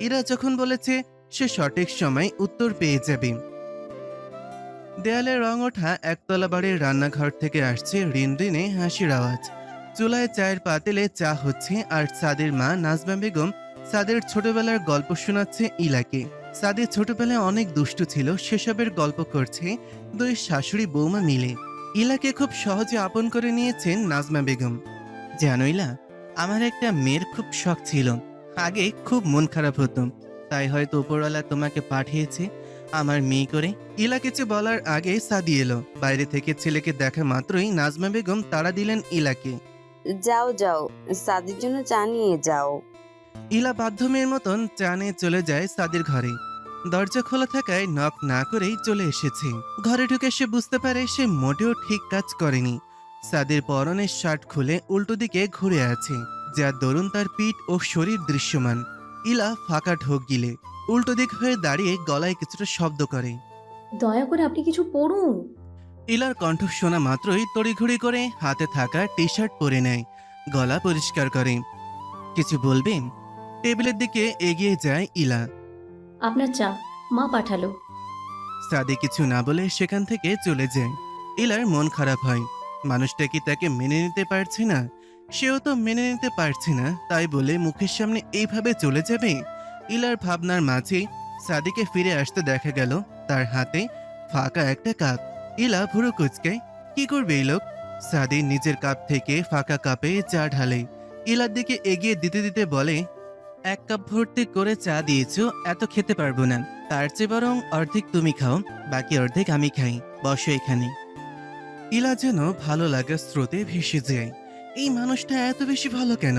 ইরা যখন বলেছে সে সঠিক সময় উত্তর পেয়ে যাবে। দেয়ালে রং ওঠা একতলা বাড়ির রান্নাঘর থেকে আসছে রিনরিনে হাসির আওয়াজ। চুলায় চায়ের পাতিলে চা হচ্ছে আর সাদির মা নাজমা বেগম সাদের ছোটবেলার গল্প শোনাচ্ছে ইলাকে। সাদি ছোটবেলায় অনেক দুষ্টু ছিল, সেসবের গল্প করছে দুই শাশুড়ি বৌমা মিলে। ইলাকে খুব সহজে আপন করে নিয়েছেন নাজমা বেগম। জানো ইলা, আমার একটা মেয়ের খুব শখ ছিল। আগে খুব মন খারাপ হতো, তাই হয়তো উপরওয়ালা তোমাকে পাঠিয়েছে আমার মেয়ে করে। ইলা কিছু বলার আগে সাদি এলো। বাইরে থেকে ছেলেকে দেখা মাত্রই নাজমা বেগম তাড়া দিলেন ইলাকে। যাও যাও, সাদির জন্য চা নিয়ে যাও। ইলা বাধ্য মেয়ের মতন চা নিয়ে চলে যায় সাদির ঘরে। দরজা খোলা থাকায় নক না করেই চলে এসেছে। ঘরে ঢুকে সে বুঝতে পারে সে মোটেও ঠিক কাজ করেনি। সাদির পরনের শার্ট খুলে উল্টো দিকে ঘুরে আছে, যার দরুন তার পিঠ ও শরীর দৃশ্যমান। ইলা ফাঁকা ঢোক গিলে উল্টো দিক হয়ে দাঁড়িয়ে গলায় কিছুটা শব্দ করে। দয়া করে আপনি কিছু পড়ুন। ইলার কণ্ঠ শোনা মাত্রই তড়িঘড়ি করে হাতে থাকা টি শার্ট পরে নেয়, গলা পরিষ্কার করে। কিছু বলবে? টেবিলের দিকে এগিয়ে যায় ইলা। আপনার চা, মা পাঠালো। সাদি কিছু না বলে সেখান থেকে চলে যায়। ইলার মন খারাপ হয়। মানুষটা কি তাকে মেনে নিতে পারছে না? সেও তো মেনে নিতে পারছে না, তাই বলে মুখের সামনে এইভাবে চলে যাবে? ইলার ভাবনার মাঝে সাদিকে ফিরে আসতে দেখা গেল। তার হাতে ফাঁকা একটা কাপ। ইলা ভুরু কুচকায়। কি করবে এই লোক? সাদি নিজের কাপ থেকে ফাঁকা কাপে চা ঢালে। ইলার দিকে এগিয়ে দিতে দিতে বলে, 1 কাপ ভর্তি করে চা দিয়েছো, এত খেতে পারবো না। তার চেয়ে বরং অর্ধেক তুমি খাও, বাকি অর্ধেক আমি খাই। বসো এখানে। ইলা যেন ভালো লাগার স্রোতে ভেসে যায়। এই মানুষটা এত বেশি ভালো কেন?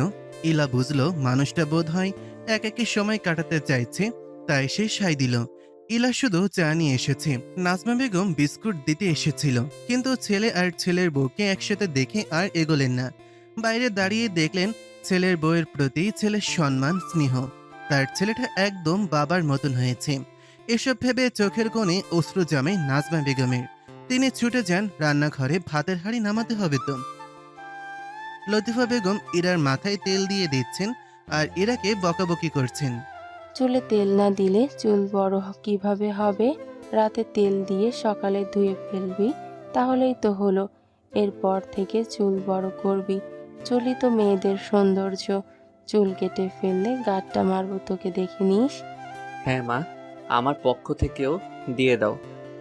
ইলা বুঝলো মানুষটা বোধ হয় একাকী সময় কাটাতে চাইছে, তাই সে সাই দিল। ইলা শুধু চা নিয়ে এসেছে। নাজমা বেগম বিস্কুট দিতে এসেছিল, কিন্তু ছেলে আর ছেলের বউকে একসাথে দেখে আর এগোলেন না। বাইরে দাঁড়িয়ে দেখলেন ছেলের বউয়ের প্রতি ছেলের সম্মান স্নেহ। তার ছেলেটা একদম বাবার মতন হয়েছে। এসব ভেবে চোখের কোণে অশ্রু জমে নাজমা বেগমের। তিনি ছুটে যান রান্নাঘরে, ভাতের হাঁড়ি নামাতে হবে তো। লতিফা বেগম ইরার মাথায় তেল দিয়ে দিচ্ছেন আর ইরাকে বকাবকি করছেন। চুলে তেল না দিলে চুল বড় কিভাবে হবে? রাতে তেল দিয়ে সকালে ধুয়ে ফেলবি, তাহলেই তো হলো। এরপর থেকে চুল বড় করবি। চুলই তো মেয়েদের সৌন্দর্য। চুল কেটে ফেললে গাঁটটা মারবো, তোকে দেখে নিস। হ্যাঁ মা, আমার পক্ষ থেকেও দিয়ে দাও।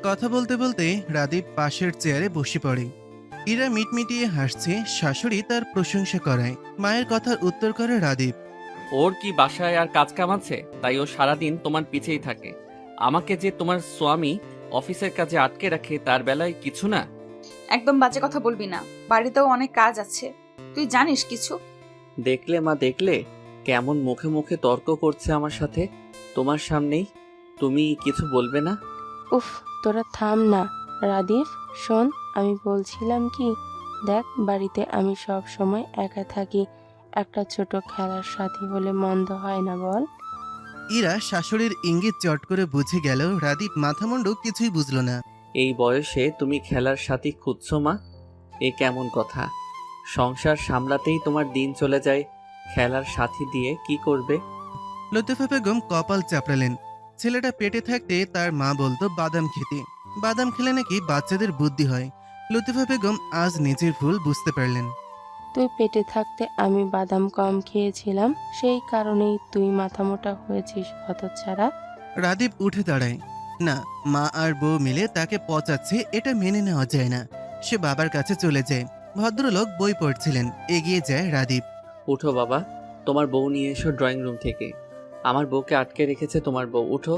কথা বলতে বলতে রাদীপ পাশের চেয়ারে বসে পড়ে। ইরা মিটমিটিয়ে হাসছে, শাশুড়ি তার প্রশংসা করায়। মায়ের কথার উত্তর করে রাদীপ। ওর কি বাসায় আর কাজ কাম আছে, তাই ও সারাদিন তোমার পিছেই থাকে। আমাকে যে তোমার স্বামী অফিসের কাজে আটকে রাখে তার বেলায় কিছু না। একদম বাজে কথা বলবি না, বাড়িতেও অনেক কাজ আছে, তুই জানিস কিছু? দেখলে মা, দেখলে কেমন মুখে মুখে তর্ক করছে আমার সাথে তোমার সামনেই। তুমি কিছু বলবে না? উফ, তোরা থাম না। রাদীপ শোন, আমি বলছিলাম কি, দেখ বাড়িতে আমি সব সময় একা থাকি, একটা ছোট খেলার সাথী হলে মন্দ হয় না বল? ইরা শাশুড়ির ইঙ্গিত চট করে বুঝে গেল। রাদীপ মাথামুন্ডু কিছুই বুঝল না। এই বয়সে তুমি খেলার সাথী খুঁজছো মা? এ কেমন কথা? সংসার সামলাতেই তোমার দিন চলে যায়, খেলার সাথী দিয়ে কি করবে? লতিফা বেগম কপাল চাপড়ালেন। ছেলেটা পেটে থাকতে তার মা বলতো বাদাম খেতে, বাদাম খেলে নাকি বাচ্চাদের বুদ্ধি হয়। লতিফা বেগম আজ নিজের ভুল বুঝতে পারলেন। তুই পেটে থাকতে আমি বাদাম কম খেয়েছিলাম, সেই কারণেই তুই মাথা মোটা হয়েছিস হতচ্ছাড়া। রাদীপ উঠে দাঁড়ায়। না, মা আর বউ মিলে তাকে পচাচ্ছে, এটা মেনে নেওয়া যায় না। সে বাবার কাছে চলে যায়। ভদ্রলোক বই পড়ছিলেন, এগিয়ে যায় রাদীপ। উঠো বাবা, তোমার বউ নিয়ে এসো ড্রয়িং রুম থেকে। আমার বউকে আটকে রেখেছে তোমার বউ, উঠো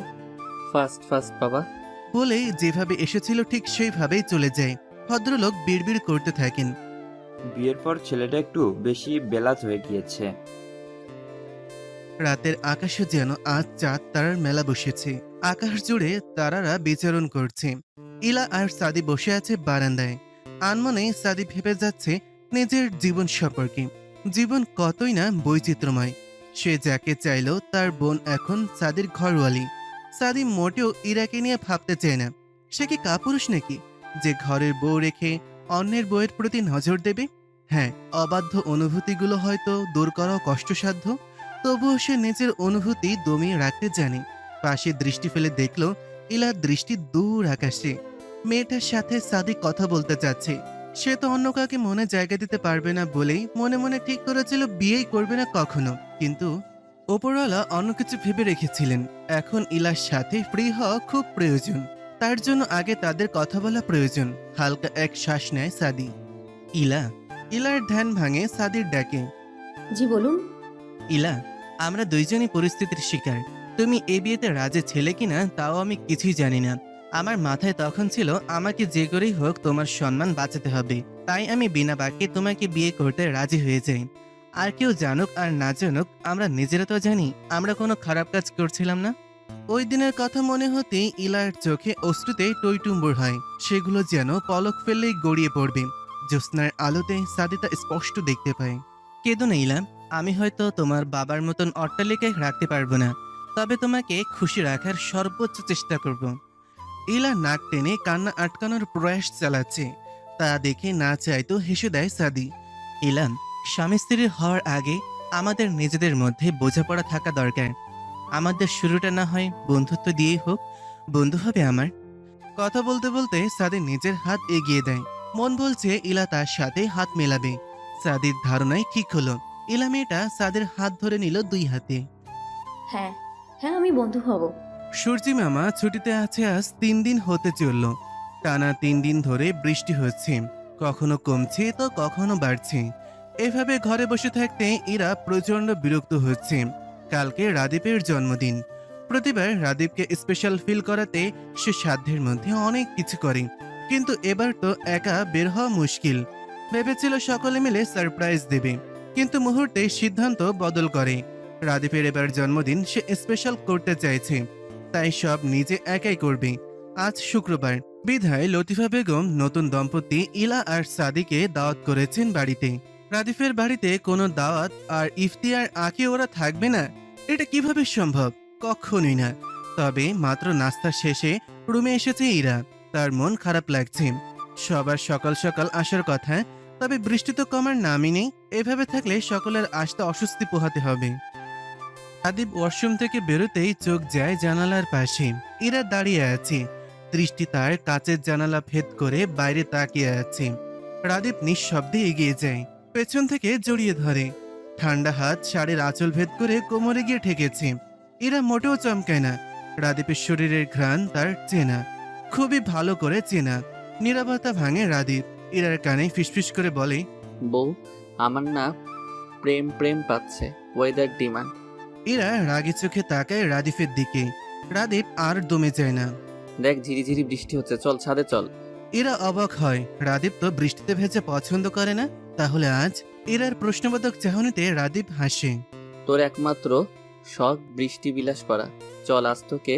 ফাস্ট ফাস্ট বাবা। বলেই যেভাবে এসেছিল ঠিক সেইভাবেই চলে যায়। ভদ্রলোক বিড়বিড় করতে থাকেন। বিয়ের পর ছেলেটা একটু বেশি বেলাত হয়ে গিয়েছে। রাতের আকাশে যেন আজ চাঁদ তারার মেলা বসেছে। আকাশ জুড়ে তারারা বিচরণ করছে। ইলা আর সাদি বসে আছে বারান্দায়। আনমনে সাদি ভেবে যাচ্ছে নিজের জীবন সম্পর্কে। জীবন কতই না বৈচিত্র্যময়। সে যাকে চাইল তার বোন এখন সাদির ঘরওয়ালি। সাদি মোটেও ইরাকে নিয়ে ভাবতে চায় না। সে কি কাপুরুষ নাকি যে ঘরের বউ রেখে অন্যের বউয়ের প্রতি নজর দেবে? হ্যাঁ, অবাধ্য অনুভূতিগুলো হয়তো দূর করাও কষ্টসাধ্য, তবুও সে নিজের অনুভূতি দমিয়ে রাখতে জানে। পাশে দৃষ্টি ফেলে দেখল ইলার দৃষ্টি দূর আকাশে। মেয়েটার সাথে সাদি কথা বলতে চাচ্ছে। সে তো অন্য কাউকে মনে জায়গা দিতে পারবে না বলেই মনে মনে ঠিক করেছিল বিয়েই করবে না কখনো। কিন্তু ওপরওয়ালা অন্য কিছু ভেবে রেখেছিলেন। এখন ইলার সাথে ফ্রি হওয়া খুব প্রয়োজন। তার জন্য আগে তাদের কথা বলা প্রয়োজন। হালকা এক শ্বাস নেয় সাদি। ইলা। ইলার ধ্যান ভাঙে সাদির ডাকে। জি বলুন। ইলা, আমরা দুইজনই পরিস্থিতির শিকার। তুমি এ বিয়েতে রাজি ছেলে কিনা তাও আমি কিছুই জানি না। আমার মাথায় তখন ছিল আমাকে যে করেই হোক তোমার সম্মান বাঁচাতে হবে, তাই আমি বিনা বাক্যে তোমাকে বিয়ে করতে রাজি হয়ে যাই। আর কেউ জানুক আর না জানুক, আমরা নিজেরা তো জানি আমরা কোনো খারাপ কাজ করছিলাম না। ওই দিনের কথা মনে হতেই ইলার চোখে অশ্রুতে টইটুম্বুর হয়। সেগুলো যেন পলক ফেললেই গড়িয়ে পড়বে। জ্যোৎস্নার আলোতে সাদিতা স্পষ্ট দেখতে পায়। কেঁদো না ইলা, আমি হয়তো তোমার বাবার মতন অট্টালিকায় রাখতে পারবো না, তবে তোমাকে খুশি রাখার সর্বোচ্চ চেষ্টা করব। ইলা নাক টেনে কান্না আটকানোর প্রয়াস চালাচ্ছে। তা দেখে না চাইতো হেসে দেয় সাদি। ইলা, স্বামী স্ত্রী হওয়ার আগে আমাদের নিজেদের মধ্যে বোঝাপড়া থাকা দরকার। আমাদের শুরুটা না হয় বন্ধুত্ব দিয়েই হোক। বন্ধু হবে আমার। কথা বলতে বলতে সাদি নিজের হাত এগিয়ে দেয়। মন বলছে ইলা তার সাথে হাত মেলাবে। সাদির ধারণায় ঠিক হলো। ইলা মেয়েটা সাদের হাত ধরে নিল দুই হাতে। হ্যাঁ হ্যাঁ, আমি বন্ধু হব। সূর্যি মামা ছুটিতে আছে আজ 3 দিন হতে চলল। টানা 3 দিন ধরে বৃষ্টি হচ্ছে, কখনো কমছে তো কখনো বাড়ছে। এভাবে ঘরে বসে থাকতে ইরা প্রচন্ড বিরক্ত হচ্ছে। কালকে রাদীপের জন্মদিন। প্রতিবার রাদীপকে স্পেশাল ফিল করাতে সে সাধ্যের মধ্যে অনেক কিছু করে, কিন্তু এবার তো একা বের হওয়া মুশকিল। ভেবেছিল সকলে মিলে সারপ্রাইজ দেবে, কিন্তু মুহূর্তে সিদ্ধান্ত বদল করে। রাদীপের এবার জন্মদিন সে স্পেশাল করতে চাইছে, তাই সব নিজে একাই করবে। আজ শুক্রবার, বিধায় লতিফা বেগম নতুন দম্পতি ইলা আর সাদিকে দাওয়াত করেছেন বাড়িতে। রাদীপের বাড়িতে কোনো দাওয়াত আর ইফতিয়ার আঁকে ওরা থাকবে না, এটা কিভাবে সম্ভব? কখনোই না। তবে মাত্র নাস্তা শেষে রুমে এসেছে ইরা। তার মন খারাপ লাগছে। সবার সকাল সকাল আসার কথা, তবে বৃষ্টি তো কমার নামই নেই। এভাবে থাকলে সকলের আসতে অস্বস্তি পোহাতে হবে। রাদীপ ওয়াশরুম থেকে বেরোতেই চোখ যায় জানালার পাশে। ইরা দাঁড়িয়ে আছে, দৃষ্টি তার কাচের জানালা ভেদ করে বাইরে তাকিয়ে আছে। রাদীপ নিঃশব্দে এগিয়ে যায়, পেছন থেকে জড়িয়ে ধরে। ঠান্ডা হাত শাড়ির আঁচল ভেদ করে কোমরে গিয়ে ঠেকেছে। ইরা মোটেও চমকায় না। রাদীপের শরীরের ঘ্রাণ তার চেনা, খুবই ভালো করে চেনা। নীরবতা ভাঙে রাদীপ। ইরার কানে ফিসফিস করে বলে, বউ, আমার না প্রেম প্রেম পাচ্ছে, ওয়েদার ডিমান্ড। ইরা রাগী চোখে তাকায় রাদিফের দিকে। রাদীপ আর দমে যায় না। দেখ ঝিরিঝিরি বৃষ্টি হচ্ছে, চল ছাদে চল। ইরা অবাক হয়, রাদীপ তো বৃষ্টিতে ভেজে পছন্দ করে না, তাহলে আজ? ইরার প্রশ্নবোধক চাহনিতে রাদীপ হাসে। তোর একমাত্র শখ বৃষ্টি বিলাস করা, চল আজ তোকে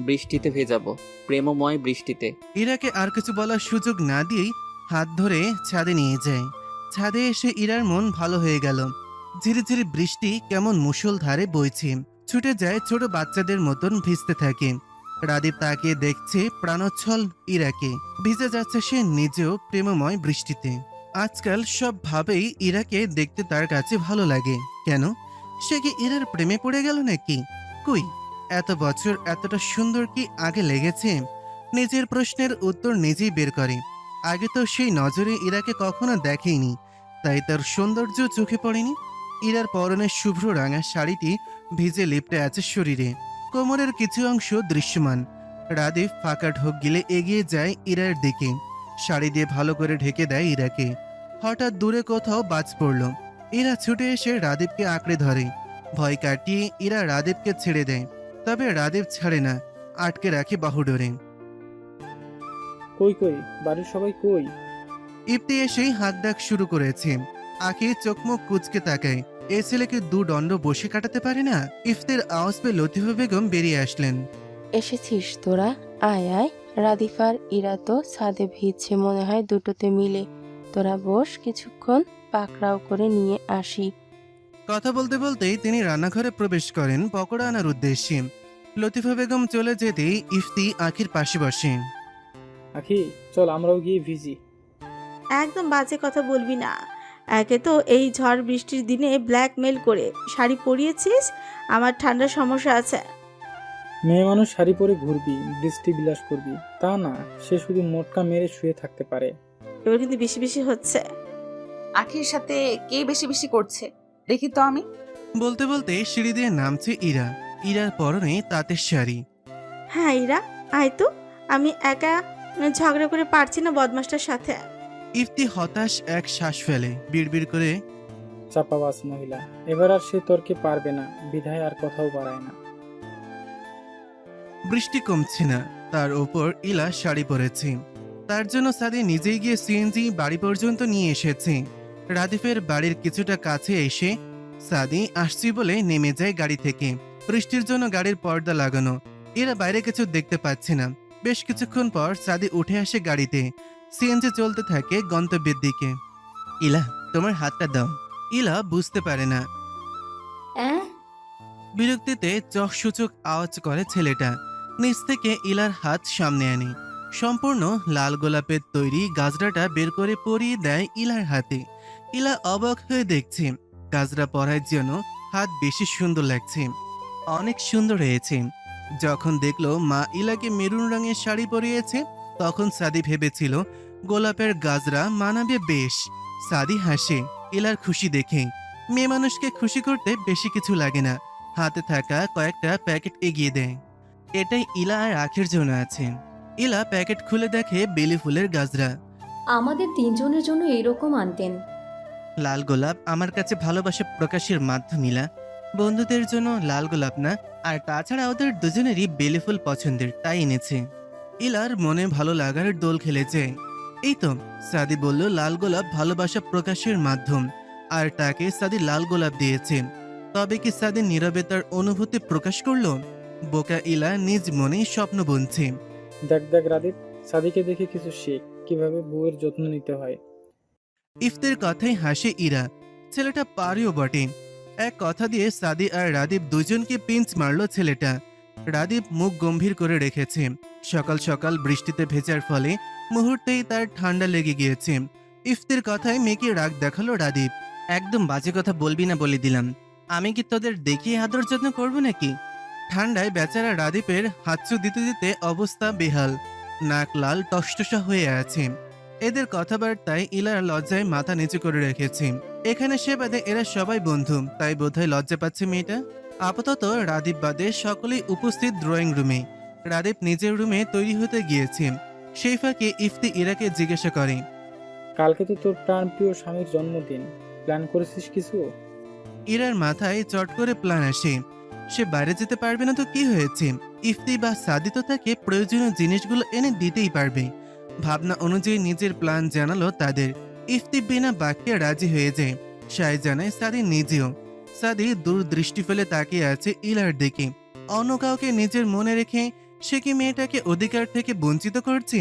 বৃষ্টিতে ভেজাবো, প্রেমময় বৃষ্টিতে। ইরাকে আর কিছু বলার সুযোগ না দিয়েই হাত ধরে ছাদে নিয়ে যায়। ছাদে এসে ইরার মন ভালো হয়ে গেল। ঝিরি ঝিরি বৃষ্টি কেমন মুষলধারে বইছে, ছুটে যায় ছোট বাচ্চাদের মতন ভিজতে থাকে। রাদীপ তাকে দেখছে প্রাণোচ্ছল ইরাকে, ভিজে যাচ্ছে সে নিজেও প্রেমময় বৃষ্টিতে। আজকাল সব ভাবেই ইরাকে দেখতে তার কাছে ভালো লাগে। কেন? সে কি ইরার প্রেমে পড়ে গেল নাকি? কই, এত বছর এতটা সুন্দর কি আগে লেগেছে? নিজের প্রশ্নের উত্তর নিজেই বের করে। আগে তো সেই নজরে ইরাকে কখনো দেখেইনি, তাই তার সৌন্দর্য চোখে পড়েনি। ইরার পরনের শুভ্র রাঙা শাড়িটি ভিজে লিপটে আছে শরীরে, কোমরের কিছু অংশ দৃশ্যমান। রাদীপ ফাঁকা ঢোক গিলে এগিয়ে যায় ইরার দিকে, শাড়ি দিয়ে ভালো করে ঢেকে দেয় ইরাকে। হঠাৎ দূরে কোথাও বাজ পড়ল। ইরা ছুটে এসে রাদীপকে আঁকড়ে ধরে। ভয় কাটিয়ে ইরা রাদীপকে ছেড়ে দেয়, তবে রাদীপ ছাড়ে না, আটকে রাখে বাহুডোরে। কই কই, বাড়ির সবাই কই? ইফতি এসেই হাঁক ডাক শুরু করেছে। আঁকে চোখ মুখ কুচকে তাকায়। এ ছেলেকে দু দণ্ড বসে কাটাতে পারে না। ইফতির আওয়াজ পেয়ে লতিফা বেগম বেরিয়ে আসলেন। এসেছিস তোরা, আয় আয়। রাদিফার ইরা তো ছাদে ভিজছে মনে হয় দুটোতে মিলে। তোরা বস, কিছুক্ষণ পাকড়াও করে নিয়ে আসি। কথা বলতে বলতেই তিনি রান্নাঘরে প্রবেশ করেন পকোড়া আনার উদ্দেশ্যে। লতিফা বেগম চলে যেতেই ইফতি আখির পাশে বসে। আখি, চল আমরাও গিয়ে ভিজি। একদম বাজে কথা বলবি না। একে তো এই ঝড় বৃষ্টির দিনে ব্ল্যাকমেল করে শাড়ি পরিয়েছিস, আমার ঠান্ডার সমস্যা আছে। মেয়ে মানুষ শাড়ি পরে ঘুরবি, বৃষ্টি বিলাস করবি, তা না সে শুধু মোটকা মেরে শুয়ে থাকতে পারে। এবার কিন্তু বেশি বেশি হচ্ছে। আখির সাথে কে বেশি বেশি করছে দেখি তো আমি। বলতে বলতে সিঁড়ি দিয়ে নামছে ইরা। ইরার পরনে তাঁতের শাড়ি। হ্যাঁ ইরা, আয় তো, আমি একা ঝগড়া করে পারছি না বদমাসটার সাথে। ইফতি হতাশ এক শ্বাস ফেলে, বিড়বিড় করে, চাপাবাজ মহিলা, এবার আর সে তর্কে পারবে না, বিধায় আর কথাও বাড়ায় না। বৃষ্টি কমছে না, তার ওপর ইলা শাড়ি পরেছে। তার জন্য সাদি নিজেই গিয়ে সিএনজি বাড়ি পর্যন্ত নিয়ে এসেছে। রাদিফের বাড়ির কিছুটা কাছে এসে সাদি আসছি বলে নেমে যায় গাড়ি থেকে। বৃষ্টির জন্য গাড়ির পর্দা লাগানো, এরা বাইরে কিছু দেখতে পাচ্ছে না। বেশ কিছুক্ষণ পর সাদি উঠে আসে গাড়িতে। সিএনজি চলতে থাকে গন্তব্যের দিকে। ইলা, তোমার হাতটা দাও। ইলা বুঝতে পারে না। বিরক্তিতে চোখসূচক আওয়াজ করে ছেলেটা। নিচ থেকে ইলার হাত সামনে আনে। সম্পূর্ণ লাল গোলাপের তৈরি গাজরাটা বের করে পরিয়ে দেয় ইলার হাতে। ইলা অবাক হয়ে দেখছে, গাজরা পরার জন্য হাত বেশি সুন্দর লাগছে, অনেক সুন্দর হয়েছে। যখন দেখলো মা ইলাকে মেরুন রঙের শাড়ি পরিয়েছে, তখন সাদি ভেবেছিল গোলাপের গাজরা মানাবে বেশ। সাদি হাসে ইলার খুশি দেখে। মেয়ে মানুষকে খুশি করতে বেশি কিছু লাগে না, হাতে থাকা কয়েকটা প্যাকেট এগিয়ে দেয়। এটাই ইলা আর আখির জন্য আছে। ইলা প্যাকেট খুলে দেখে বেলি ফুলের গাজরা। আমাদের তিনজনের জন্য এরকম আনতেন। লাল গোলাপ আমার কাছে ভালোবাসা প্রকাশের মাধ্যম ইলা। বন্ধুদের জন্য লাল গোলাপ না, আর তাছাড়া ওদের দুজনেরই বেলি ফুল পছন্দের, তাই এনেছে। ইলার মনে ভালো লাগার দোল খেলেছে। এই তো, সাদি বলল লাল গোলাপ ভালোবাসা প্রকাশের মাধ্যম, আর তাকে সাদি লাল গোলাপ দিয়েছে। তবে কি সাদি নীরবে তার অনুভূতি প্রকাশ করলো? বোকা ইলা নিজ মনেই স্বপ্ন বুনছে। দেখ দেখ রাদীপ, সাদিকে দেখে কিছু শেখ, কিভাবে বউয়ের যত্ন নিতে হয়। ইফতের কথাই হাসে ইরা। ছেলেটা পারেও বটে। এক কথা দিয়ে সাদি আর রাদীপ দুজনকে পিঞ্চ মারল ছেলেটা। রাদীপ মুখ গম্ভীর করে রেখেছে। সকাল সকাল বৃষ্টিতে ভেজার ফলে মুহূর্তেই তার ঠান্ডা লেগে গিয়েছে। ইফতের কথায় মেয়েকে রাগ দেখালো রাদীপ। একদম বাজে কথা বলবি না বলে দিলাম। আমি কি তোদের দেখিয়ে আদর যত্ন করবো নাকি? ঠান্ডায় বেচারা রাদীপের হাতছু দিতে দিতে অবস্থা বেহাল, নাক লাল টসটসা হয়ে আছে। এদের কথাবার্তায় ইলার লজ্জায় মাথা নিচু করে রেখেছে। এখানে সে বাদে এরা সবাই বন্ধু, তাই বোধহয় লজ্জা পাচ্ছে মেয়েটা। আপাতত রাদীপ বাদে সকলেই উপস্থিত ড্রয়িং রুমে। রাদীপ নিজের রুমে তৈরি হতে গিয়েছে। সেই ফাঁকে ইফতি ইরাকে জিজ্ঞাসা করে, কালকে তো তোর প্রাণপ্রিয় স্বামীর জন্মদিন, প্ল্যান করেছিস কিছু? ইরার মাথায় চট করে প্ল্যান আসে। সে বাইরে যেতে পারবে না তো কি হয়েছে, ইফতি বা সাদি তো তাকে প্রয়োজনীয় জিনিসগুলো এনে দিতেই পারবে। ভাবনা অনুযায়ী নিজের প্ল্যান জানালো তাদের। ইফতি বিনা বাক্যে রাজি হয়ে যায়। সায় জানায় সাদি নিজেও। সাদি দূরদৃষ্টি ফেলে তাকিয়ে আছে ইলার দিকে। অন্য কাউকে নিজের মনে রেখে সে কি মেয়েটাকে অধিকার থেকে বঞ্চিত করছে?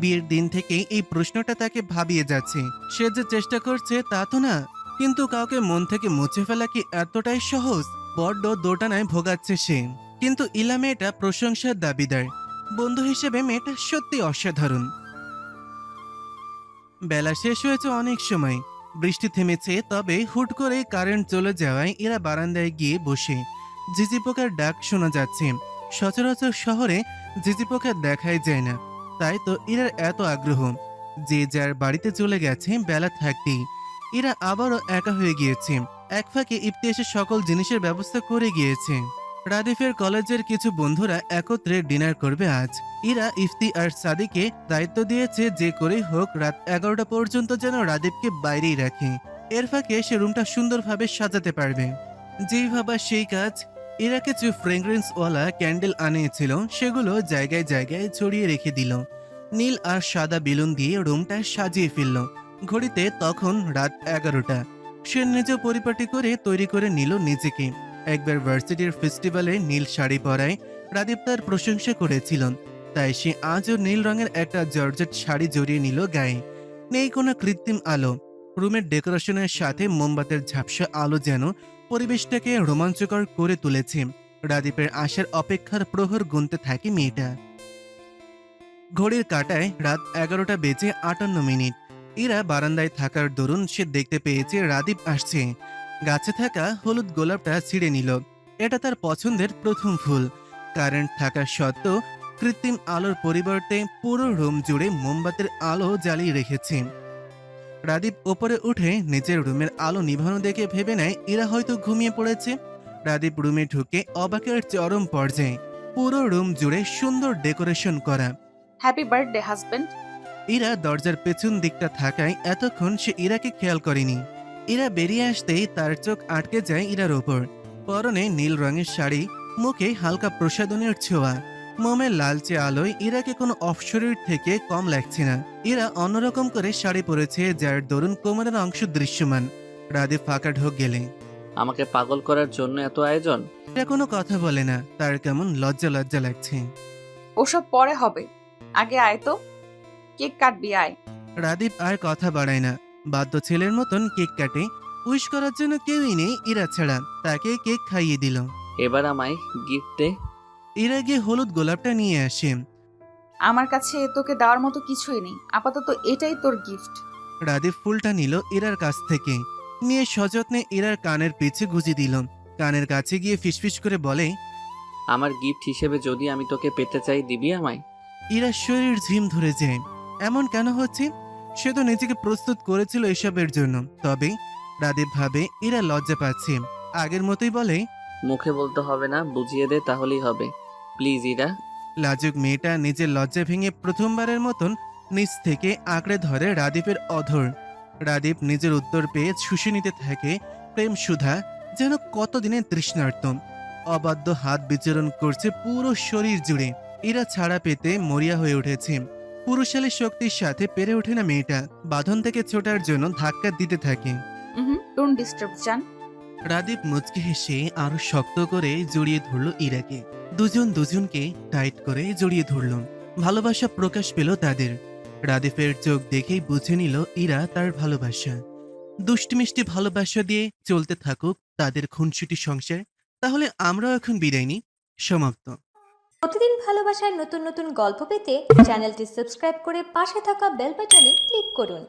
বিয়ের দিন থেকেই এই প্রশ্নটা তাকে ভাবিয়ে যাচ্ছে। সে যে চেষ্টা করছে তা তো না, কিন্তু কাউকে মন থেকে মুছে ফেলা কি এতটাই সহজ? বড্ড দোটানায় ভোগাচ্ছে সে। কিন্তু ইলা মেয়েটা প্রশংসার দাবিদার। বন্ধু হিসেবে মেয়েটা সত্যি অসাধারণ। বেলা শেষ হয়েছে অনেক সময়। বৃষ্টি থেমেছে, তবে হুট করে কারেন্ট চলে যাওয়ায় এরা বারান্দায় গিয়ে বসে। ঝিঝি পোকার ডাক শোনা যাচ্ছে। সচরাচর শহরে ঝিঝি পোকা দেখাই যায় না, তাই তো এরার এত আগ্রহ। যে যার বাড়িতে চলে গেছে বেলা থাকতেই। এরা আবারও একা হয়ে গিয়েছে। এক ফাঁকে ইফতি এসে সকল জিনিসের ব্যবস্থা করে গিয়েছে। রাদিফের কলেজের কিছু বন্ধুরা একত্রে ডিনার করবে আজ। ইরা ইফতি আর সাদিকে দায়িত্ব দিয়েছে যে করেই হোক রাত 11টা পর্যন্ত যেন রাদীপকে বাইরেই রাখে। এর ফাঁকে সে রুমটা সুন্দরভাবে সাজাতে পারবে। যেই ভাবা সেই কাজ। এরা কিছু ফ্রেগ্রেন্সওয়ালা ক্যান্ডেল আনিয়েছিল, সেগুলো জায়গায় জায়গায় ছড়িয়ে রেখে দিল। নীল আর সাদা বেলুন দিয়ে রুমটা সাজিয়ে ফেলল। ঘড়িতে তখন রাত 11টা। সে নিজে পরিপাটি করে তৈরি করে নিল নিজেকে। একবার ভার্সিটির ফেস্টিভ্যালে নীল শাড়ি পরায় রাদীপ তার প্রশংসা করেছিল, তাই সে আজও নীল রঙের একটা জর্জেট শাড়ি জড়িয়ে নিল গায়ে। নেই কোনো কৃত্রিম আলো। রুমের ডেকোরেশনের সাথে মোমবাতির ঝাপসা আলো যেন পরিবেশটাকে রোমাঞ্চকর করে তুলেছে। রাদীপের আসার অপেক্ষার প্রহর গুনতে থাকে মেয়েটা। ঘড়ির কাঁটায় রাত 11টা বেজে 58 এরা বারান্দায় থাকার দরুন সে দেখতে পেয়েছে রাদীপ আসছে। গাছে থাকা হলুদ গোলাপটা ছিঁড়ে নিল। এটা তার পছন্দের প্রথম ফুল। কারেন্ট থাকা সত্ত্বেও কৃত্রিম আলোর পরিবর্তে পুরো রুম জুড়ে মোমবাতির আলো জ্বালিয়ে রেখেছে। রাদীপ ওপরে উঠে নিজের রুমের আলো নিভানো দেখে ভেবে নেয় এরা হয়তো ঘুমিয়ে পড়েছে। রাদীপ রুমে ঢুকে অবাকের চরম পর্যায়ে। পুরো রুম জুড়ে সুন্দর ডেকোরেশন করা। Happy birthday husband. ইরা দরজার পেছন দিকটা থাকায় এতক্ষণ সে ইরাকে খেয়াল করেনি। ইরা বেরিয়ে আসতেই তার চোখ আটকে যায় ইরার ওপর। পরনে নীল রঙের শাড়ি, মুখে হালকা প্রসাধনের ছোঁয়া। মোমের লালচে আলোয় ইরাকে কোনো অপশরীর থেকে কম লাগছে না। ইরা অন্যরকম করে শাড়ি পরেছে, যার দরুন কোমরের অংশ দৃশ্যমান। রাদীপ ফাঁকা ঢোক গেলে। আমাকে পাগল করার জন্য এত আয়োজন? এরা কোনো কথা বলে না, তার কেমন লজ্জা লজ্জা লাগছে। ওসব পরে হবে, আগে আয় তো, কেক কাটবি আয়। রাদীপ আর কথা বাড়ায় না, বাধ্য ছেলের মতন কেক কাটে। উইশ করার জন্য কেউই নেই ইরা ছাড়া। তাকে কেক খাইয়ে দিল। এবার আমায় গিফট দে। ইরা গিয়ে হলুদ গোলাপটা নিয়ে আসে। আমার কাছে তোকে দেওয়ার মতো কিছুই নেই, আপাতত এটাই তোর গিফট। রাদীপ ফুলটা নিল ইরার কাছ থেকে, নিয়ে সযত্নে ইরার কানের পিছে গুজে দিল। কানের কাছে গিয়ে ফিসফিস করে বলে, আমার গিফট হিসেবে যদি আমি তোকে পেতে চাই, দিবি আমায়? ইরার শরীর ঝিম ধরে যায়। এমন কেন হচ্ছে? সে তো নিজেকে প্রস্তুত করেছিল এসবের জন্য। তবে রাদীপ ভাবে ইরা লজ্জা পাচ্ছে। আগের মতোই বলে, মুখে বলতে হবে না, বুঝিয়ে দে তাহলেই হবে, প্লিজ ইরা। লাজুক মেয়েটা নিজের লজ্জা ভেঙে প্রথমবারের মতন নিচ থেকে আঁকড়ে ধরে রাদীপের অধর। রাদীপ নিজের উত্তর পেয়ে শুষে নিতে থাকে প্রেম সুধা, যেন কতদিনের তৃষ্ণার্ত। অবাধ্য হাত বিচরণ করছে পুরো শরীর জুড়ে। ইরা ছাড়া পেতে মরিয়া হয়ে উঠেছে। পুরুষালী শক্তির সাথে পেরে ওঠে না মেয়েটা। বাঁধন থেকে ছোটার জন্য ধাক্কা দিতে থাকে। ডোন্ট ডিস্টার্ব জান। রাদীপ মুচকি হেসে আরো শক্ত করে জড়িয়ে ধরল ইরাকে। দুজন দুজনকে টাইট করে জড়িয়ে ধরল। ভালোবাসা প্রকাশ পেল তাদের। রাদীপের চোখ দেখেই বুঝে নিল ইরা তার ভালোবাসা। দুষ্টি মিষ্টি ভালোবাসা দিয়ে চলতে থাকুক তাদের খুনসুটি সংসার। তাহলে আমরাও এখন বিদায় নিই। সমাপ্ত। প্রতিদিন ভালোবাসার নতুন নতুন গল্প পেতে চ্যানেলটি সাবস্ক্রাইব করে পাশে থাকা বেল বাটনে ক্লিক করুন।